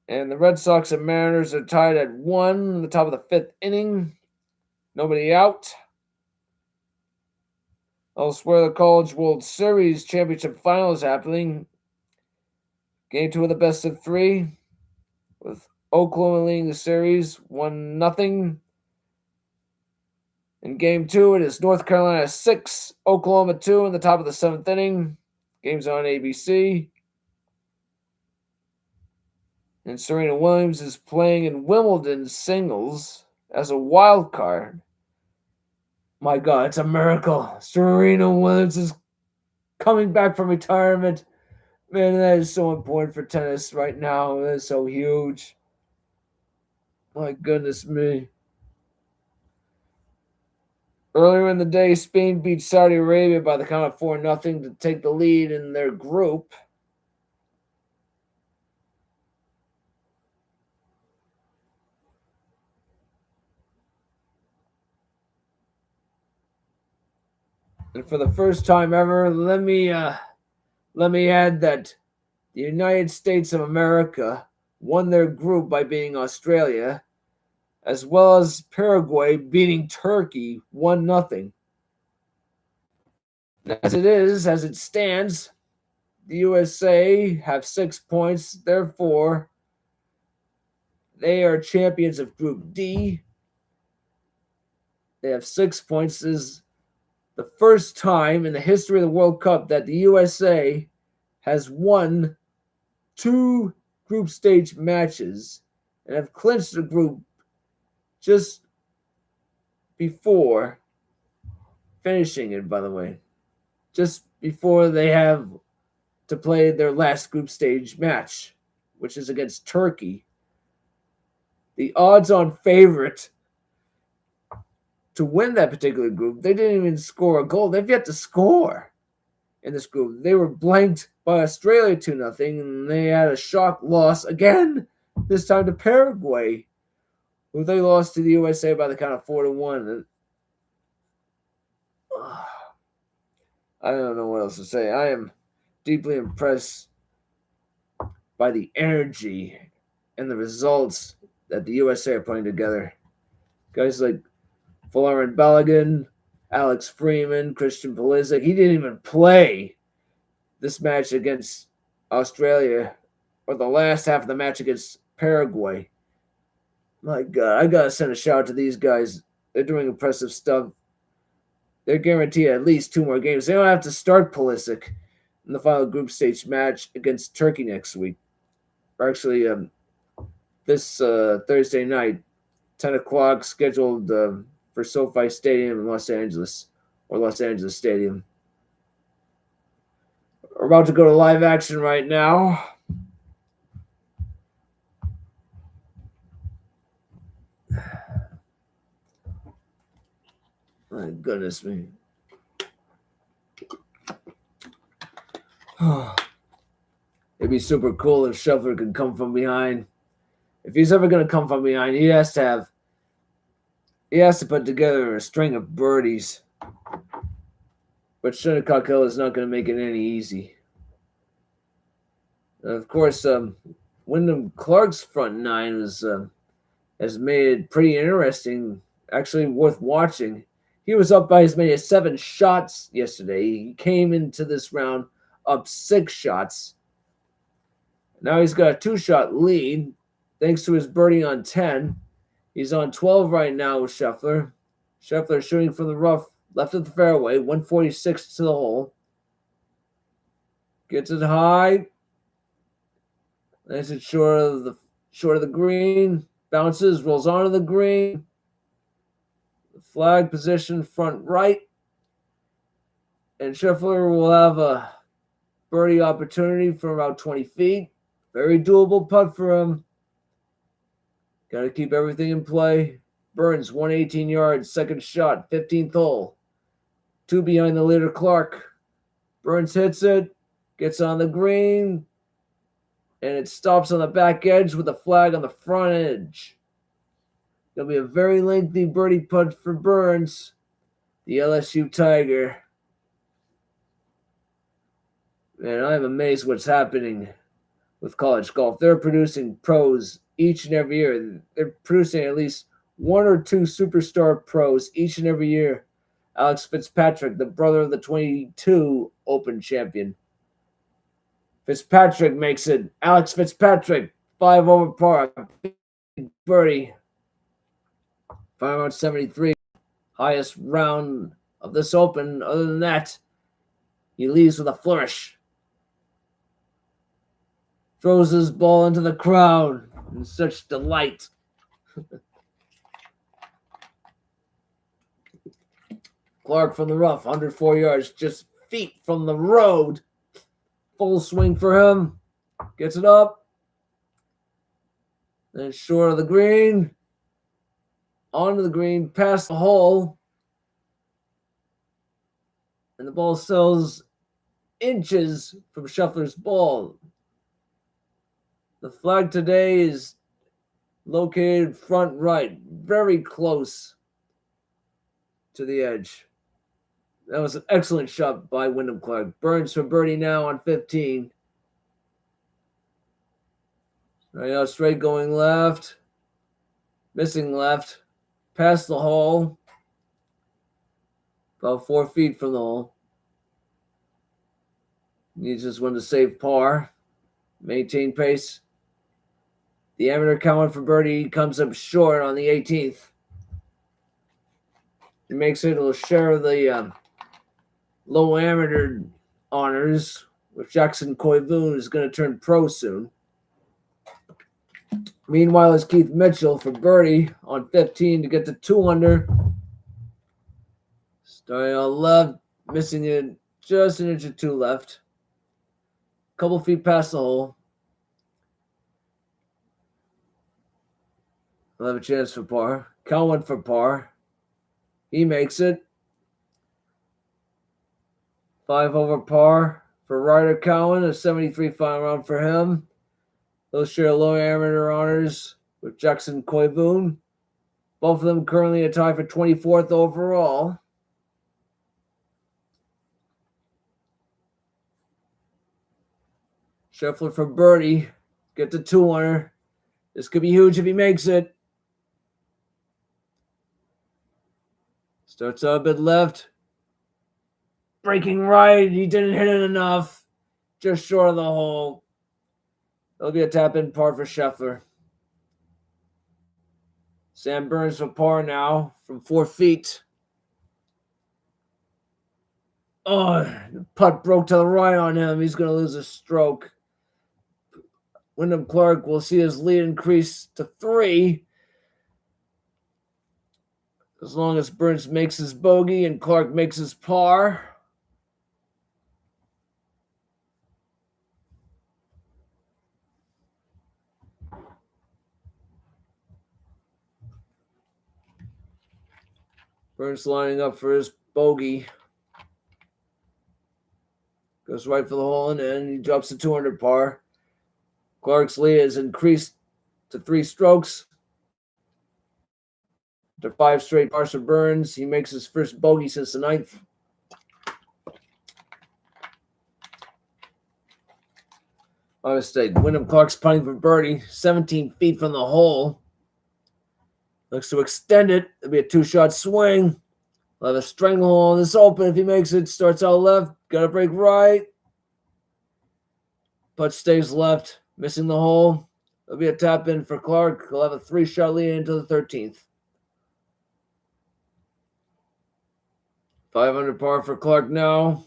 And the Red Sox and Mariners are tied at 1 in the top of the 5th inning. Nobody out. Elsewhere, the College World Series Championship Final is happening. Game 2 of the best of 3, with Oklahoma leading the series 1-0. In Game 2, it is North Carolina 6, Oklahoma 2 in the top of the 7th inning. Game's on ABC. And Serena Williams is playing in Wimbledon singles as a wild card. My God, it's a miracle. Serena Williams is coming back from retirement. Man, that is so important for tennis right now. That is so huge. My goodness me. Earlier in the day, Spain beat Saudi Arabia by the count of 4-0 to take the lead in their group. And for the first time ever, let me add that the United States of America won their group by beating Australia, as well as Paraguay beating Turkey 1-0. As it stands, the USA have 6 points. Therefore, they are champions of Group D. They have 6 points. This is the first time in the history of the World Cup that the USA has won 2 group stage matches and have clinched the group just before finishing it, by the way. Just before they have to play their last group stage match, which is against Turkey. The odds-on favorite to win that particular group, they didn't even score a goal. They've yet to score in this group. They were blanked by Australia 2-0, and they had a shock loss again, this time to Paraguay, who they lost to the USA by the count of 4-1. I don't know what else to say. I am deeply impressed by the energy and the results that the USA are putting together. Guys like Folarin Balogun, Alex Freeman, Christian Pulisic. He didn't even play this match against Australia or the last half of the match against Paraguay. My God, I got to send a shout out to these guys. They're doing impressive stuff. They're guaranteed at least 2 more games. They don't have to start Pulisic in the final group stage match against Turkey next week. Or actually, this Thursday night, 10 o'clock, scheduled for SoFi Stadium in Los Angeles, or Los Angeles Stadium. We're about to go to live action right now. My goodness me. It'd be super cool if Scheffler could come from behind. If he's ever going to come from behind, he has to put together a string of birdies. But Shinnecock Hill is not going to make it any easy. Of course, Wyndham Clark's front 9 has made it pretty interesting, actually worth watching. He was up by as many as 7 shots yesterday. He came into this round up 6 shots. Now he's got a 2-shot lead thanks to his birdie on 10. He's on 12 right now with Scheffler. Scheffler shooting from the rough left of the fairway, 146 to the hole. Gets it high. Lands it short of the green. Bounces, rolls onto the green. The flag position front right. And Scheffler will have a Birdie opportunity from about 20 feet. Very doable putt for him. Got to keep everything in play. Burns, 118 yards, second shot, 15th hole. 2 behind the leader, Clark. Burns hits it, gets on the green, and it stops on the back edge with a flag on the front edge. It'll be a very lengthy birdie putt for Burns, the LSU Tiger. Man, I'm amazed what's happening with college golf. They're producing pros each and every year. They're producing at least 1 or 2 superstar pros each and every year. Alex Fitzpatrick, the brother of the 22 Open champion. Fitzpatrick makes it. Alex Fitzpatrick, 5 over par. Birdie. 573. Highest round of this Open. Other than that, he leaves with a flourish. Throws his ball into the crowd in such delight. Clark from the rough, 104 yards, just feet from the road. Full swing for him. Gets it up. Then short of the green. Onto the green, past the hole. And the ball sails inches from Scheffler's ball. The flag today is located front right, very close to the edge. That was an excellent shot by Wyndham Clark. Burns for birdie now on 15. Right now, straight going left. Missing left. Past the hole. About 4 feet from the hole. Needs this one to save par. Maintain pace. The amateur count for birdie comes up short on the 18th. He makes it. He'll share the low amateur honors with Jackson Koivu, who's going to turn pro soon. Meanwhile, it's Keith Mitchell for birdie on 15 to get to 2 under. Starting on left, missing it just an inch or 2 left. Couple feet past the hole. He'll have a chance for par. Cowan for par. He makes it. 5 over par for Ryder Cowan, a 73 final round for him. They'll share low amateur honors with Jackson Koivu. Both of them currently a tie for 24th overall. Scheffler for birdie. Get the 2 under. This could be huge if he makes it. Starts out a bit left. Breaking right. He didn't hit it enough. Just short of the hole. There'll be a tap-in par for Scheffler. Sam Burns for par now from 4 feet. Oh, the putt broke to the right on him. He's going to lose a stroke. Wyndham Clark will see his lead increase to 3. As long as Burns makes his bogey and Clark makes his par. Burns lining up for his bogey. Goes right for the hole and in. He drops to 200 par. Clark's lead has increased to 3 strokes. After 5 straight pars for Burns, he makes his first bogey since the 9th. My mistake. Wyndham Clark's putting for birdie, 17 feet from the hole. Looks to extend it. It'll be a 2-shot swing. He'll have a stranglehold on this Open if he makes it. Starts out left. Got to break right. Putt stays left. Missing the hole. It'll be a tap in for Clark. He'll have a 3-shot lead into the 13th. 500 par for Clark now.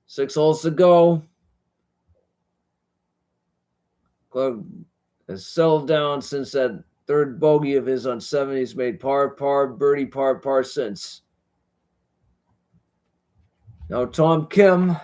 6 holes to go. Clark has settled down since that 3rd bogey of his on 7. He's made par, birdie, par since. Now Tom Kim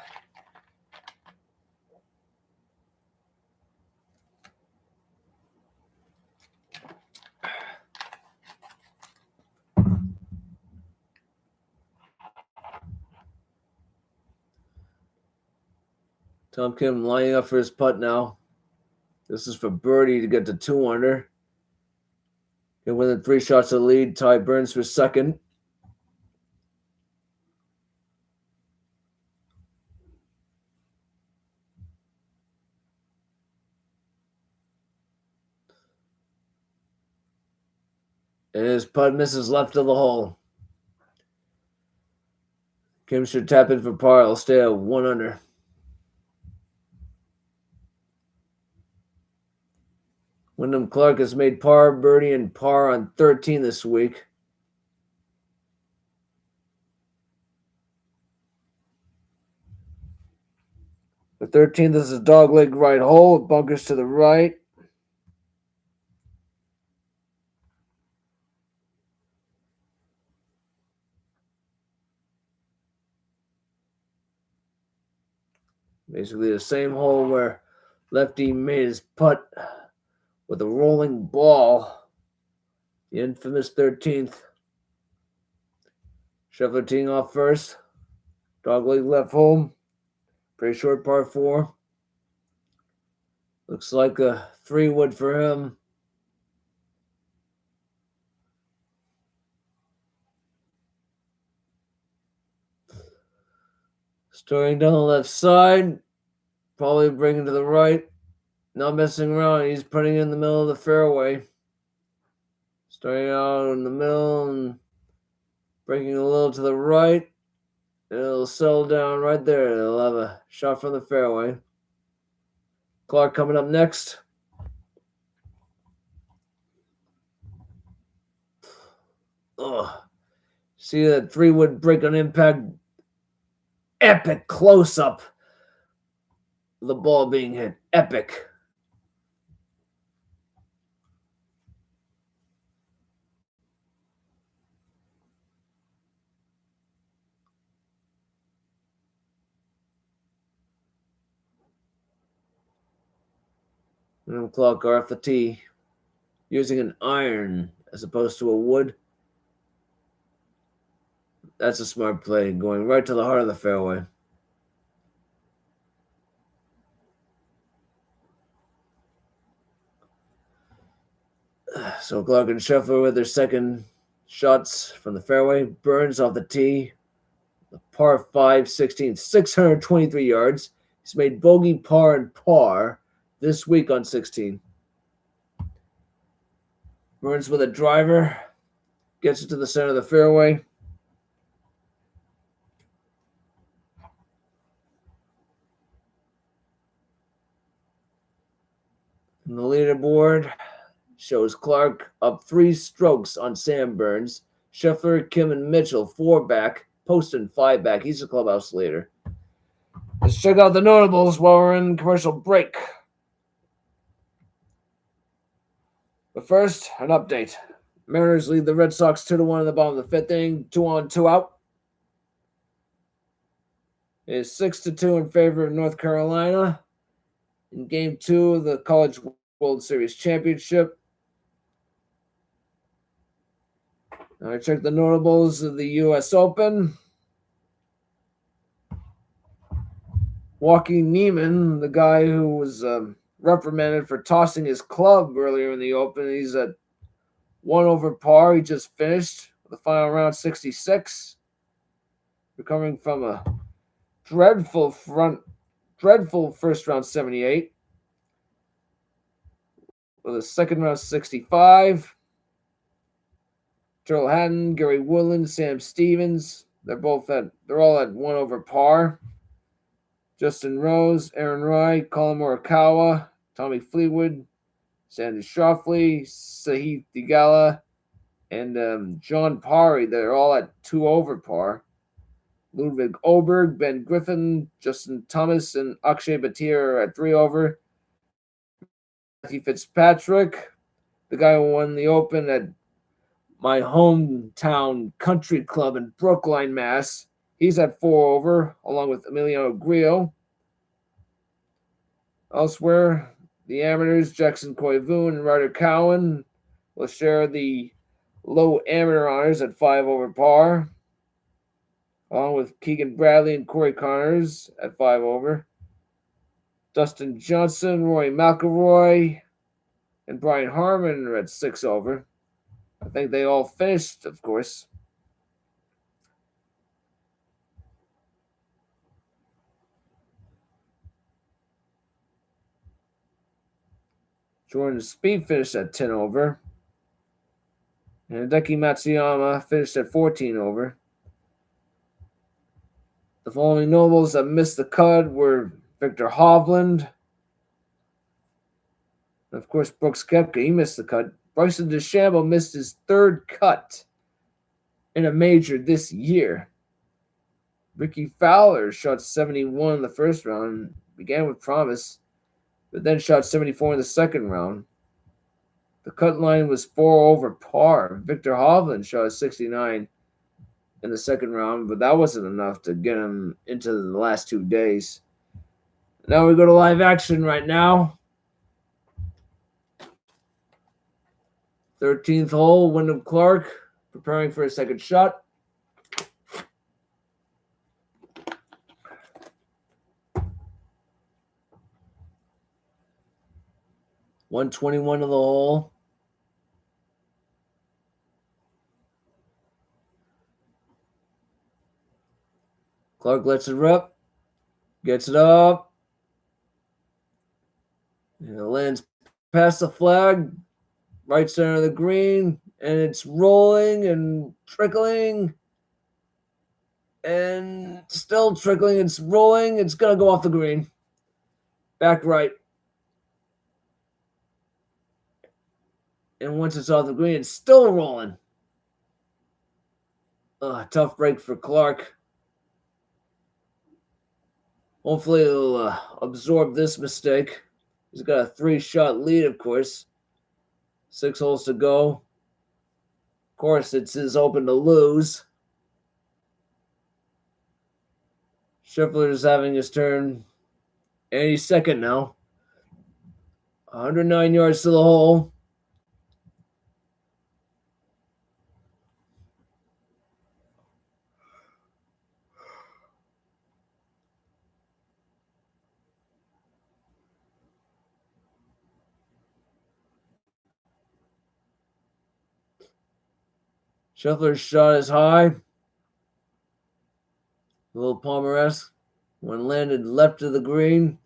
Tom Kim lining up for his putt now. This is for birdie to get to 2 under. He'll win 3 shots of the lead. Ty Burns for second. And his putt misses left of the hole. Kim should tap in for par. He'll stay at 1 under. Wyndham Clark has made par, birdie, and par on 13 this week. The 13th is a dogleg right hole. It bunkers to the right. Basically the same hole where Lefty made his putt with a rolling ball. The infamous 13th. Scheffler teeing off first. Dogleg left hole. Pretty short par 4. Looks like a 3-wood for him. Starting down the left side. Probably bringing to the right. Not messing around. He's putting it in the middle of the fairway. Starting out in the middle and breaking a little to the right. And it'll settle down right there. It'll have a shot from the fairway. Clark coming up next. Oh, see that 3-wood break on impact? Epic close-up. The ball being hit. Epic. And Clark off the tee using an iron as opposed to a wood. That's a smart play, going right to the heart of the fairway. So Clark and Scheffler with their second shots from the fairway. Burns off the tee. The par 5, 16, 623 yards. He's made bogey, par, and par this week on 16. Burns with a driver. Gets it to the center of the fairway. And the leaderboard shows Clark up 3 strokes on Sam Burns. Scheffler, Kim, and Mitchell 4 back. Poston 5 back. He's the clubhouse leader. Let's check out the notables while we're in commercial break. But first, an update. Mariners lead the Red Sox 2-1 in the bottom of the 5th inning. 2 on, 2 out. It is 6-2 in favor of North Carolina in Game 2 of the College World Series Championship. Now I check the notables of the U.S. Open. Joaquin Niemann, the guy who was reprimanded for tossing his club earlier in the Open, he's at 1 over par. He just finished the final round 66, recovering from a dreadful first round 78 with a second round 65. Joel Hatton, Gary Woodland, Sam Stevens, they're all at 1 over par. Justin Rose, Aaron Rai, Colin Morikawa, Tommy Fleetwood, Sandy Schauffele, Sahith Theegala, and John Parry. They're all at 2 over par. Ludwig Oberg, Ben Griffin, Justin Thomas, and Akshay Bhatia are at 3 over. Matthew Fitzpatrick, the guy who won the Open at my hometown country club in Brookline, Mass. He's at 4 over, along with Emiliano Grillo. Elsewhere, the amateurs, Jackson Koivu and Ryder Cowan, will share the low amateur honors at 5 over par, along with Keegan Bradley and Corey Connors at 5 over. Dustin Johnson, Rory McIlroy, and Brian Harman are at 6 over. I think they all finished, of course. Jordan Speed finished at 10 over. And Hideki Matsuyama finished at 14 over. The following nobles that missed the cut were Victor Hovland. And of course, Brooks Koepka, he missed the cut. Bryson DeChambeau missed his 3rd cut in a major this year. Ricky Fowler shot 71 in the first round, began with promise, but then shot 74 in the second round. The cut line was 4 over par. Victor Hovland shot 69 in the second round, but that wasn't enough to get him into the last 2 days. Now we go to live action right now. 13th hole, Wyndham Clark preparing for his second shot. .121 of the hole. Clark lets it rip. Gets it up. And it lands past the flag. Right center of the green. And it's rolling and trickling. And still trickling. It's rolling. It's going to go off the green. Back right. And once it's off the green, it's still rolling. Tough break for Clark. Hopefully he'll absorb this mistake. He's got a 3-shot lead, of course. 6 holes to go. Of course, it's his open to lose. Scheffler's having his turn. And he's second now. 109 yards to the hole. Scheffler's shot is high. A little Palmer-esque. When landed left of the green.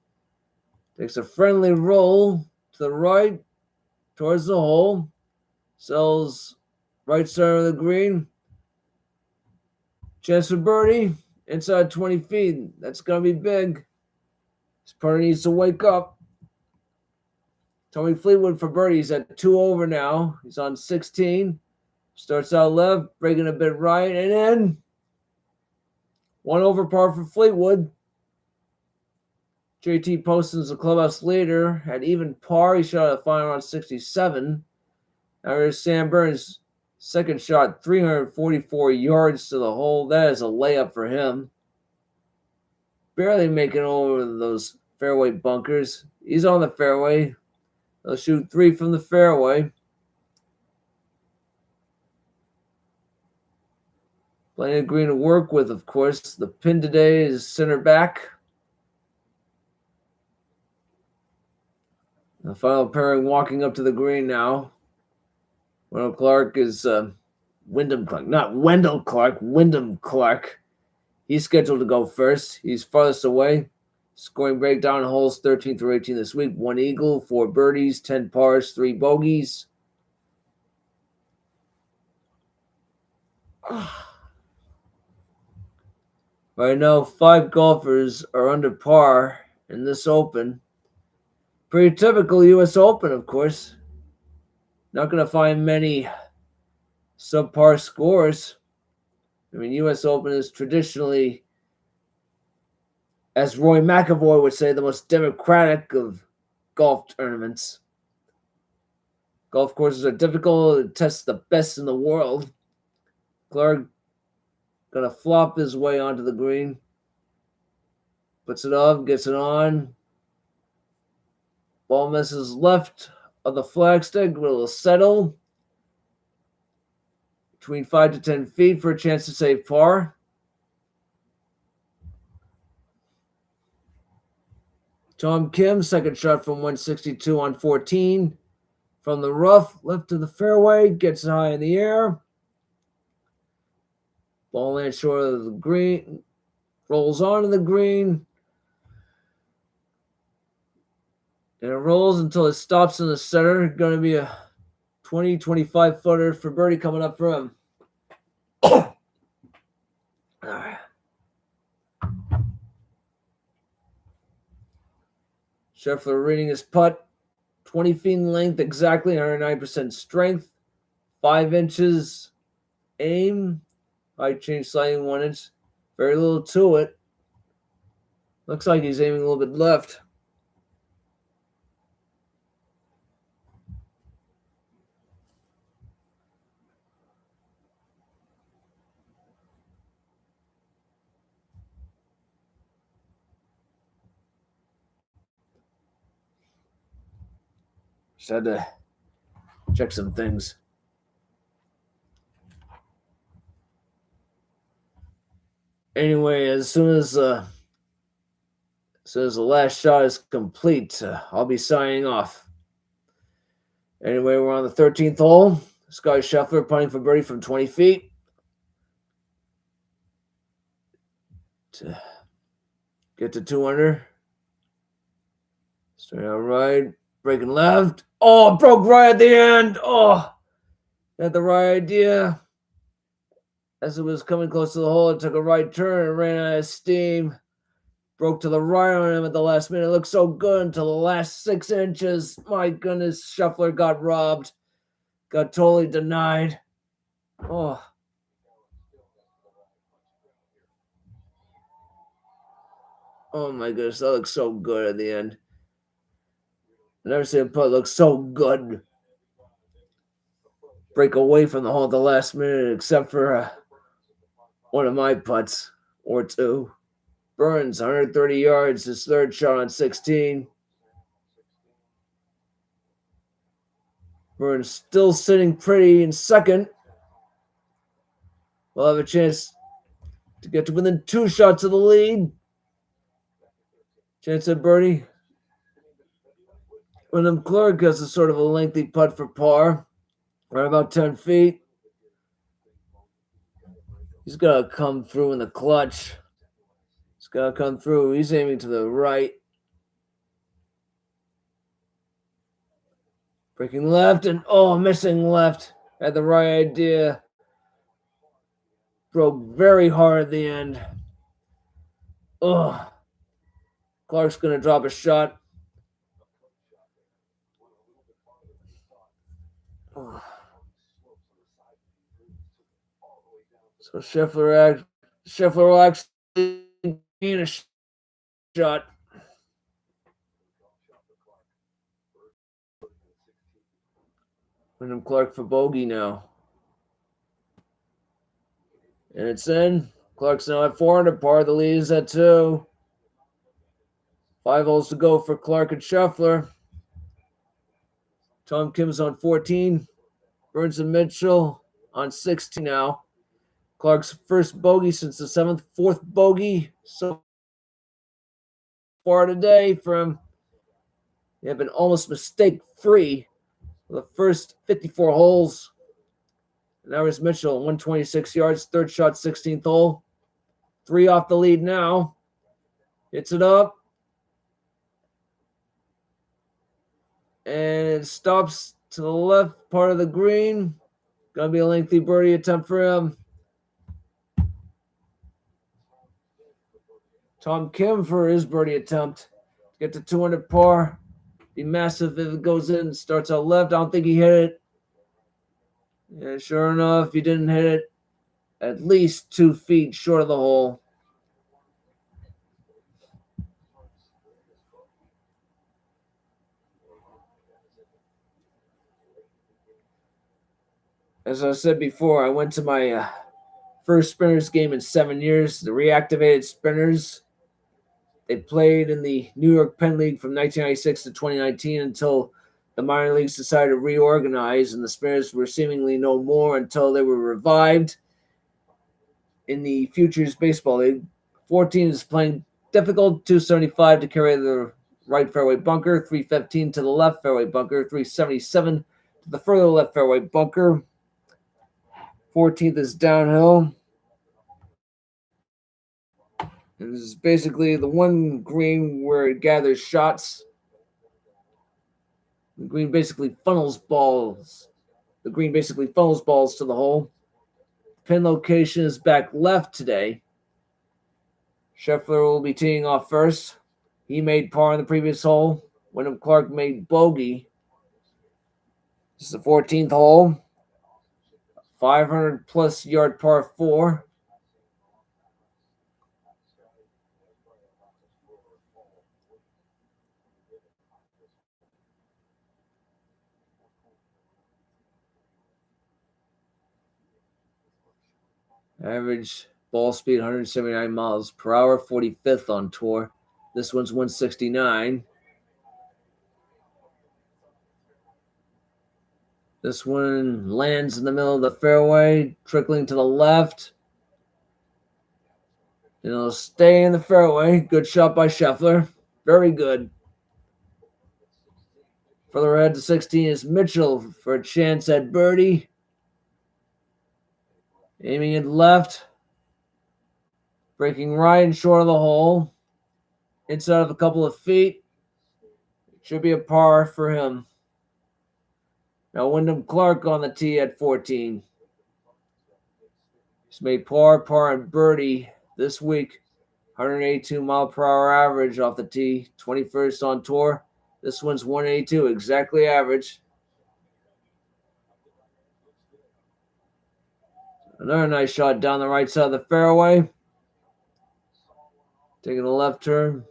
Takes a friendly roll to the right. Towards the hole. Sells right center of the green. Chance for birdie. Inside 20 feet. That's going to be big. This partner needs to wake up. Tommy Fleetwood for birdie. He's at 2 over now. He's on 16. Starts out left, breaking a bit right, and in. 1 over par for Fleetwood. JT Poston's the clubhouse leader at even par. He shot a final on 67. Now here's Sam Burns. Second shot, 344 yards to the hole. That is a layup for him. Barely making over those fairway bunkers. He's on the fairway. They'll shoot 3 from the fairway. Plenty of green to work with, of course. The pin today is center back. The final pairing walking up to the green now. Wendell Clark is Wyndham Clark. Not Wendell Clark, Wyndham Clark. He's scheduled to go first. He's farthest away. Scoring breakdown holes 13 through 18 this week. 1 eagle, 4 birdies, 10 pars, 3 bogeys. Right now, 5 golfers are under par in this Open. Pretty typical U.S. Open, of course. Not going to find many subpar scores. I mean, U.S. Open is traditionally, as Roy McIlroy would say, the most democratic of golf tournaments. Golf courses are difficult. It tests the best in the world. Clark going to flop his way onto the green. Puts it up, gets it on. Ball misses left of the flagstick. Will settle between 5 to 10 feet for a chance to save par. Tom Kim, second shot from 162 on 14. From the rough, left to the fairway, gets high in the air. Ball lands short of the green, rolls onto the green. And it rolls until it stops in the center. Going to be a 25 footer for birdie coming up for him. Scheffler reading his putt. 20 feet in length, exactly 109% strength. 5 inches aim. Height change slightly 1 inch. Very little to it. Looks like he's aiming a little bit left. Just had to check some things. Anyway, as soon as the last shot is complete, I'll be signing off. Anyway, we're on the 13th hole. Scotty Scheffler putting for birdie from 20 feet. To get to 2 under. Straight out right. Breaking left. Oh, broke right at the end. Oh, had the right idea. As it was coming close to the hole, it took a right turn and ran out of steam. Broke to the right on him at the last minute. It looked so good until the last 6 inches. My goodness, Scheffler got robbed. Got totally denied. Oh. Oh my goodness, that looks so good at the end. I've never seen a putt look so good. Break away from the hole at the last minute, except for one of my putts or two. Burns, 130 yards, his third shot on 16. Burns still sitting pretty in second. We'll have a chance to get to within 2 shots of the lead. Chance at birdie. Wyndham Clark has a sort of a lengthy putt for par. Right about 10 feet. He's got to come through in the clutch. He's got to come through. He's aiming to the right. Breaking left and, missing left. Had the right idea. Broke very hard at the end. Oh. Clark's going to drop a shot. Oh. So Scheffler will actually gain a shot. Wyndham Clark for bogey now. And it's in. Clark's now at 400 par. The lead is at 2. 5 holes to go for Clark and Scheffler. Tom Kim's on 14. Burns and Mitchell on 16 now. Clark's first bogey since the 4th bogey so far today from they have been almost mistake-free for the first 54 holes. And now is Mitchell, 126 yards, third shot, 16th hole. 3 off the lead now. Hits it up. And it stops to the left part of the green. Gonna be a lengthy birdie attempt for him. Tom Kim for his birdie attempt. Get to 200 par. Be massive if it goes in. Starts out left. I don't think he hit it. Yeah, sure enough, he didn't hit it. At least 2 feet short of the hole. As I said before, I went to my first Spinners game in 7 years. The reactivated Spinners. They played in the New York Penn League from 1996 to 2019 until the minor leagues decided to reorganize, and the Spinners were seemingly no more until they were revived in the Futures Baseball League. 4 teams playing difficult 275 to carry the right fairway bunker, 315 to the left fairway bunker, 377 to the further left fairway bunker. 14th is downhill. And this is basically the one green where it gathers shots. The green basically funnels balls. The green basically funnels balls to the hole. Pin location is back left today. Scheffler will be teeing off first. He made par in the previous hole. Wyndham Clark made bogey. This is the 14th hole. 500 plus yard par 4. Average ball speed 179 miles per hour, 45th on tour. This one's 169. This one lands in the middle of the fairway, trickling to the left. And it'll stay in the fairway. Good shot by Scheffler. Very good. Further ahead to 16 is Mitchell for a chance at birdie. Aiming it left. Breaking right and short of the hole. Inside of a couple of feet. Should be a par for him. Now Wyndham Clark on the tee at 14. He's made par, and birdie this week. 182 mile per hour average off the tee. 21st on tour. This one's 182, exactly average. Another nice shot down the right side of the fairway. Taking a left turn.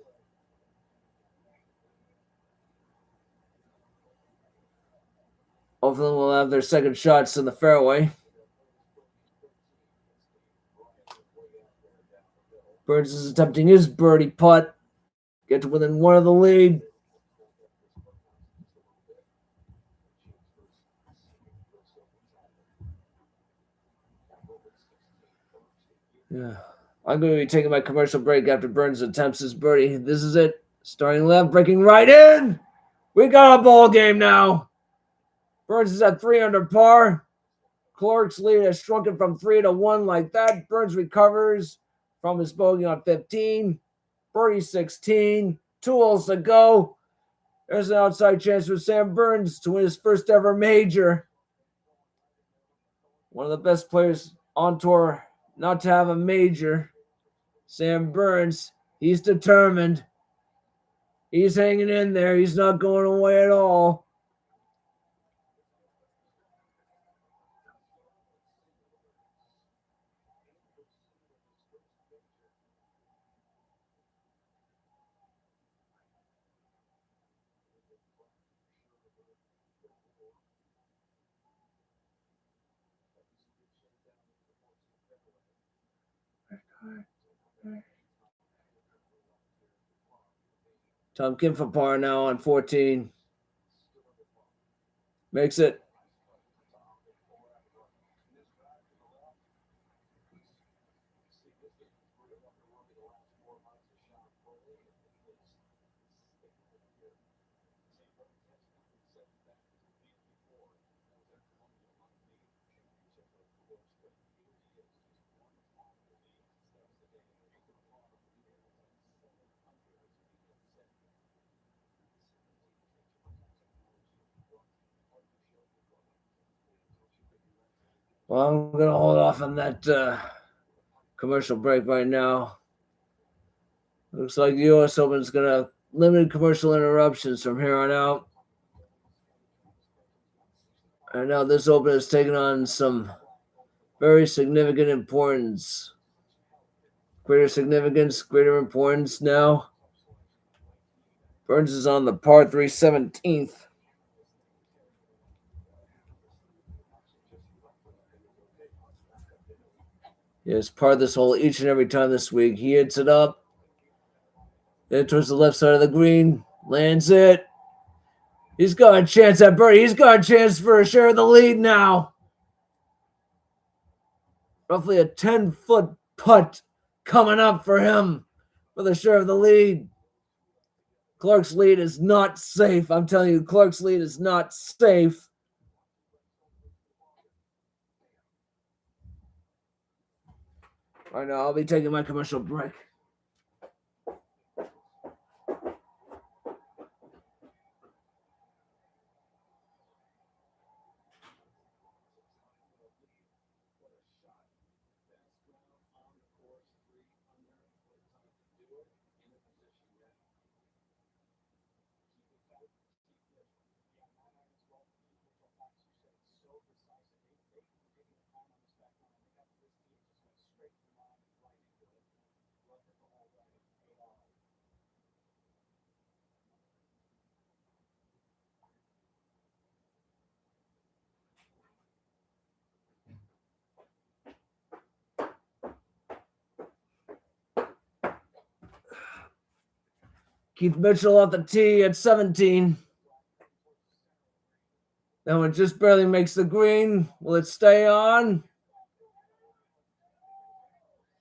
Both of them will have their second shots in the fairway. Burns is attempting his birdie putt. Get to within one of the lead. Yeah. I'm going to be taking my commercial break after Burns attempts his birdie. This is it. Starting left, breaking right in. We got a ball game now. Burns is at 3 under par. Clark's lead has shrunken from 3 to 1 like that. Burns recovers from his bogey on 15. Birdie 16. 2 holes to go. There's an outside chance for Sam Burns to win his first ever major. One of the best players on tour not to have a major. Sam Burns, he's determined. He's hanging in there. He's not going away at all. Tom Kim for par now on 14. Makes it. Well, I'm going to hold off on that commercial break right now. Looks like the U.S. Open is going to have limited commercial interruptions from here on out. And now this Open is taking on some very significant importance. Greater significance, greater importance now. Burns is on the par 3 17th. He has parred this hole each and every time this week. He hits it up. Then towards the left side of the green. Lands it. He's got a chance at birdie. He's got a chance for a share of the lead now. Roughly a 10-foot putt coming up for him for the share of the lead. Clark's lead is not safe. I'm telling you, Clark's lead is not safe. Right now, I'll be taking my commercial break. Keith Mitchell off the tee at 17. That one just barely makes the green. Will it stay on?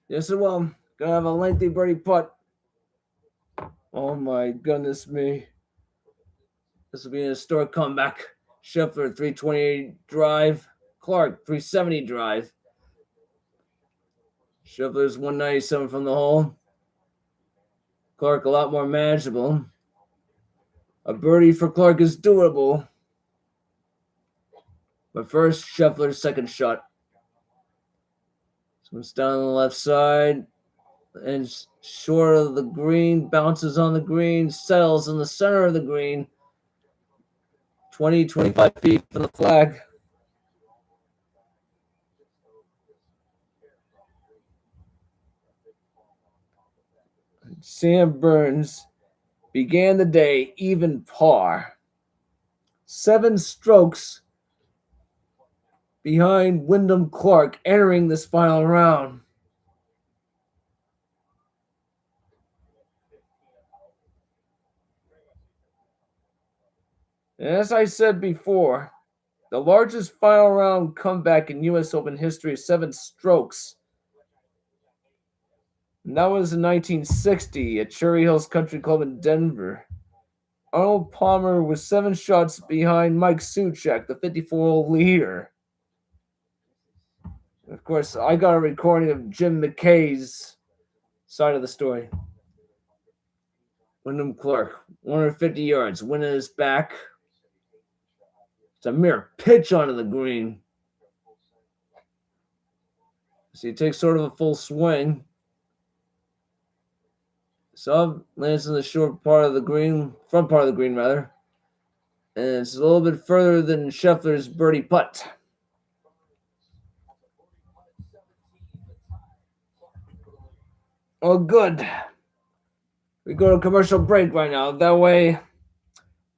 Yes, it will. Gonna have a lengthy birdie putt. Oh my goodness me. This will be an historic comeback. Scheffler, 328 drive. Clark, 370 drive. Scheffler's 197 from the hole. Clark a lot more manageable. A birdie for Clark is doable. But first, Scheffler's second shot. So it's down on the left side. And short of the green, bounces on the green, settles in the center of the green. 25 feet from the flag. Sam Burns began the day even par. 7 strokes behind Wyndham Clark entering this final round. And as I said before, the largest final round comeback in U.S. Open history is 7 strokes. And that was in 1960 at Cherry Hills Country Club in Denver. Arnold Palmer was 7 shots behind Mike Suchek, the 54-hole leader. Of course, I got a recording of Jim McKay's side of the story. Wyndham Clark, 150 yards, winning his back. It's a mere pitch onto the green. So he takes sort of a full swing. Sub lands in the short part of the green, front part of the green rather. And it's a little bit further than Scheffler's birdie putt. Oh, good. We go to commercial break right now. That way,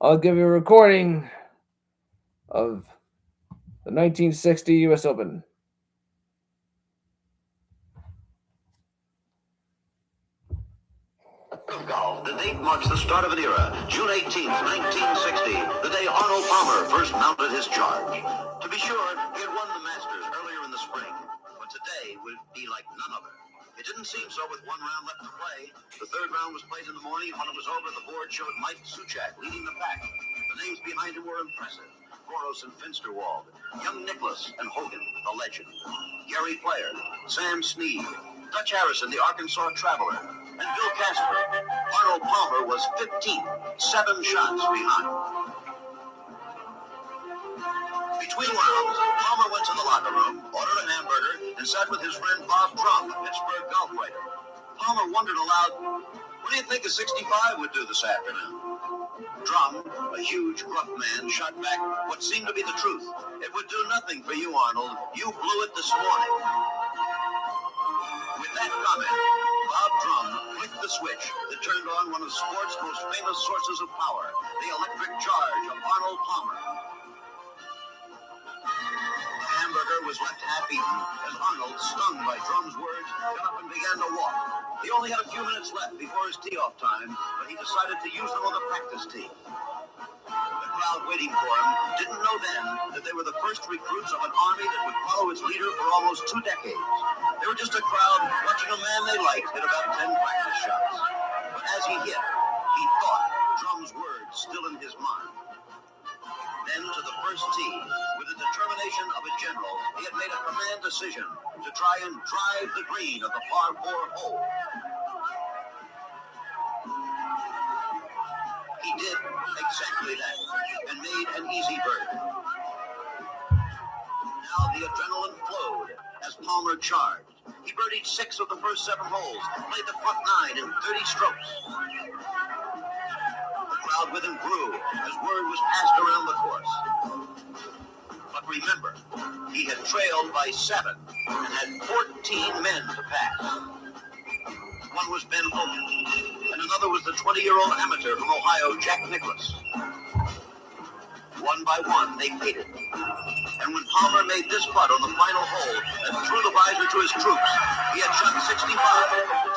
I'll give you a recording of the 1960 U.S. Open. The date marks the start of an era. June 18th, 1960, the day Arnold Palmer first mounted his charge. To be sure, he had won the Masters earlier in the spring, but today would be like none other. It didn't seem so with 1 round left to play. The 3rd round was played in the morning. When it was over, the board showed Mike Suchek leading the pack. The names behind him were impressive. Boros and Finsterwald, young Nicklaus and Hogan, the legend, Gary Player, Sam Snead, Dutch Harrison, the Arkansas Traveler, and Bill Casper. Arnold Palmer was 15, 7 shots behind. Between rounds, Palmer went to the locker room, ordered a hamburger, and sat with his friend Bob Drum, a Pittsburgh golf writer. Palmer wondered aloud, what do you think a 65 would do this afternoon? Drum, a huge, gruff man, shot back what seemed to be the truth. It would do nothing for you, Arnold. You blew it this morning. With that comment, Bob Drum flicked the switch that turned on one of sport's most famous sources of power, the electric charge of Arnold Palmer. The hamburger was left half-eaten, and Arnold, stung by Drum's words, got up and began to walk. He only had a few minutes left before his tee-off time, but he decided to use them on the practice tee. The crowd waiting for him didn't know then that they were the first recruits of an army that would follow its leader for almost 2 decades. They were just a crowd watching a man they liked hit about 10 practice shots. But as he hit, he thought precision to try and drive the green of the par 4 hole. He did exactly that and made an easy birdie. Now the adrenaline flowed as Palmer charged. He birdied 6 of the first 7 holes, played the front 9 in 30 strokes. The crowd with him grew as word was passed around the course. But remember, he had trailed by 7 and had 14 men to pass. One was Ben Hogan, and another was the 20-year-old amateur from Ohio, Jack Nicklaus. One by one, they faded. And when Palmer made this putt on the final hole and threw the visor to his troops, he had shot 65,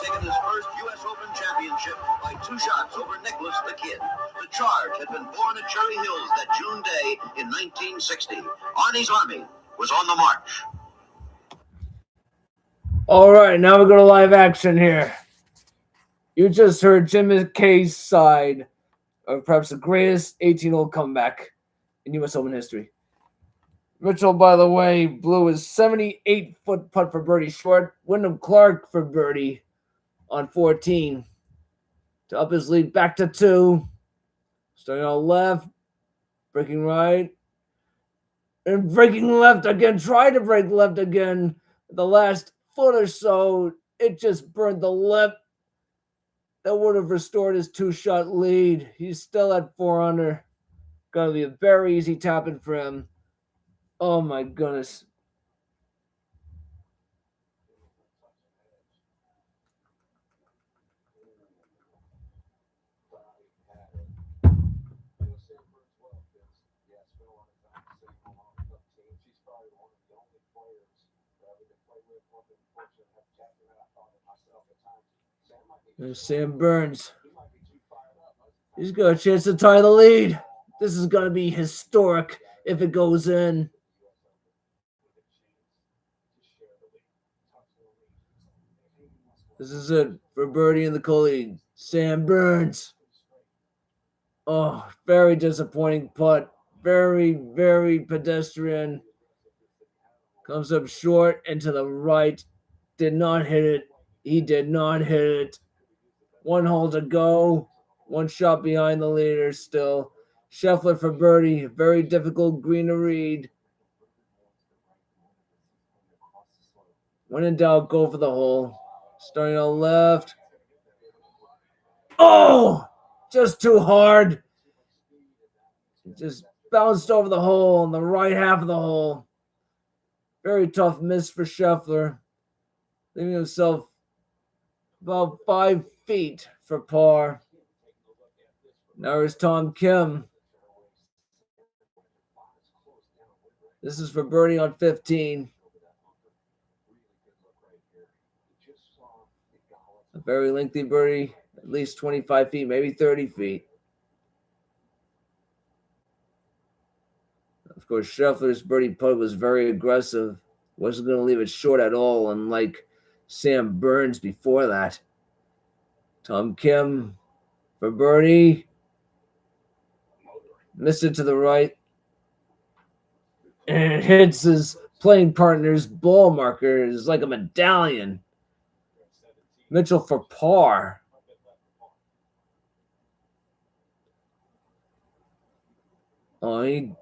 taken his first U.S. Open championship by 2 shots over Nicklaus the Kid. The Charge had been born at Cherry Hills that June day in 1960. Arnie's Army was on the march. All right, now we go to live action here. You just heard Jim McKay's side of perhaps the greatest 18-hole comeback in U.S. Open history. Mitchell, by the way, blew his 78-foot putt for birdie short. Wyndham Clark for birdie on 14 to up his lead back to 2. Starting on left, breaking right, and breaking left again. Tried to break left again. The last foot or so, it just burned the lip. That would have restored his 2-shot lead. He's still at 4 under. Gonna be a very easy tapping for him. Oh my goodness. There's Sam Burns. He's got a chance to tie the lead. This is going to be historic if it goes in. This is it for birdie in the co-lead. Sam Burns. Oh, very disappointing putt. Very, very pedestrian. Comes up short and to the right. Did not hit it. He did not hit it. 1 hole to go. 1 shot behind the leader still. Scheffler for birdie. Very difficult green to read. When in doubt, go for the hole. Starting on left. Oh! Just too hard. Just bounced over the hole on the right half of the hole. Very tough miss for Scheffler. Leaving himself about 5 feet for par. Now here's Tom Kim. This is for birdie on 15. A very lengthy birdie, at least 25 feet, maybe 30 feet. Of course, Scheffler's birdie putt was very aggressive. Wasn't going to leave it short at all, unlike Sam Burns before that. Tom Kim for birdie. Missed it to the right. And it hits his playing partner's ball marker. It's like a medallion. Mitchell for par. Oh, he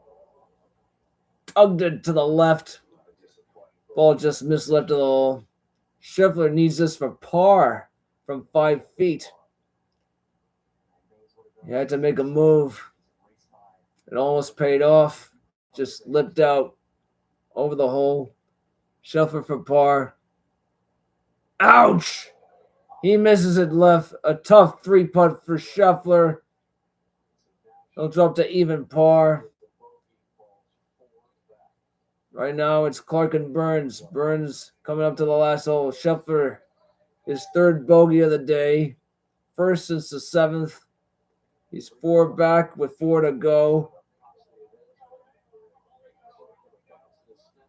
tugged it to the left. Ball just missed left of the hole. Scheffler needs this for par from 5 feet. He had to make a move. It almost paid off. Just lipped out over the hole. Scheffler for par. Ouch! He misses it left. A tough 3-putt for Scheffler. He'll drop to even par. Right now, it's Clark and Burns. Burns coming up to the last hole. Scheffler, his 3rd bogey of the day. First since the 7th. He's 4 back with 4 to go.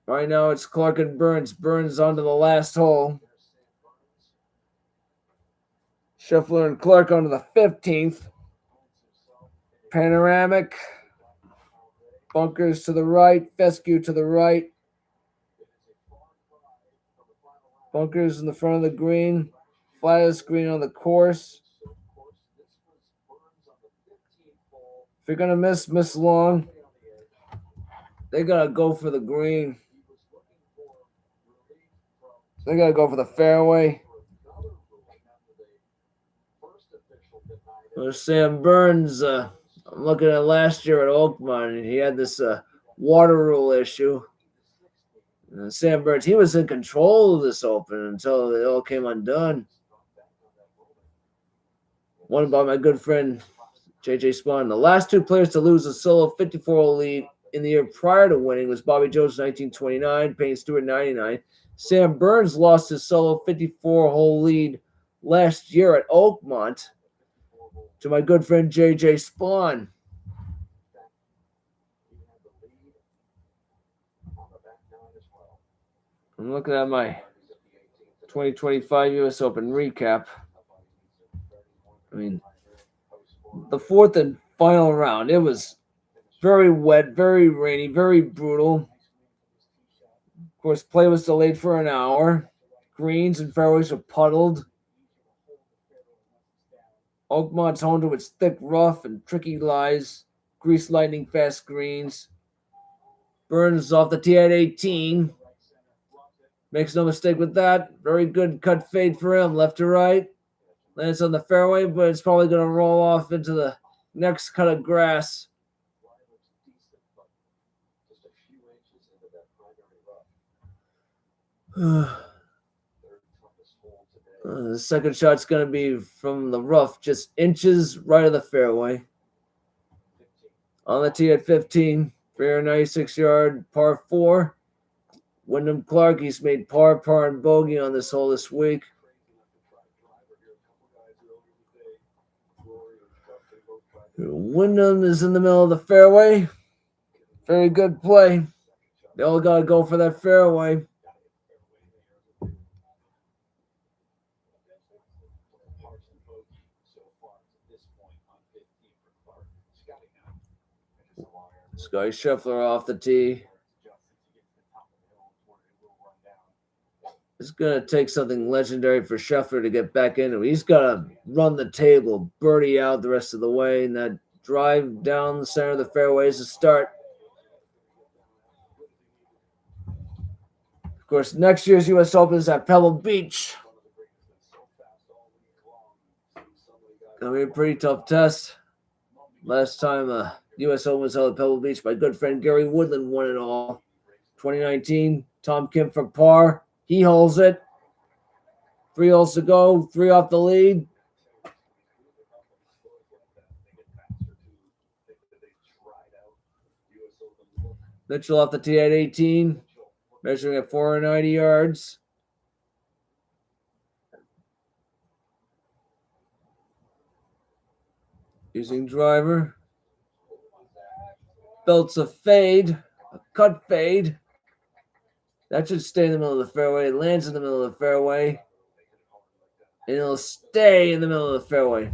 Right now, it's Clark and Burns. Burns onto the last hole. Scheffler and Clark onto the 15th. Panoramic. Bunkers to the right. Fescue to the right. Bunkers in the front of the green. Flattest green on the course. If you're going to miss long, they got to go for the green. They got to go for the fairway. Sam Burns, I'm looking at last year at Oakmont, and he had this water rule issue. Sam Burns, he was in control of this Open until it all came undone. Won by my good friend J.J. Spawn. The last two players to lose a solo 54-hole lead in the year prior to winning was Bobby Jones in 1929, Payne Stewart in 99. Sam Burns lost his solo 54-hole lead last year at Oakmont to my good friend J.J. Spawn. I'm looking at my 2025 U.S. Open recap. I mean, the fourth and final round, it was very wet, very rainy, very brutal. Of course, play was delayed for an hour. Greens and fairways were puddled. Oakmont's home to its thick rough and tricky lies, grease lightning fast greens. Burns off the tee at 18. Makes no mistake with that. Very good cut fade for him, left to right. Lands on the fairway, but it's probably going to roll off into the next cut of grass. The second shot's going to be from the rough, just inches right of the fairway. On the tee at 15, 396-yard par 4. Wyndham Clark, he's made par, and bogey on this hole this week. Wyndham is in the middle of the fairway. Very good play. They all got to go for that fairway. Scotty Scheffler off the tee. It's going to take something legendary for Scheffler to get back into it. He's got to run the table, birdie out the rest of the way, and that drive down the center of the fairway is a start. Of course, next year's U.S. Open is at Pebble Beach. Going to be a pretty tough test. Last time U.S. Open was held at Pebble Beach, my good friend Gary Woodland won it all. 2019, Tom Kim for par. He holds it. 3 holes to go. 3 off the lead. Mitchell off the tee at 18. Measuring at 490 yards. Using driver. Belts a fade. A cut fade. That should stay in the middle of the fairway. It lands in the middle of the fairway. And it'll stay in the middle of the fairway.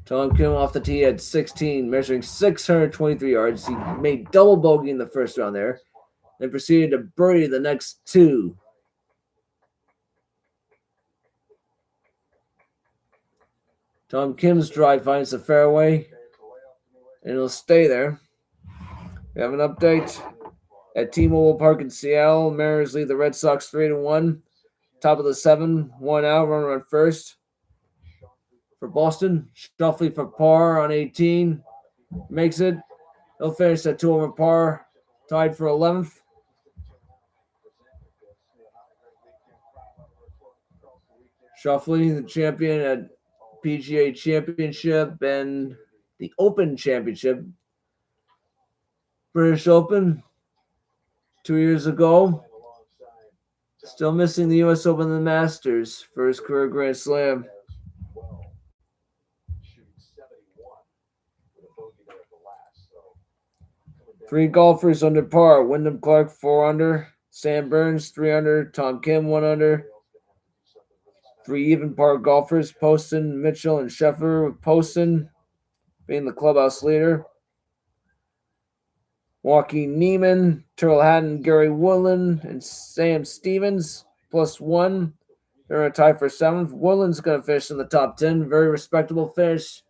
Tom Kim off the tee at 16, measuring 623 yards. He made double bogey in the first round there. Then proceeded to birdie the next 2. Tom Kim's drive finds the fairway. And it'll stay there. We have an update at T-Mobile Park in Seattle. Mariners lead the Red Sox 3-1. Top of the 7, 1 out, runner on first. For Boston, Schauffele for par on 18. Makes it. He'll finish at 2 over par. Tied for 11th. Schauffele, the champion at PGA Championship and the Open Championship. British Open 2 years ago. Still missing the U.S. Open and the Masters for his career Grand Slam. Three golfers under par. Wyndham Clark 4 under. Sam Burns 3 under. Tom Kim 1 under. 3 even par golfers. Poston, Mitchell, and Scheffler, with Poston being the clubhouse leader. Joaquin Neiman, Terrell Hatton, Gary Woodland, and Sam Stevens +1. They're a tie for 7th. Woodland's going to finish in the top 10. Very respectable finish.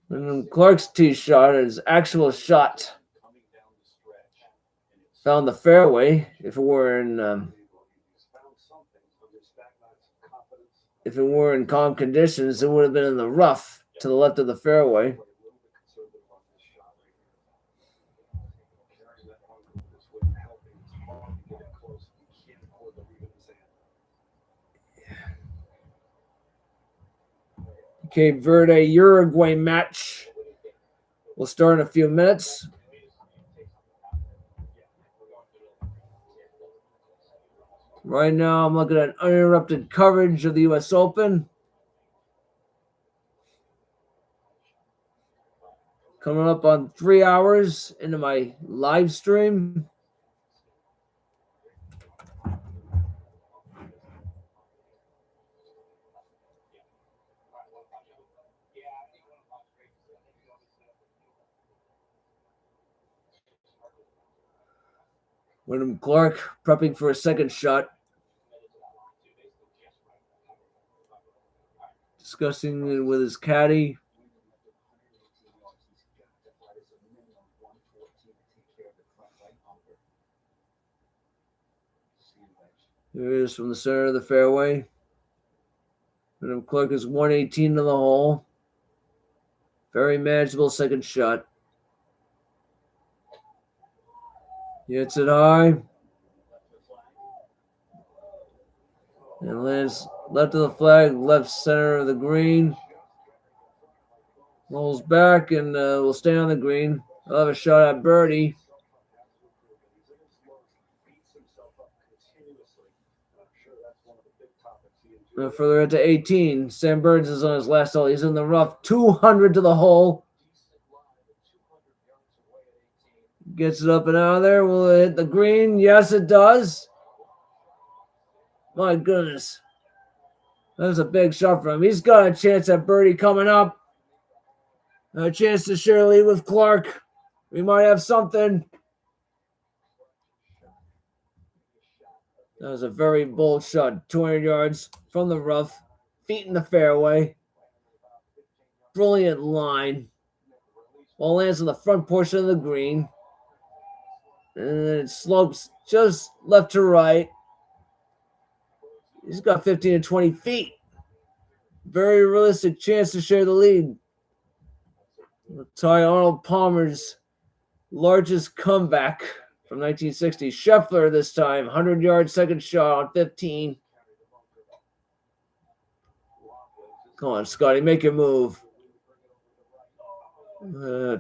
And Clark's tee shot, his actual shot, found the fairway. If it were in calm conditions, it would have been in the rough to the left of the fairway. Cape Verde Uruguay match will start in a few minutes. Right now, I'm looking at uninterrupted coverage of the U.S. Open. Coming up on 3 hours into my live stream. Wyndham Clark prepping for a second shot. Discussing it with his caddy. There it is from the center of the fairway. Wyndham Clark is 118 to the hole. Very manageable second shot. He hits it high. And lands left of the flag, left center of the green. Rolls back and will stay on the green. I'll have a shot at birdie. Further into 18, Sam Burns is on his last hole. He's in the rough, 200 to the hole. Gets it up and out of there. Will it hit the green? Yes, it does. My goodness. That was a big shot for him. He's got a chance at birdie coming up. A chance to share lead with Clark. We might have something. That was a very bold shot. 200 yards from the rough. Feet in the fairway. Brilliant line. Ball lands on the front portion of the green. And then it slopes just left to right. He's got 15 to 20 feet. Very realistic chance to share the lead. Ty Arnold Palmer's largest comeback from 1960. Scheffler this time, 100-yard second shot on 15. Come on, Scotty, make your move.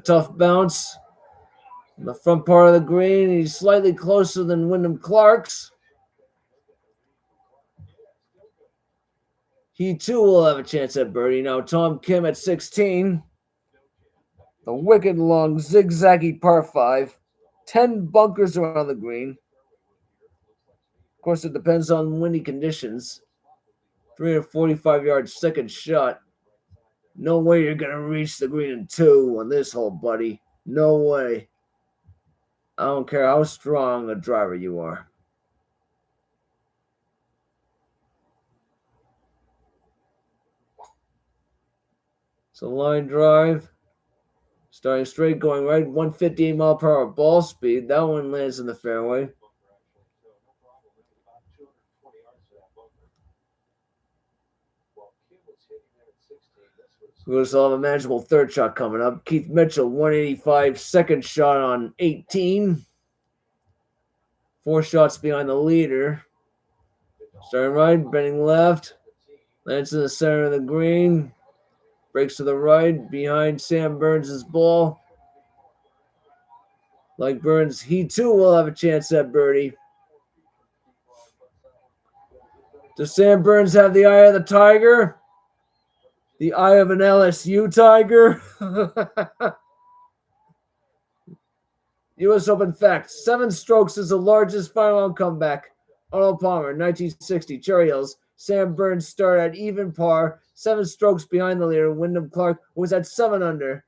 Tough bounce. In the front part of the green, he's slightly closer than Wyndham Clark's. He too will have a chance at birdie. Now Tom Kim at 16. The wicked long zigzaggy par 5. 10 bunkers around the green. Of course, it depends on windy conditions. 345-yard second shot. No way you're going to reach the green in 2 on this hole, buddy. No way. I don't care how strong a driver you are. It's a line drive. Starting straight, going right, 158 mile per hour ball speed. That one lands in the fairway. We'll also have a manageable third shot coming up. Keith Mitchell, 185, second shot on 18. 4 shots behind the leader. Starting right, bending left. Lands in the center of the green. Breaks to the right, behind Sam Burns' ball. Like Burns, he too will have a chance at birdie. Does Sam Burns have the eye of the tiger? The eye of an LSU tiger? U.S. Open fact. 7 strokes is the largest final round comeback. Arnold Palmer, 1960, Cherry Hills. Sam Burns started at even par, 7 strokes behind the leader. Wyndham Clark was at 7 under.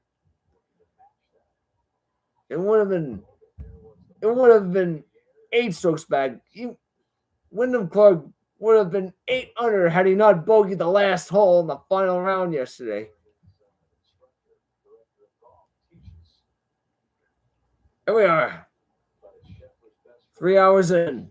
It would have been 8 strokes back. Wyndham Clark would have been 8 under had he not bogeyed the last hole in the final round yesterday. Here we are. 3 hours in.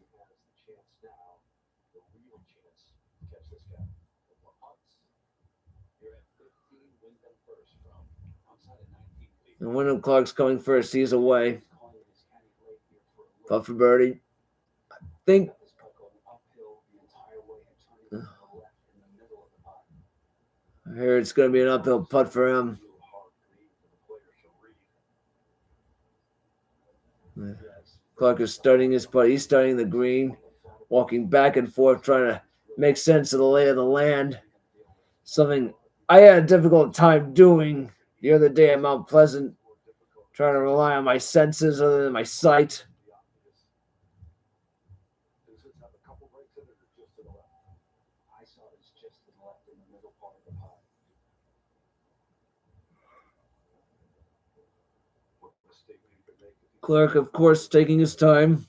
And Wyndham Clark's coming first. He's away. Putt for birdie. I think. I hear it's going to be an uphill putt for him. Clark is starting his putt. He's starting the green, walking back and forth, trying to make sense of the lay of the land. Something I had a difficult time doing the other day at Mount Pleasant, trying to rely on my senses other than my sight. Clark, of course, taking his time.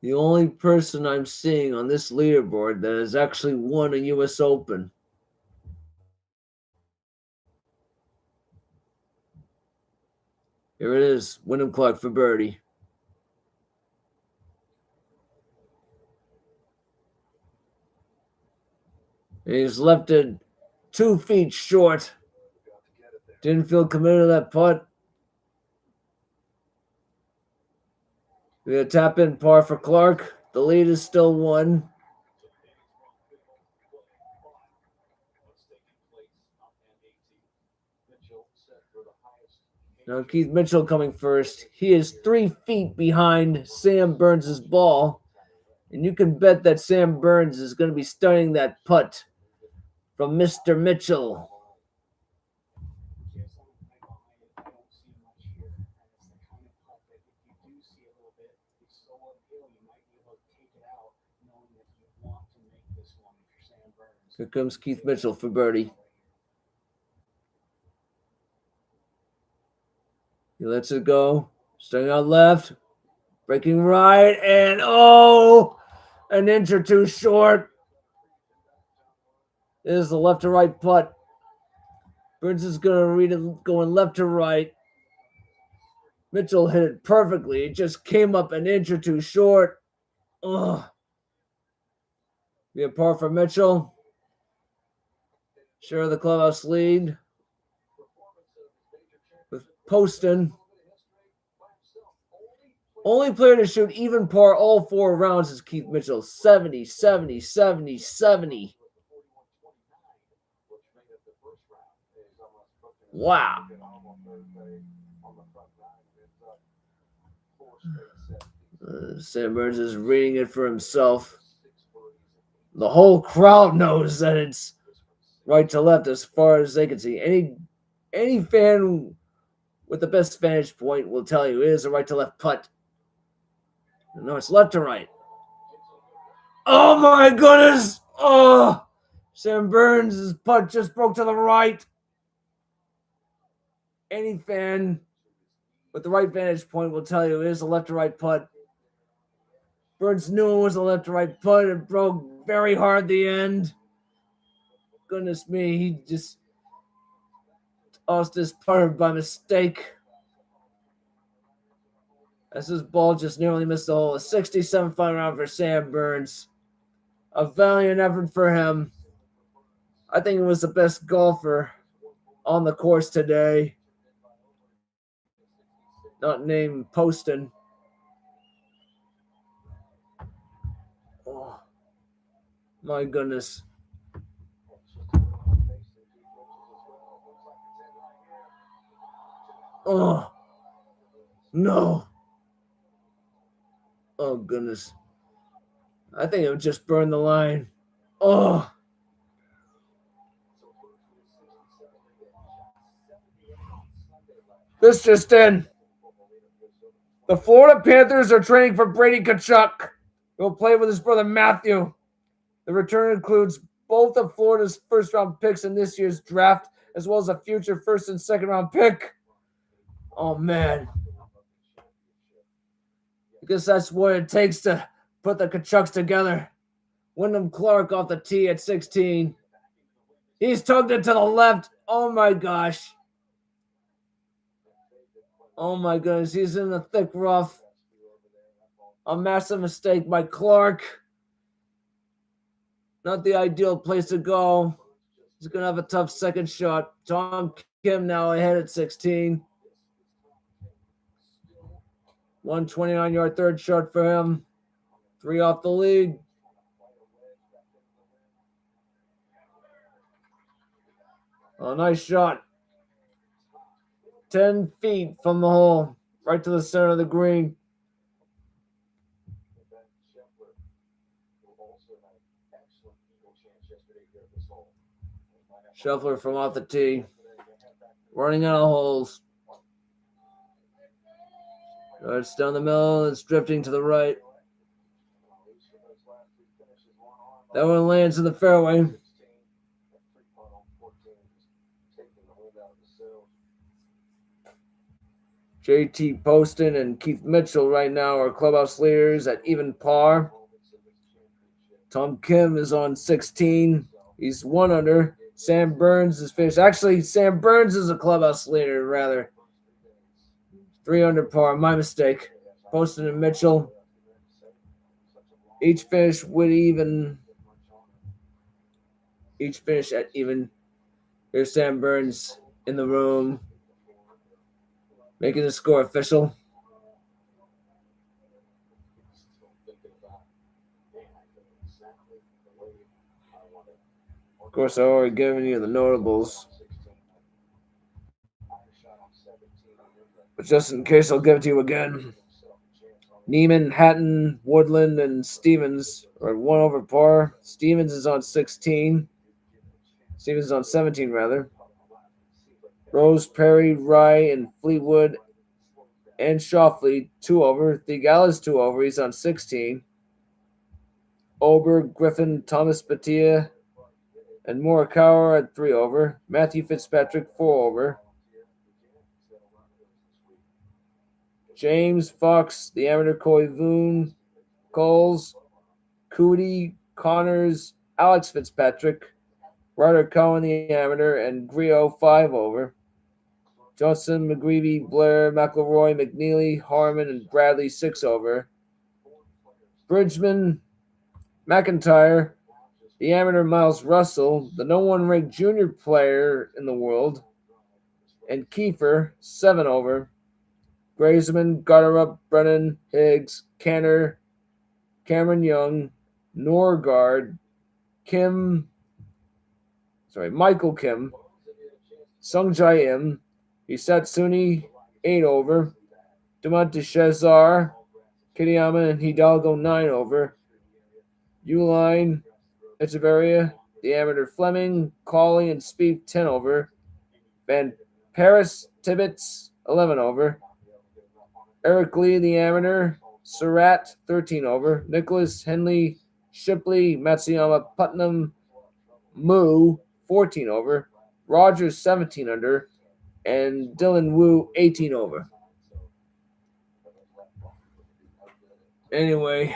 The only person I'm seeing on this leaderboard that has actually won a U.S. Open. Here it is, Wyndham Clark for birdie. He's left it 2 feet short. Didn't feel committed to that putt. We got a tap in par for Clark. The lead is still 1. Now Keith Mitchell coming first. He is 3 feet behind Sam Burns' ball. And you can bet that Sam Burns is going to be studying that putt from Mr. Mitchell. Here comes Keith Mitchell for birdie. He lets it go. Starting out left. Breaking right. And an inch or two short. This is the left to right putt. Burns is going to read it going left to right. Mitchell hit it perfectly. It just came up an inch or two short. Be a par for Mitchell. Share the clubhouse lead with Poston. Only player to shoot even par all 4 rounds is Keith Mitchell. 70, 70, 70, 70. Wow. Sam Burns is reading it for himself. The whole crowd knows that it's right to left as far as they can see. Any fan with the best vantage point will tell you it is a right to left putt. No, it's left to right. Oh my goodness! Sam Burns' putt just broke to the right. Any fan with the right vantage point will tell you it is a left to right putt. Burns knew it was a left to right putt. It broke very hard at the end. Goodness me, he just tossed his putter by mistake. As his ball just nearly missed the hole. A 67 final round for Sam Burns. A valiant effort for him. I think it was the best golfer on the course today. Not named Poston. Oh, my goodness. Oh, no. Oh, goodness. I think it would just burn the line. Oh. This just in. The Florida Panthers are training for Brady Tkachuk, who will play with his brother Matthew. The return includes both of Florida's first-round picks in this year's draft, as well as a future first and second-round pick. Oh, man. I guess that's what it takes to put the Tkachuks together. Wyndham Clark off the tee at 16. He's tugged it to the left. Oh, my gosh. Oh, my goodness. He's in the thick rough. A massive mistake by Clark. Not the ideal place to go. He's going to have a tough second shot. Tom Kim now ahead at 16. 129-yard third shot for him. 3 off the lead. Oh, nice shot. 10 feet from the hole. Right to the center of the green. Scheffler from off the tee. Running out of holes. It's down the middle. It's drifting to the right. That one lands in the fairway. JT Poston and Keith Mitchell right now are clubhouse leaders at even par. Tom Kim is on 16. He's 1 under. Sam Burns is finished. Actually, Sam Burns is a clubhouse leader, rather. 3 under par. My mistake. Poston and Mitchell each finish with even. Each finish at even. Here's Sam Burns in the room, making the score official. Of course, I've already given you the notables. But just in case, I'll give it to you again. Neiman, Hatton, Woodland, and Stevens are 1 over par. Stevens is on 16. Stevens is on 17, rather. Rose, Perry, Rye, and Fleetwood, and Shoffley, 2 over. Thigala's 2 over. He's on 16. Ober, Griffin, Thomas Batia, and Morikawa at 3 over. Matthew Fitzpatrick, 4 over. James, Fox, the amateur, Corey Voon, Coles, Cootie, Connors, Alex Fitzpatrick, Ryder Cohen, the amateur, and Griot, 5 over. Johnson, McGreevy, Blair, McElroy, McNeely, Harmon, and Bradley, 6 over. Bridgman, McIntyre, the amateur, Miles Russell, the no one ranked junior player in the world, and Kiefer, 7 over. Grazeman, Gutterup, Brennan, Higgs, Canner, Cameron Young, Norgard, Michael Kim, Sungjae Im, Hisatsuni, 8 over. Dumont Shezar, Kitayama, and Hidalgo, 9 over. Uline, Echeverria, the amateur, Fleming, Cawley, and Spieth, 10 over. Van Paris, Tibbetts, 11 over. Eric Lee, the amateur, Surratt, 13 over. Nicholas, Henley, Shipley, Matsuyama, Putnam, Moo, 14 over. Rogers, 17 under. And Dylan Wu, 18 over. Anyway,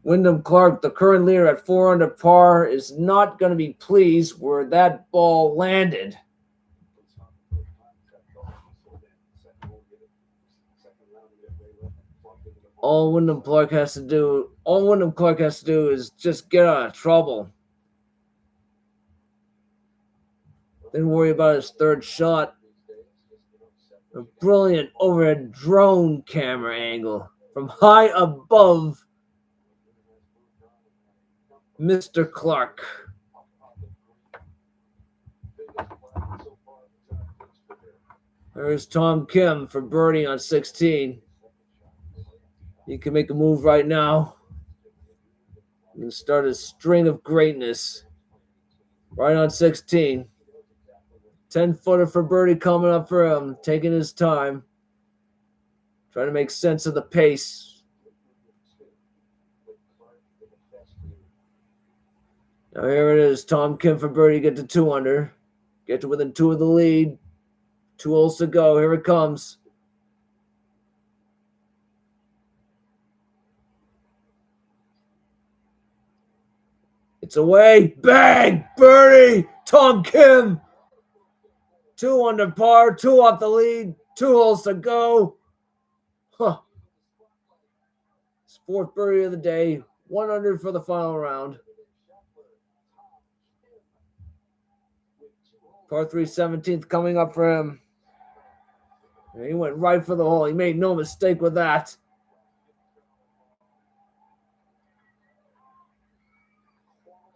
Wyndham Clark, the current leader at 4 under par, is not going to be pleased where that ball landed. All Wyndham Clark has to do is just get out of trouble. Then worry about his third shot. A brilliant overhead drone camera angle from high above Mr. Clark. There's Tom Kim for birdie on 16. He can make a move right now and start a string of greatness. Right on 16. 10-footer for birdie coming up for him, taking his time. Trying to make sense of the pace. Now here it is. Tom Kim for birdie. Get to 2 under. Get to within 2 of the lead. 2 holes to go. Here it comes. It's away. Bang! Birdie! Tom Kim! 2 under par. 2 off the lead. 2 holes to go. Huh. It's 4th birdie of the day. 1 under for the final round. Par 3 17th coming up for him. And he went right for the hole. He made no mistake with that.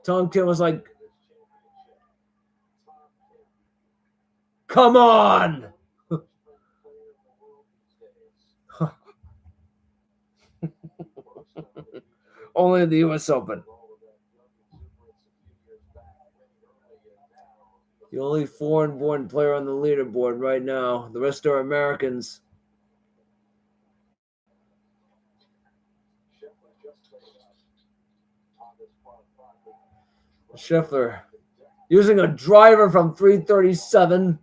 Tom Kim was like, come on! Only in the U.S. Open. The only foreign-born player on the leaderboard right now. The rest are Americans. Scheffler using a driver from 337.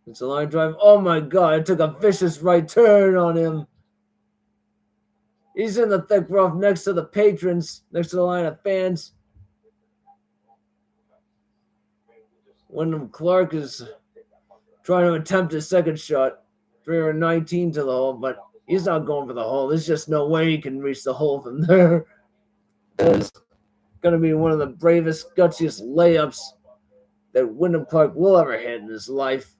It's a line drive. Oh my God, it took a vicious right turn on him. He's in the thick rough next to the patrons, next to the line of fans. Wyndham Clark is trying to attempt his second shot. 319 to the hole, but he's not going for the hole. There's just no way he can reach the hole from there. It's going to be one of the bravest, gutsiest layups that Wyndham Clark will ever hit in his life.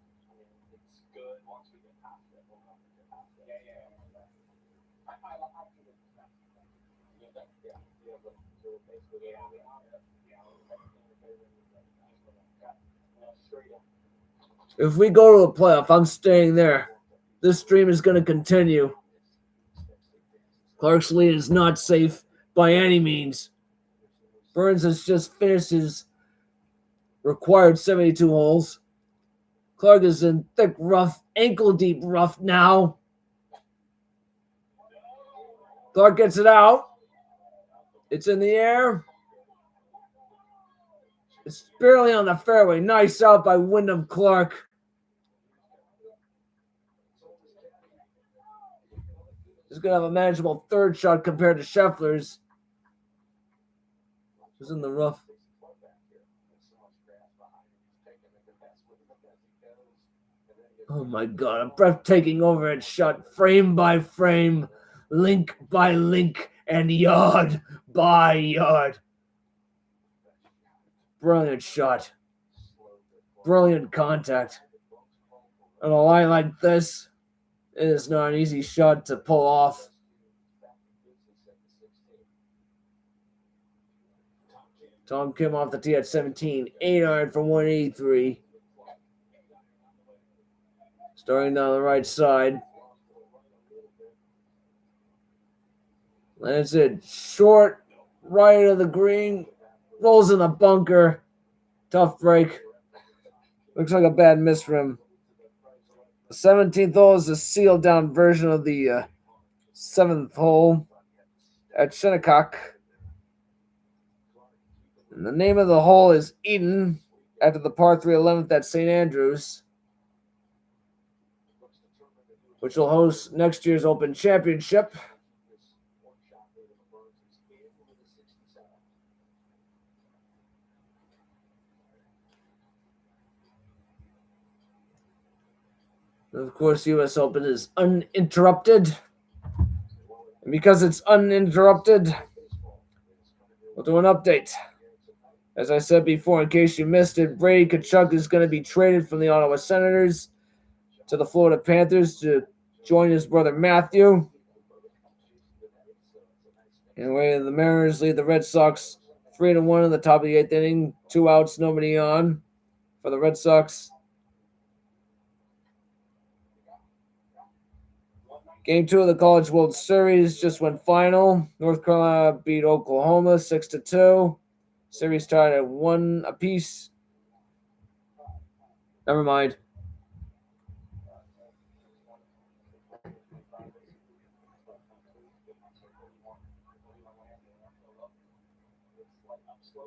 If we go to a playoff, I'm staying there. This stream is going to continue. Clark's lead is not safe by any means. Burns has just finished his required 72 holes. Clark is in thick rough, ankle-deep rough now. Clark gets it out. It's in the air. It's barely on the fairway. Nice out by Wyndham Clark. He's going to have a manageable third shot compared to Scheffler's. He's in the rough. Oh my God, a breathtaking overhead shot, frame by frame, link by link, and yard by yard. Brilliant shot. Brilliant contact. On a line like this, it is not an easy shot to pull off. Tom Kim off the tee at 17. 8-iron for 183. Starting down the right side. Lands it short, right of the green. Rolls in the bunker. Tough break. Looks like a bad miss for him. The 17th hole is a sealed down version of the 7th hole at Shinnecock. And the name of the hole is Eden after the par 3 11th at St. Andrews, which will host next year's Open Championship. And of course, U.S. Open is uninterrupted. And because it's uninterrupted, we'll do an update. As I said before, in case you missed it, Brady Tkachuk is going to be traded from the Ottawa Senators to the Florida Panthers to join his brother Matthew. Anyway, the Mariners lead the Red Sox 3-1 in the top of the 8th inning. 2 outs, nobody on for the Red Sox. Game 2 of the College World Series just went final. North Carolina beat Oklahoma 6-2. Series tied at 1 apiece. Never mind.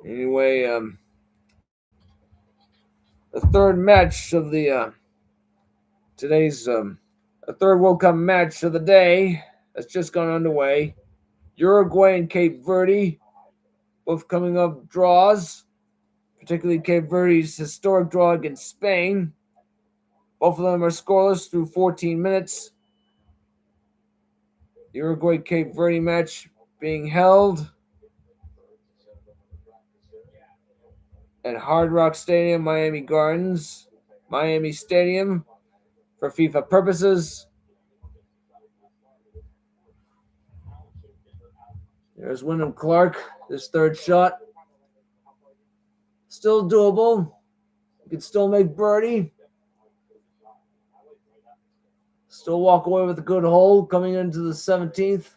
Anyway, the third match of the today's a third World Cup match of the day has just gone underway. Uruguay and Cape Verde, both coming up draws, particularly Cape Verde's historic draw against Spain. Both of them are scoreless through 14 minutes. The Uruguay-Cape Verde match being held at Hard Rock Stadium, Miami Gardens, Miami Stadium for FIFA purposes. There's Wyndham Clark, his third shot. Still doable. You can still make birdie. Still walk away with a good hole coming into the 17th.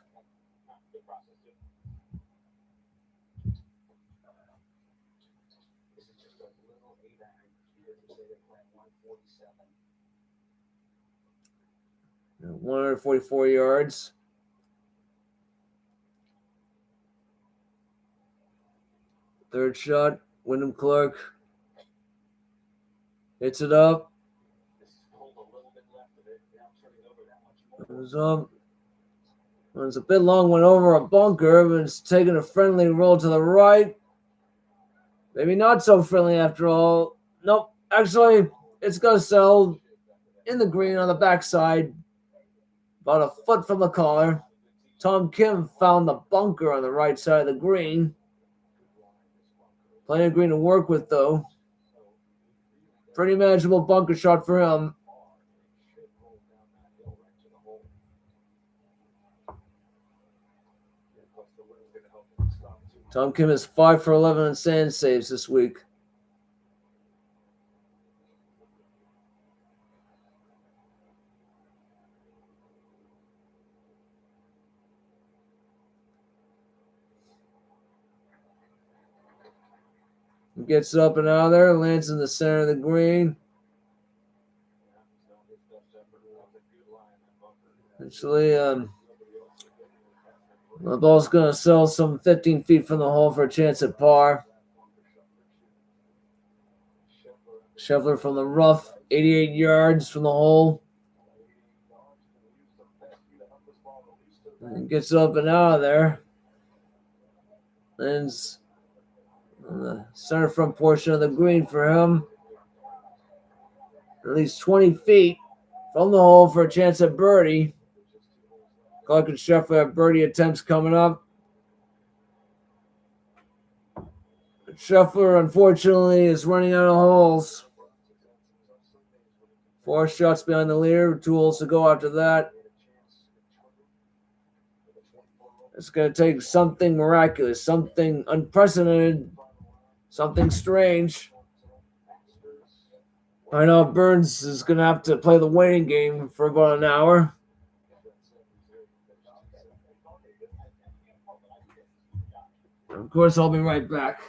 And 144 yards. Third shot, Wyndham Clark hits it up. Goes up. It's a bit long, went over a bunker, but it's taking a friendly roll to the right. Maybe not so friendly after all. Nope, actually, it's going to settle in the green on the backside, about a foot from the collar. Tom Kim found the bunker on the right side of the green. Plenty of green to work with, though. Pretty manageable bunker shot for him. Tom Kim is 5 for 11 on sand saves this week. He gets up and out of there, lands in the center of the green. Actually, the ball's going to sail some 15 feet from the hole for a chance at par. Scheffler from the rough, 88 yards from the hole. And gets up and out of there. Lands on the center front portion of the green for him. At least 20 feet from the hole for a chance at birdie. Clark and Scheffler have birdie attempts coming up. But Scheffler, unfortunately, is running out of holes. 4 shots behind the leader, 2 holes to go after that. It's going to take something miraculous, something unprecedented, something strange. I know Burns is going to have to play the waiting game for about an hour. Of course, I'll be right back.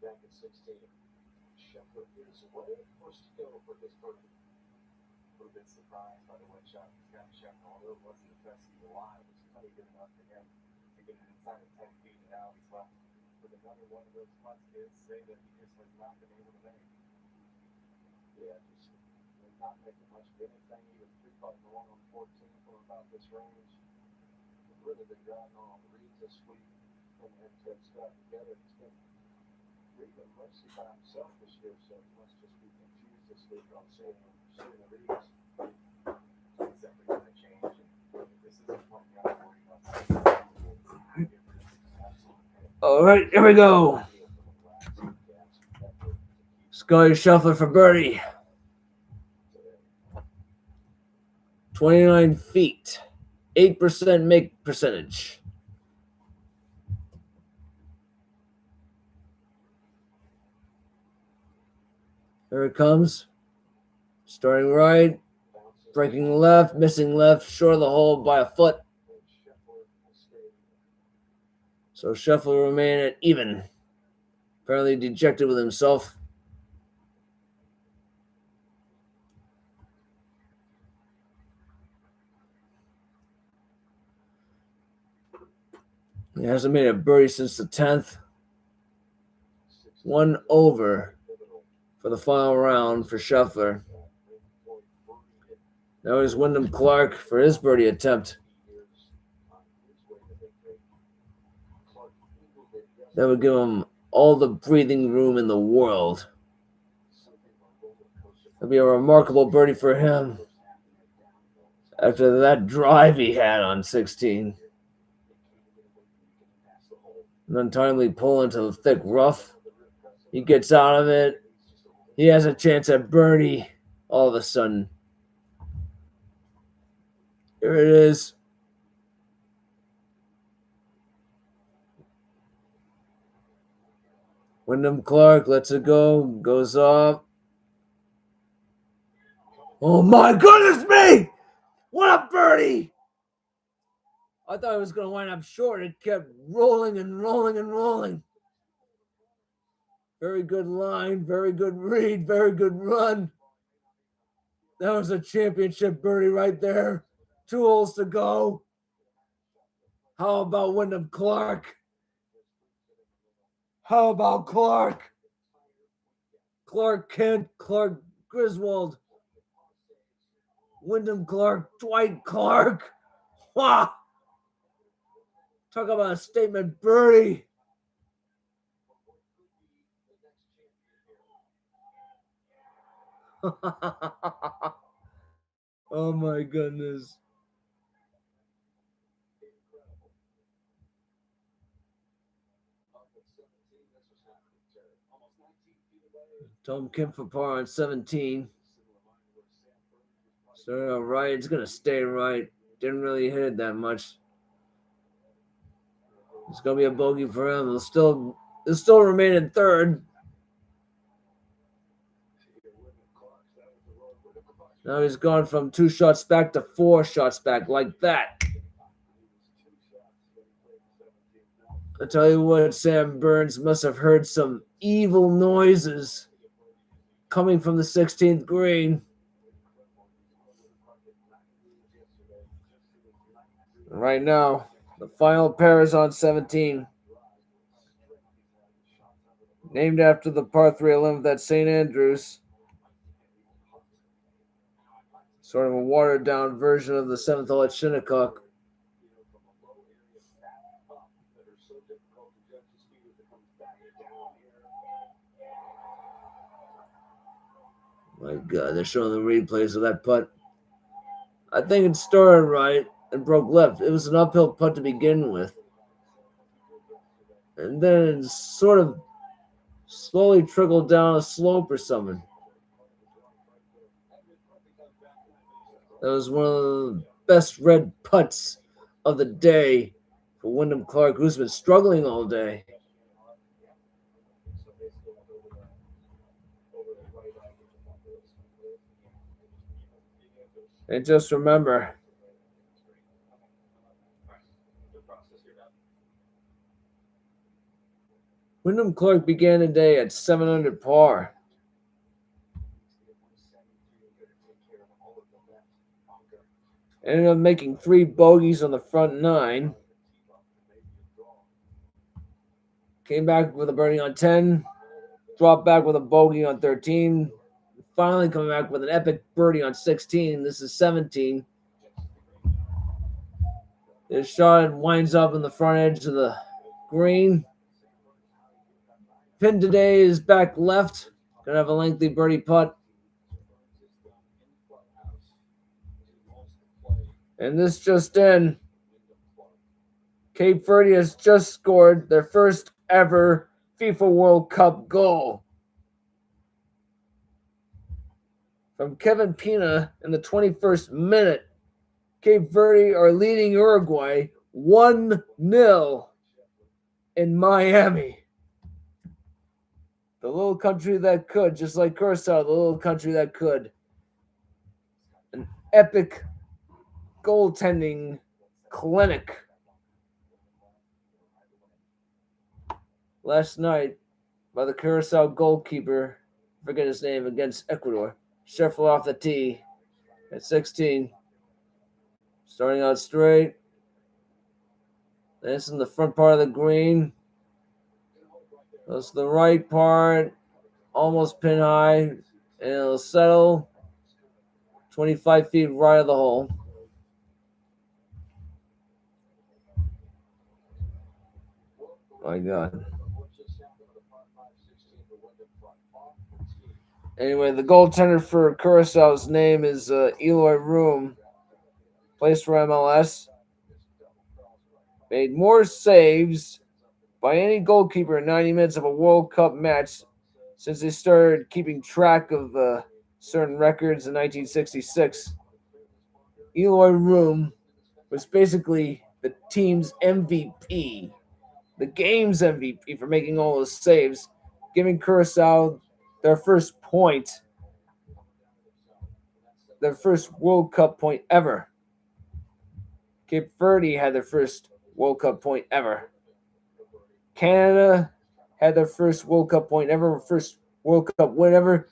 Back at 16, Scheffler is way first to go for this birdie. A little bit surprised by the way shot he's got Scheffler, although it wasn't the best he alive, which is probably good enough for him to get it inside of 10 feet, and now he's left with another one of those putts kids say that he just has not been able to make. Yeah, just not making much of anything. He was 3-putting along on 14 from about this range. Really been driving on the reeds this week and have stuck together. He's been reading mostly by himself this year, so he must just be confused this week on seeing the reads. It's definitely going to change. And this isn't working out for him. All right, here we go. Scotty Scheffler for birdie. 29 feet. 8% make percentage. Here it comes. Starting right. Breaking left. Missing left. Short of the hole by a foot. So Scheffler will remain at even. Apparently dejected with himself. He hasn't made a birdie since the 10th. 1 over for the final round for Scheffler. Now here's Wyndham Clark for his birdie attempt. That would give him all the breathing room in the world. That'd be a remarkable birdie for him after that drive he had on 16. An untimely pull into the thick rough. He gets out of it. He has a chance at birdie. All of a sudden, here it is. Wyndham Clark lets it go, goes up. Oh my goodness me! What a birdie! I thought it was going to wind up short. It kept rolling and rolling and rolling. Very good line, very good read, very good run. That was a championship birdie right there. 2 holes to go. How about Wyndham Clark? How about Clark? Clark Kent, Clark Griswold, Wyndham Clark, Dwight Clark. Wow. Talk about a statement birdie. Oh my goodness. Tom Kim for par on 17. Started out right. It's going to stay right. Didn't really hit it that much. It's going to be a bogey for him. He'll still remain in third. Now he's gone from 2 shots back to 4 shots back like that. I tell you what, Sam Burns must have heard some evil noises coming from the 16th green. Right now, the final pair is on 17. Named after the par 3 11th at St. Andrews. Sort of a watered-down version of the 7th hole at Shinnecock. My God, they're showing the replays of that putt. I think it started right and broke left. It was an uphill putt to begin with. And then it sort of slowly trickled down a slope or something. That was one of the best red putts of the day for Wyndham Clark, who's been struggling all day. And just remember, Wyndham Clark began the day at 7 under par. Ended up making 3 bogeys on the front 9. Came back with a birdie on 10. Dropped back with a bogey on 13. Finally coming back with an epic birdie on 16. This is 17. This shot winds up in the front edge of the green. Pin today is back left. Gonna have a lengthy birdie putt. And this just in. Cape Verde has just scored their first ever FIFA World Cup goal. From Kevin Pina in the 21st minute. Cape Verde are leading Uruguay 1-0 in Miami. The little country that could, just like Curacao, the little country that could. An epic goaltending clinic last night by the Curacao goalkeeper, forget his name, against Ecuador. Scheffler off the tee at 16. Starting out straight. This is the front part of the green. That's the right part, almost pin high, and it'll settle 25 feet right of the hole. My God. Anyway, the goaltender for Curaçao's name is Eloy Room. Plays for MLS. Made more saves by any goalkeeper in 90 minutes of a World Cup match since they started keeping track of certain records in 1966. Eloy Room was basically the team's MVP, the game's MVP for making all those saves, giving Curaçao their first point, their first World Cup point ever. Cape Verde had their first World Cup point ever. Canada had their first World Cup point ever, first World Cup win ever.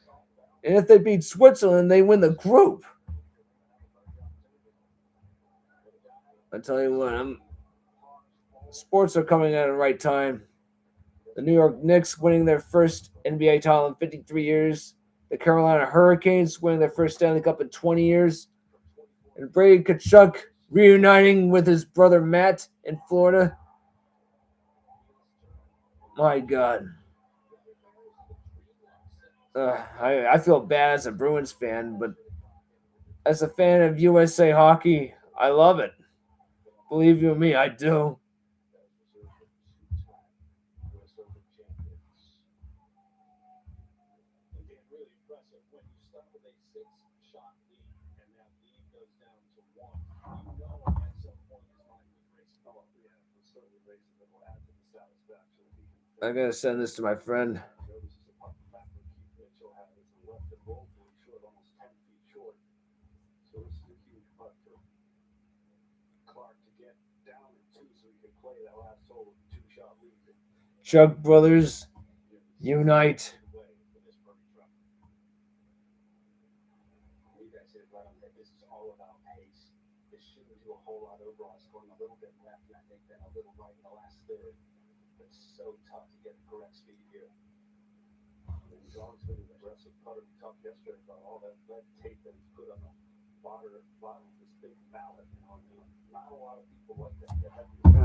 And if they beat Switzerland, they win the group. I tell you what, sports are coming at the right time. The New York Knicks winning their first NBA title in 53 years. The Carolina Hurricanes winning their first Stanley Cup in 20 years. And Brady Tkachuk reuniting with his brother Matt in Florida. My God. I feel bad as a Bruins fan, but as a fan of USA hockey, I love it. Believe you me, I do. I gotta send this to my friend. Chuck Brothers, unite.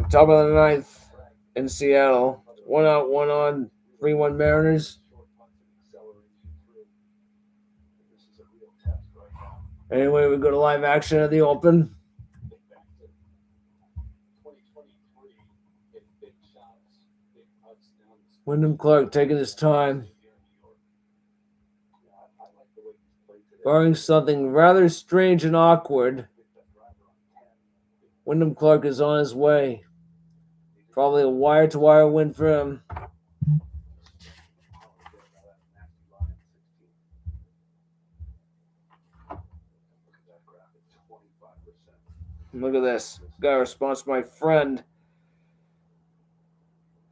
Top of the ninth in Seattle. 1 out, 1 on, 3-1 Mariners. Anyway, we go to live action at the Open. Wyndham Clark taking his time. Barring something rather strange and awkward, Wyndham Clark is on his way. Probably a wire-to-wire win for him. Look at this. Got a response from my friend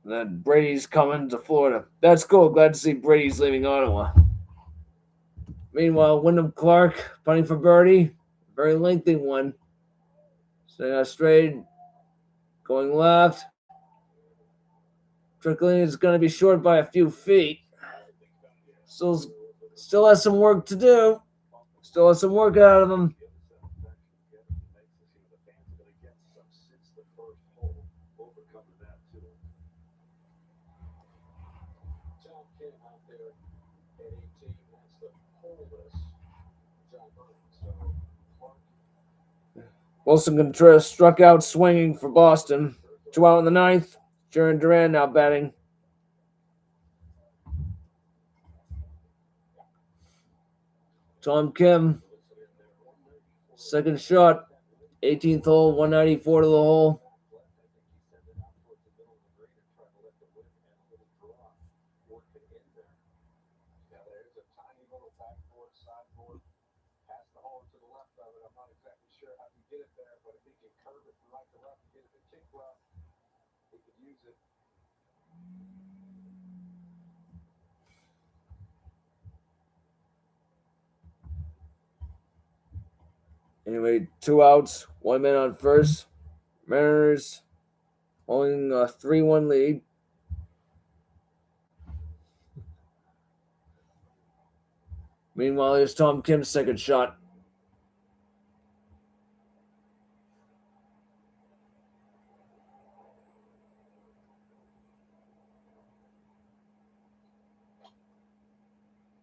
that Brady's coming to Florida. That's cool. Glad to see Brady's leaving Ottawa. Meanwhile, Wyndham Clark punting for birdie. Very lengthy one. Staying out straight. Going left. Trickling is going to be short by a few feet. Still has some work to do. Still has some work out of him. Wilson Contreras struck out swinging for Boston. 2 out in the ninth. Jaron Duran now batting. Tom Kim. Second shot. 18th hole, 194 to the hole. Anyway, 2 outs, 1 man on first. Mariners holding a 3-1 lead. Meanwhile, here's Tom Kim's second shot.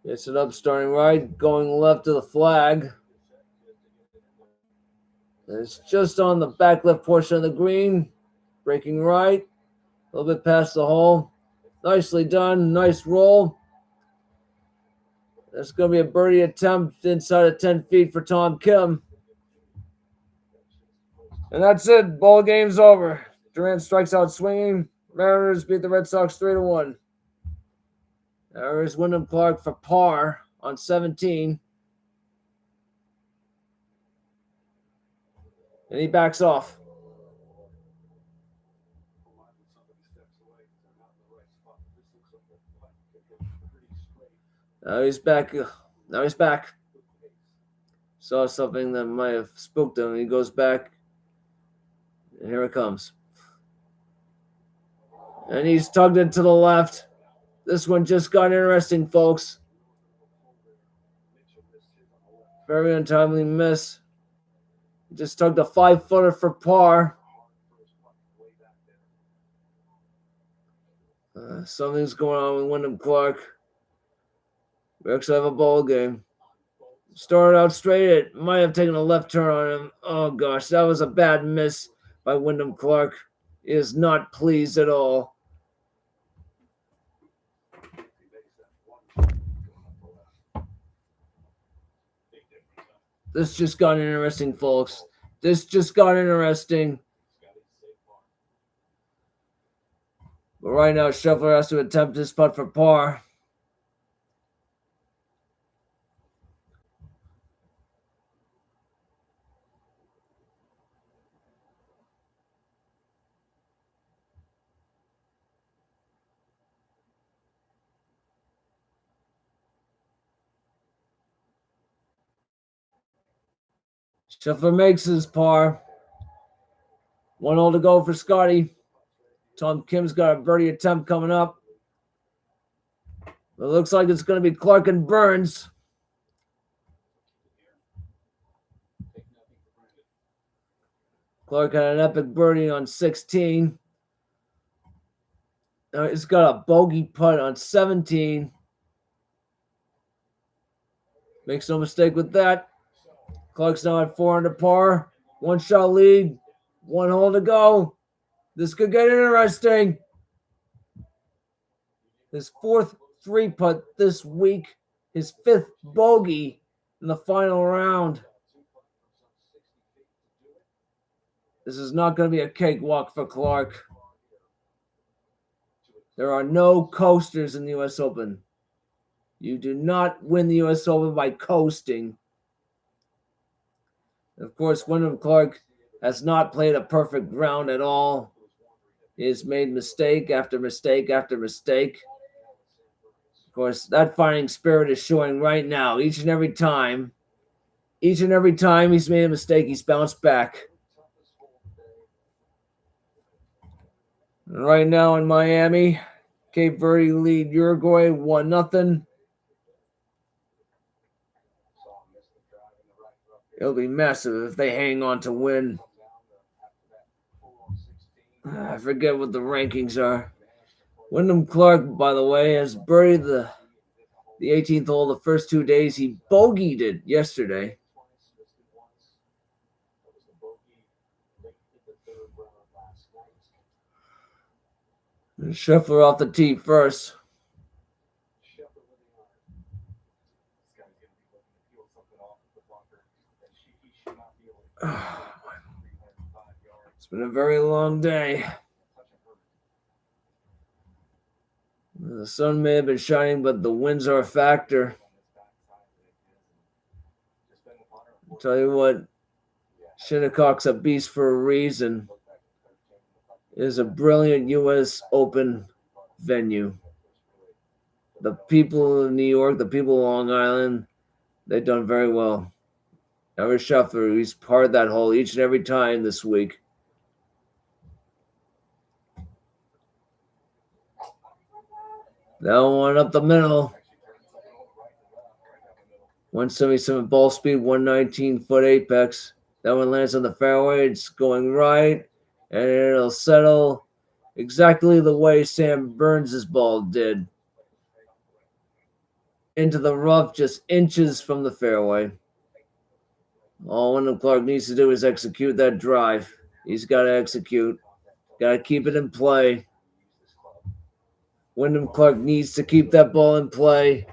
It's an up starting right, going left to the flag. It's just on the back left portion of the green. Breaking right, a little bit past the hole. Nicely done, nice roll. That's going to be a birdie attempt inside of 10 feet for Tom Kim. And that's it. Ball game's over. Durant strikes out swinging. Mariners beat the Red Sox 3-1. There's Wyndham Clark for par on 17. And he backs off. Now he's back. Saw something that might have spooked him. He goes back. And here it comes. And he's tugged it to the left. This one just got interesting, folks. Very untimely miss. Just tugged a 5-footer for par. Something's going on with Wyndham Clark. We actually have a ball game. Started out straight. It might have taken a left turn on him. Oh, gosh. That was a bad miss by Wyndham Clark. He is not pleased at all. This just got interesting, folks. This just got interesting. But right now, Scheffler has to attempt his putt for par. Scheffler makes his par. 1 hole to go for Scotty. Tom Kim's got a birdie attempt coming up. It looks like it's going to be Clark and Burns. Clark had an epic birdie on 16. Now he's got a bogey putt on 17. Makes no mistake with that. Clark's now at 4 under par. 1 shot lead. 1 hole to go. This could get interesting. His 4th 3-putt this week. His 5th bogey in the final round. This is not going to be a cakewalk for Clark. There are no coasters in the U.S. Open. You do not win the U.S. Open by coasting. Of course, Wyndham Clark has not played a perfect round at all. He has made mistake after mistake after mistake. Of course, that fighting spirit is showing right now. Each and every time he's made a mistake, he's bounced back. And right now in Miami, Cape Verde lead Uruguay 1-0. It'll be massive if they hang on to win. I forget what the rankings are. Wyndham Clark, by the way, has birdied the 18th hole the first 2 days. He bogeyed it yesterday. And Scheffler off the tee first. It's been a very long day. The sun may have been shining, but the winds are a factor. I'll tell you what, Shinnecock's a beast for a reason. It is a brilliant U.S. Open venue. The people of New York, the people of Long Island, they've done very well. Now here's Scheffler, he's parred that hole each and every time this week. That one up the middle. 177 ball speed, 119-foot apex. That one lands on the fairway. It's going right, and it'll settle exactly the way Sam Burns' ball did. Into the rough, just inches from the fairway. All Wyndham Clark needs to do is execute that drive. He's got to execute. Got to keep it in play. Wyndham Clark needs to keep that ball in play.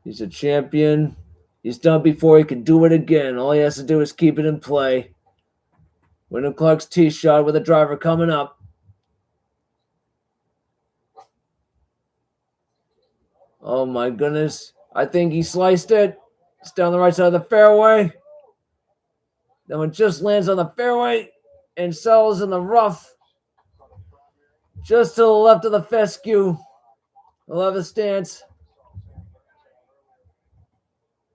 He's a champion. He's done before. He can do it again. All he has to do is keep it in play. Wyndham Clark's tee shot with a driver coming up. Oh my goodness. I think he sliced it. It's down the right side of the fairway. That one just lands on the fairway and settles in the rough. Just to the left of the fescue. 11th stance.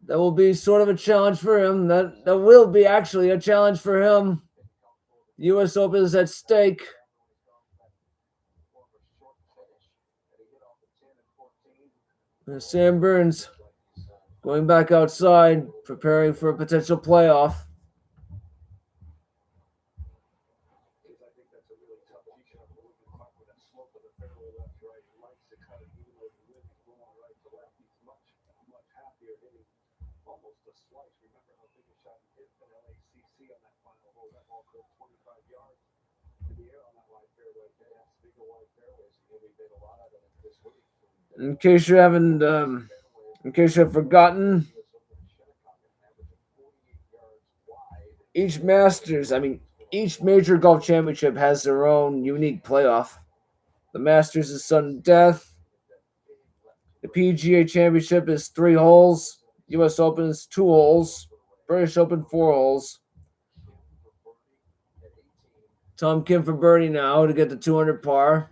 That will be sort of a challenge for him. That will be actually a challenge for him. The U.S. Open is at stake. Sam Burns going back outside, preparing for a potential playoff. In case you have forgotten, each major golf championship has their own unique playoff. The Masters is sudden death. The PGA Championship is 3 holes. U.S. Open is 2 holes. British Open 4 holes. Tom Kim for birdie now to get to 200 par.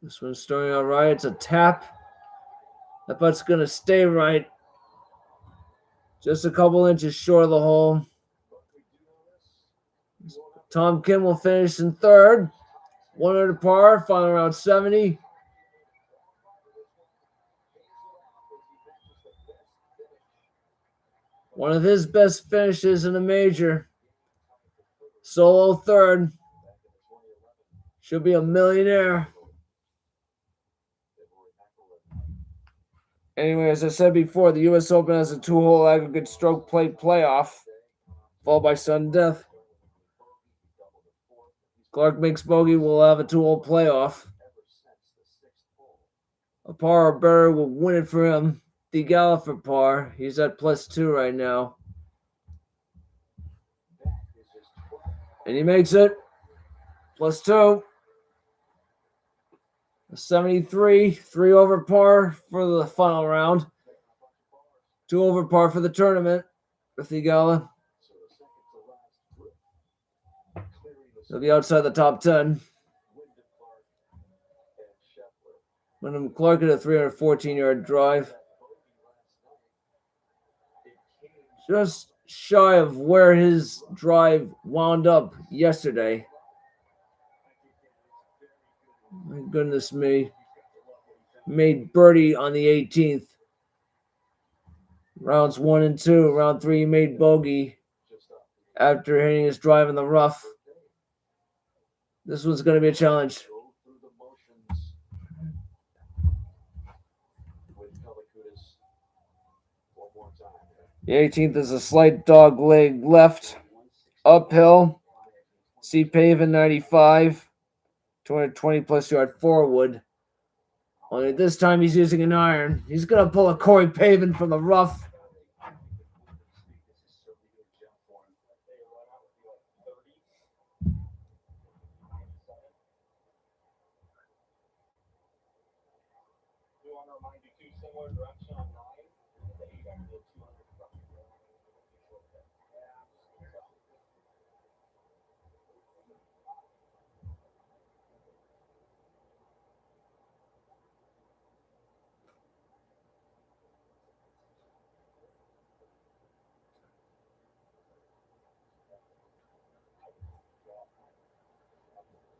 This one's starting out right. It's a tap. That putt's going to stay right. Just a couple inches short of the hole. Tom Kim will finish in third. 100 par, final round 70. One of his best finishes in a major. Solo third. Should be a millionaire. Anyway, as I said before, the U.S. Open has a 2-hole aggregate stroke play playoff, followed by sudden death. Clark makes bogey, we'll have a 2-hole playoff. A par or better will win it for him. DeGala for par. He's at +2 right now. And he makes it. +2. A 73. 3 over par for the final round. 2 over par for the tournament for DeGala. He'll be outside the top 10. Wyndham Clark at a 314-yard drive. Just shy of where his drive wound up yesterday. My goodness me. Made birdie on the 18th. Rounds 1 and 2. Round 3, he made bogey after hitting his drive in the rough. This one's going to be a challenge. The 18th is a slight dog leg left. Uphill. See paving 95. 220+ yard forward. Only this time he's using an iron. He's going to pull a Corey Pavin from the rough.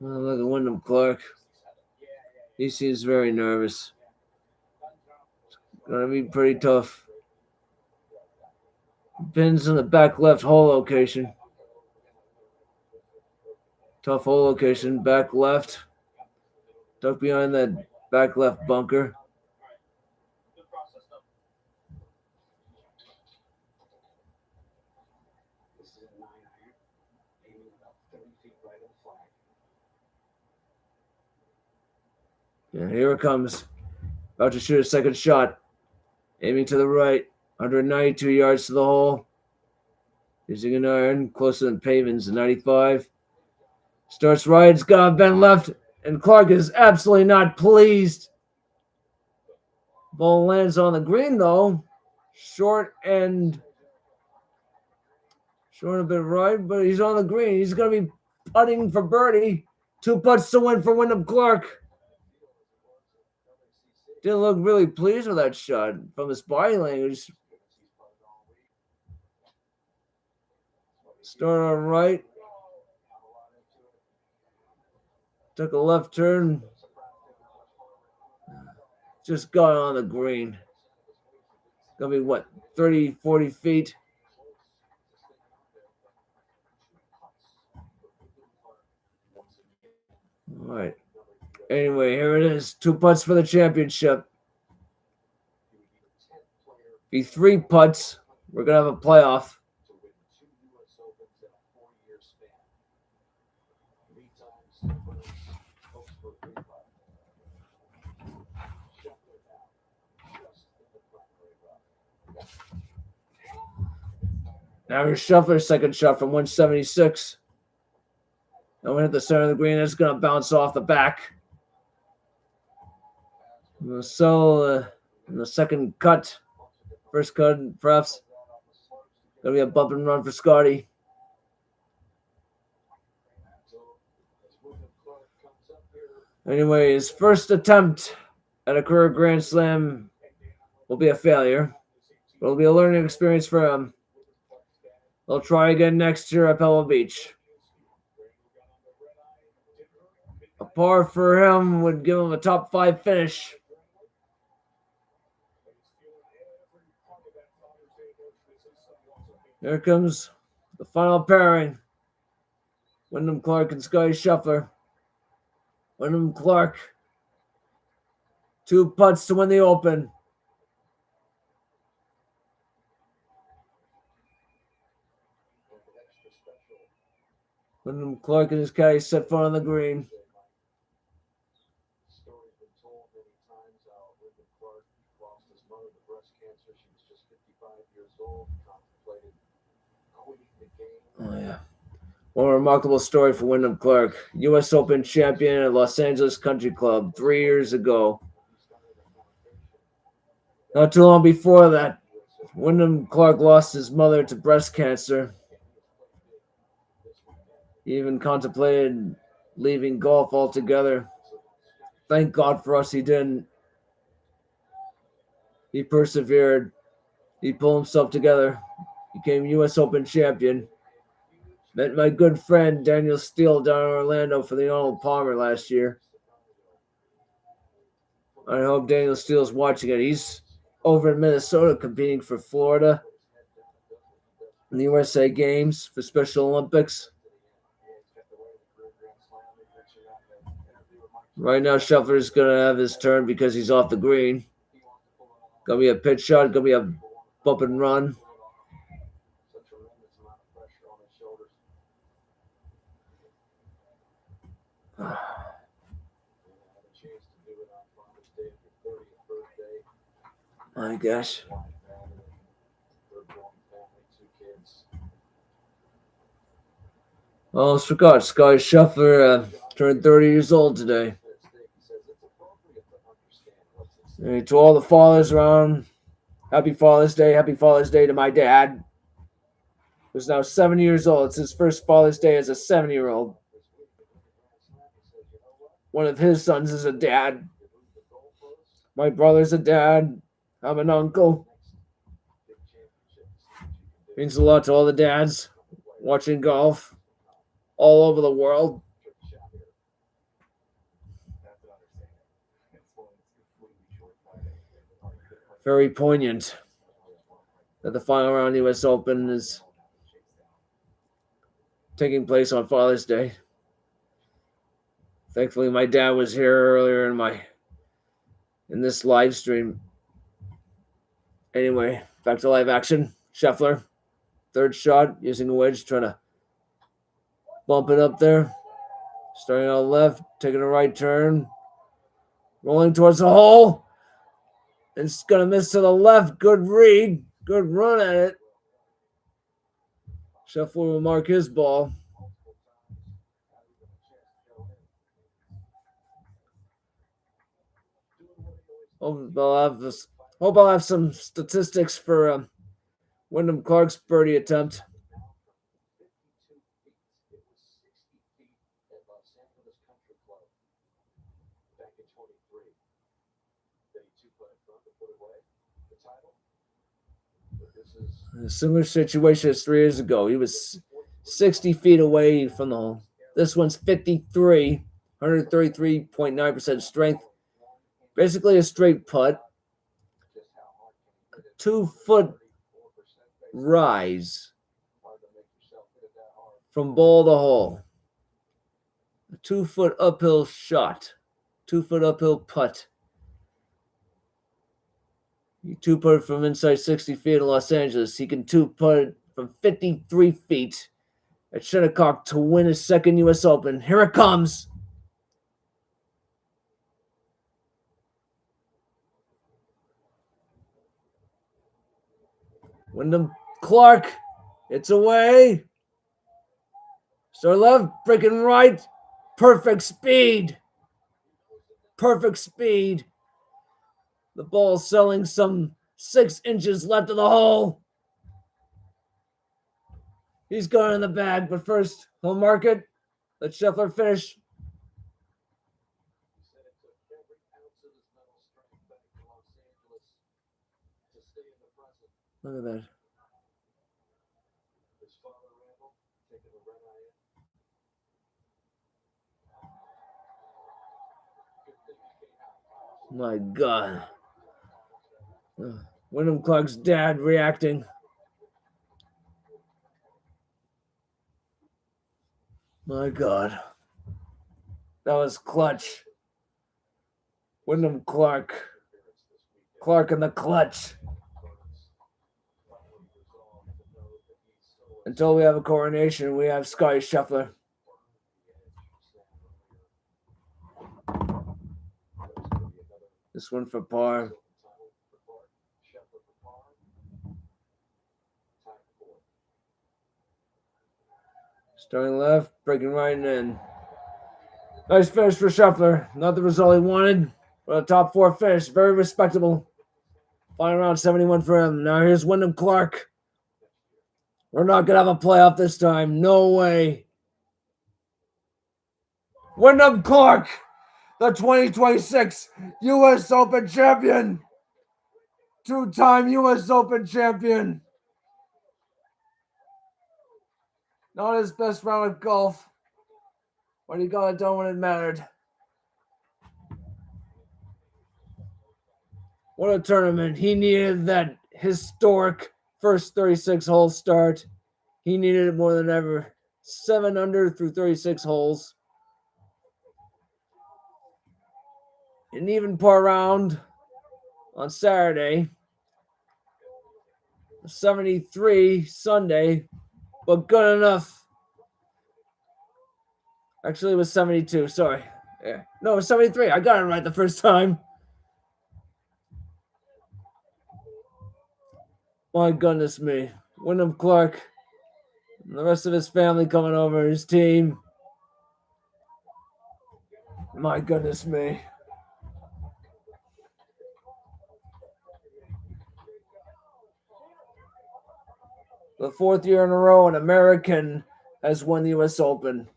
Look at Wyndham Clark. He seems very nervous. Gonna be pretty tough. Pins in the back left hole location. Tough hole location. Back left. Tucked behind that back left bunker. This is a 9-iron, aiming about 30 feet right of the flag. And here it comes. About to shoot a second shot. Aiming to the right. 192 yards to the hole. Using an iron. Closer than Pavins. 95. Starts right. It's got bent left. And Clark is absolutely not pleased. Ball lands on the green, though. Short a bit right, but he's on the green. He's going to be putting for birdie. 2 putts to win for Wyndham Clark. Didn't look really pleased with that shot from his body language. Start on right. Took a left turn. Just got on the green. Gonna be what, 30, 40 feet? All right. Anyway, here it is. 2 putts for the championship. Be 3 putts. We're gonna have a playoff. To win 2 U.S. Opens in a 4-year span. 3 times winners, hopes for a 3 putt. Scheffler now, just in the primary rough. Now here's Scheffler's second shot from 176. That one hit the center of the green. It's going to bounce off the back. So in the second cut, first cut, perhaps, going to be a bump and run for Scotty. Anyway, his first attempt at a career Grand Slam will be a failure. But it'll be a learning experience for him. He'll try again next year at Pebble Beach. A par for him would give him a top 5 finish. Here comes the final pairing. Wyndham Clark and Scotty Scheffler. Wyndham Clark. 2 putts to win the Open. Wyndham Clark and his caddy set foot on the green. Story's been told many times how Wyndham Clark lost his mother to breast cancer. She was just 55 years old, contemplated quitting the game. Oh, yeah. One remarkable story for Wyndham Clark. U.S. Open champion at Los Angeles Country Club 3 years ago. Not too long before that, Wyndham Clark lost his mother to breast cancer. He even contemplated leaving golf altogether. Thank God for us he didn't. He persevered. He pulled himself together. Became U.S. Open champion. Met my good friend Daniel Steele down in Orlando for the Arnold Palmer last year. I hope Daniel Steele's watching it. He's over in Minnesota competing for Florida in the USA Games for Special Olympics. Right now, Scheffler's going to have his turn because he's off the green. Going to be a pitch shot. Going to be a bump and run. My gosh. Almost forgot. Scotty Scheffler turned 30 years old today. And to all the fathers around, happy Father's Day. Happy Father's Day to my dad, who's now 7 years old. It's his first Father's Day as a 7-year-old. One of his sons is a dad. My brother's a dad. I'm an uncle. Means a lot to all the dads watching golf all over the world. very poignant that the final round U.S. Open is taking place on Father's Day. Thankfully, my dad was here earlier in this live stream. Anyway, back to live action. Scheffler, third shot, using a wedge, trying to bump it up there. Starting on the left, taking a right turn, rolling towards the hole. It's going to miss to the left. Good read. Good run at it. Scheffler will mark his ball. Hope I'll have some statistics for Wyndham Clark's birdie attempt. A similar situation as 3 years ago. He was 60 feet away from the hole. This one's 53, 133.9% strength. Basically a straight putt. A 2-foot rise from ball to hole. A 2-foot uphill shot. 2-foot uphill putt. He 2-putted from inside 60 feet in Los Angeles. He can 2-putt from 53 feet at Shinnecock to win his second U.S. Open. Here it comes. Wyndham Clark. It's away. Start left, breaking right. Perfect speed. Perfect speed. The ball selling some 6 inches left of the hole. He's going in the bag, but first, he'll mark it. Let Scheffler finish. Look at that. My God. Wyndham Clark's dad reacting. My God. That was clutch. Wyndham Clark. Clark in the clutch. Until we have a coronation, we have Scotty Scheffler. This one for par. Starting left, breaking right and in. Nice finish for Scheffler. Not the result he wanted, but a top 4 finish. Very respectable. Final round 71 for him. Now here's Wyndham Clark. We're not going to have a playoff this time. No way. Wyndham Clark, the 2026 U.S. Open champion. 2-time U.S. Open champion. Not his best round of golf, but he got it done when it mattered. What a tournament. He needed that historic first 36-hole start. He needed it more than ever. 7 under through 36 holes. An even par round on Saturday. 73 Sunday, but good enough. Actually, it was 72. Sorry. Yeah. No, it was 73. I got it right the first time. My goodness me. Wyndham Clark and the rest of his family coming over, his team. My goodness me. The 4th year in a row, an American has won the U.S. Open.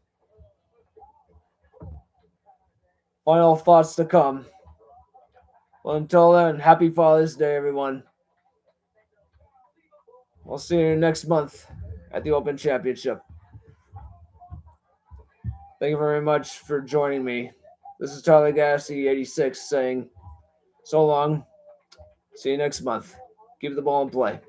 Final thoughts to come. Well, until then, happy Father's Day, everyone. We'll see you next month at the Open Championship. Thank you very much for joining me. This is Tyler Lagasseschannel, 86, saying so long See you next month. Give the ball and play.